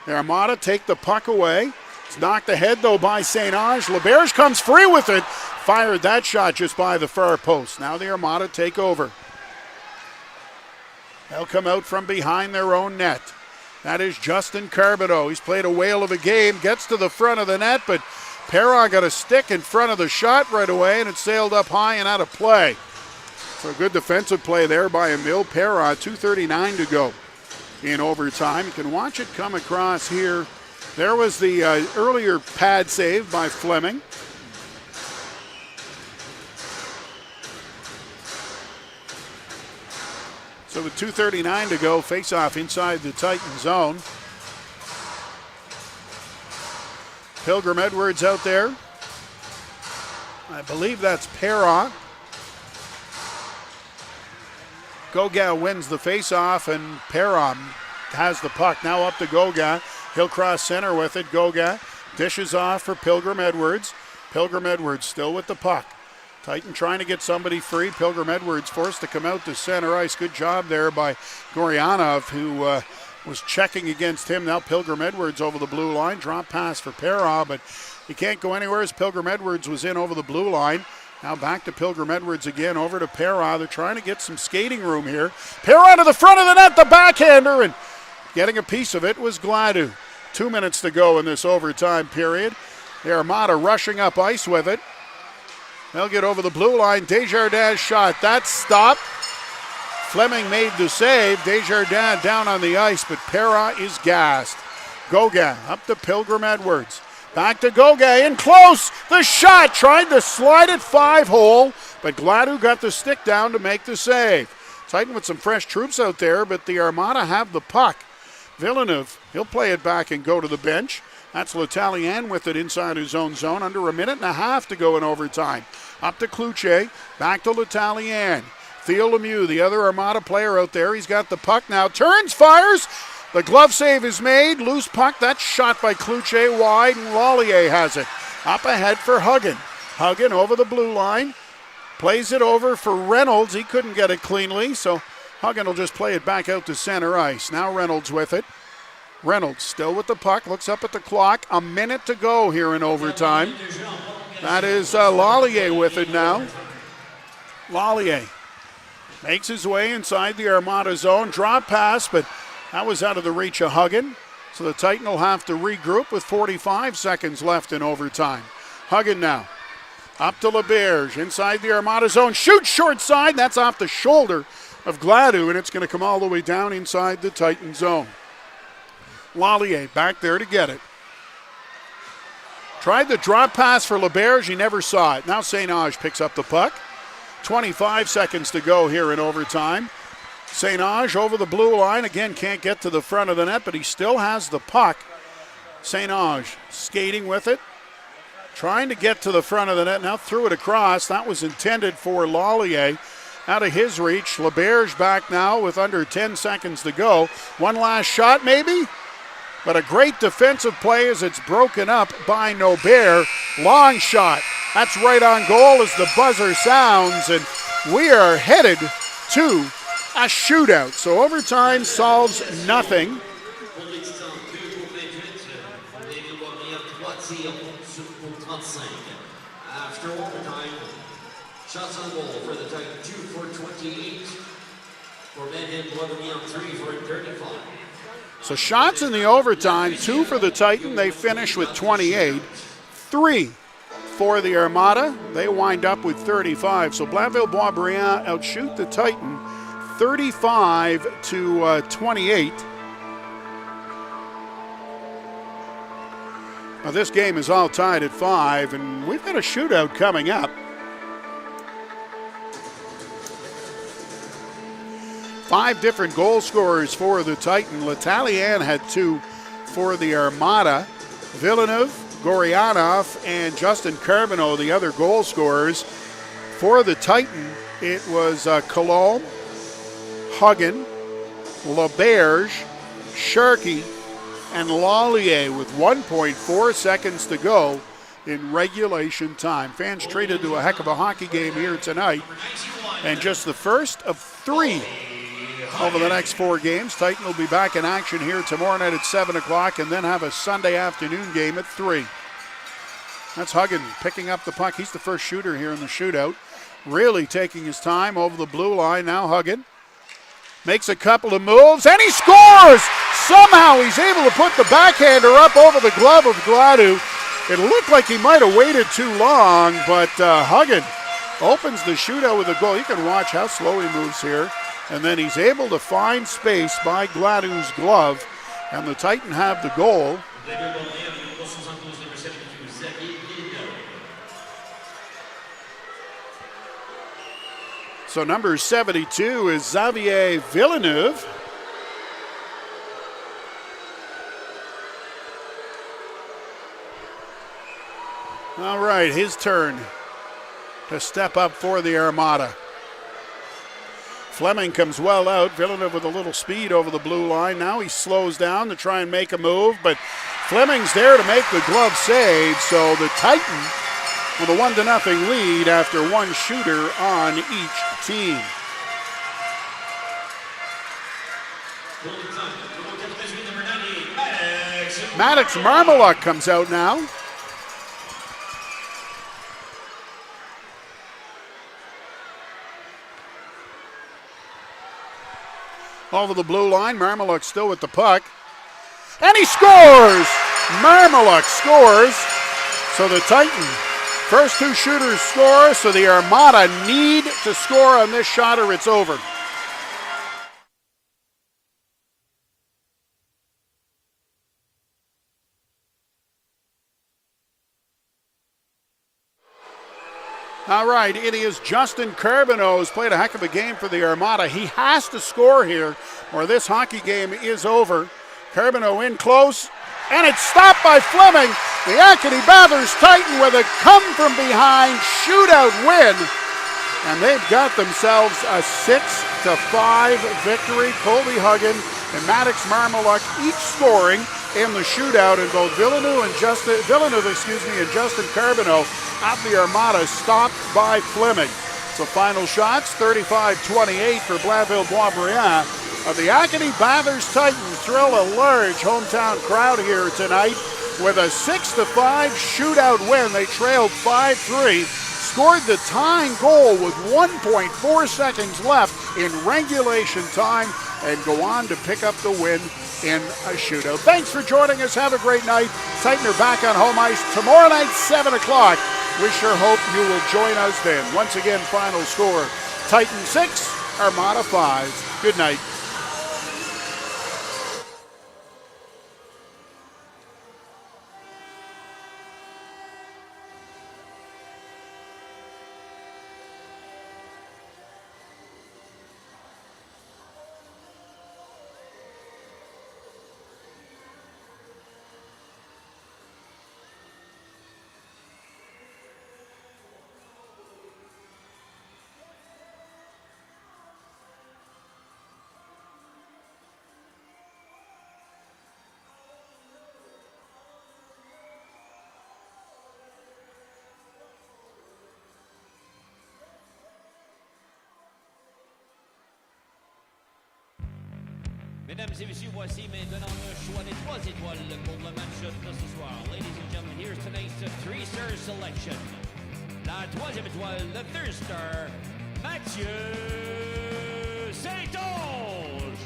The Armada take the puck away. It's knocked ahead, though, by St. Ange. LeBerge comes free with it. Fired that shot just by the far post. Now the Armada take over. They'll come out from behind their own net. That is Justin Carboneau. He's played a whale of a game. Gets to the front of the net, but Perron got a stick in front of the shot right away, and it sailed up high and out of play. So a good defensive play there by Emile Perron. 2:39 to go in overtime. You can watch it come across here. There was the earlier pad save by Fleming. So with 2:39 to go, face-off inside the Titan zone. Pilgrim Edwards out there. I believe that's Perron. Gauguin wins the face-off, and Perron has the puck. Now up to Gauguin. He'll cross center with it. Gauguin dishes off for Pilgrim Edwards. Pilgrim Edwards still with the puck. Titan trying to get somebody free. Pilgrim Edwards forced to come out to center ice. Good job there by Goryanov, who was checking against him. Now Pilgrim Edwards over the blue line. Drop pass for Perron, but he can't go anywhere as Pilgrim Edwards was in over the blue line. Now back to Pilgrim Edwards again, over to Perron. They're trying to get some skating room here. Perron to the front of the net, the backhander, and getting a piece of it was Gladue. 2 minutes to go in this overtime period. The Armada rushing up ice with it. They'll get over the blue line. Desjardins shot. That's stopped. Fleming made the save. Desjardins down on the ice, but Perron is gassed. Gauguin up to Pilgrim Edwards. Back to Gauguin, in close. The shot, tried to slide it 5-hole, but Gladue got the stick down to make the save. Titan with some fresh troops out there, but the Armada have the puck. Villeneuve, he'll play it back and go to the bench. That's L'Italien with it inside his own zone. Under a minute and a half to go in overtime. Up to Cloutier, back to L'Italien. Theo Lemieux, the other Armada player out there. He's got the puck now. Turns, fires. The glove save is made. Loose puck. That's shot by Cloutier wide, and Lallier has it. Up ahead for Huggin. Huggin over the blue line. Plays it over for Reynolds. He couldn't get it cleanly, so Huggin will just play it back out to center ice. Now Reynolds with it. Reynolds still with the puck. Looks up at the clock. A minute to go here in overtime. That is Lallier with it now. Lallier makes his way inside the Armada zone. Drop pass, but that was out of the reach of Huggin. So the Titan will have to regroup with 45 seconds left in overtime. Huggin now. Up to LeBerge inside the Armada zone. Shoots short side. That's off the shoulder of Gladue, and it's going to come all the way down inside the Titan zone. Lallier back there to get it. Tried the drop pass for LeBerge. He never saw it. Now St. Ange picks up the puck. 25 seconds to go here in overtime. St. Ange over the blue line. Again, can't get to the front of the net, but he still has the puck. St. Ange skating with it. Trying to get to the front of the net. Now threw it across. That was intended for Lallier. Out of his reach. LeBerge back now with under 10 seconds to go. One last shot maybe? But a great defensive play as it's broken up by Nobert. Long shot. That's right on goal as the buzzer sounds. And we are headed to a shootout. So overtime solves nothing. After overtime, shots on goal for the Titan, 2 for 28. For Blainville-Boisbriand, 3 for 35. So shots in the overtime, 2 for the Titan. They finish with 28. 3 for the Armada. They wind up with 35. So Blainville-Boisbriand outshoot the Titan 35 to 28. Now this game is all tied at 5, and we've got a shootout coming up. 5 different goal scorers for the Titan. L'Italien had 2 for the Armada. Villeneuve, Goryanov, and Justin Carbonneau, the other goal scorers. For the Titan, it was Colomb, Huggin, LeBerge, Sharkey, and Lallier with 1.4 seconds to go in regulation time. Fans treated to a heck of a hockey game here tonight, and just the first of 3 over the next 4 games. Titan will be back in action here tomorrow night at 7 o'clock and then have a Sunday afternoon game at 3. That's Huggin picking up the puck. He's the first shooter here in the shootout. Really taking his time over the blue line. Now Huggin makes a couple of moves, and he scores! Somehow he's able to put the backhander up over the glove of Gladue. It looked like he might have waited too long, but Huggin opens the shootout with a goal. You can watch how slow he moves here. And then he's able to find space by Gladue's glove, and the Titan have the goal. So number 72 is Xavier Villeneuve. All right, his turn to step up for the Armada. Fleming comes well out. Villeneuve with a little speed over the blue line. Now he slows down to try and make a move, but Fleming's there to make the glove save. So the Titan with a 1-0 lead after one shooter on each team. Maddox Marmaluk comes out now. Over the blue line, Marmaluk still with the puck. And he scores! Marmaluk scores. So the Titan, first 2 shooters score, so the Armada need to score on this shot or it's over. All right, it is Justin Carbonneau who's played a heck of a game for the Armada. He has to score here or this hockey game is over. Carbonneau in close, and it's stopped by Fleming. The Acadie-Bathurst Titan with a come-from-behind shootout win. And they've got themselves a 6-5 victory. Colby Huggin and Maddox Marmaluk each scoring in the shootout, and both Villeneuve and Justin Carbonneau at the Armada stopped by Fleming. So final shots, 35-28 for Blainville-Boisbriand. The Acadie-Bathurst Titans thrill a large hometown crowd here tonight with a 6-5 shootout win. They trailed 5-3, scored the tying goal with 1.4 seconds left in regulation time, and go on to pick up the win in a shootout. Thanks for joining us. Have a great night. Titan are back on home ice tomorrow night, 7 o'clock. We sure hope you will join us then. Once again, final score, Titan 6, Armada 5. Good night. Mesdames et messieurs, voici maintenant le choix des 3 étoiles pour le match de ce soir. Ladies and gentlemen, here's tonight's 3-star selection. La 3e étoile, le 3rd star, Mathieu Saint-Onge.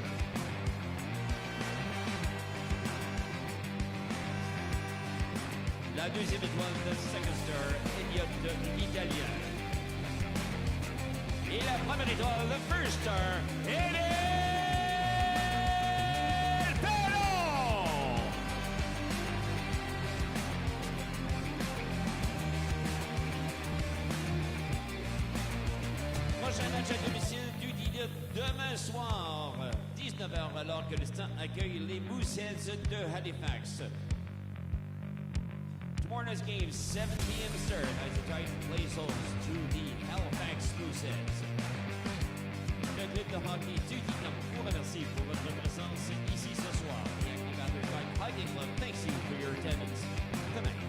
La 2e étoile, le 2nd star, Elliott l'Italien. Et la 1re étoile, le 1st star, prochain match à domicile du demain soir, 19h, alors que le stand accueille les Mooseheads de Halifax. Tomorrow night's game, 7 p.m. start, as the Titan plays host to the Halifax Mooseheads. Le club de hockey du Dinan vous remercie pour votre présence ici ce soir. The Acadie-Bathurst Hockey Club thanks you for your attendance tonight.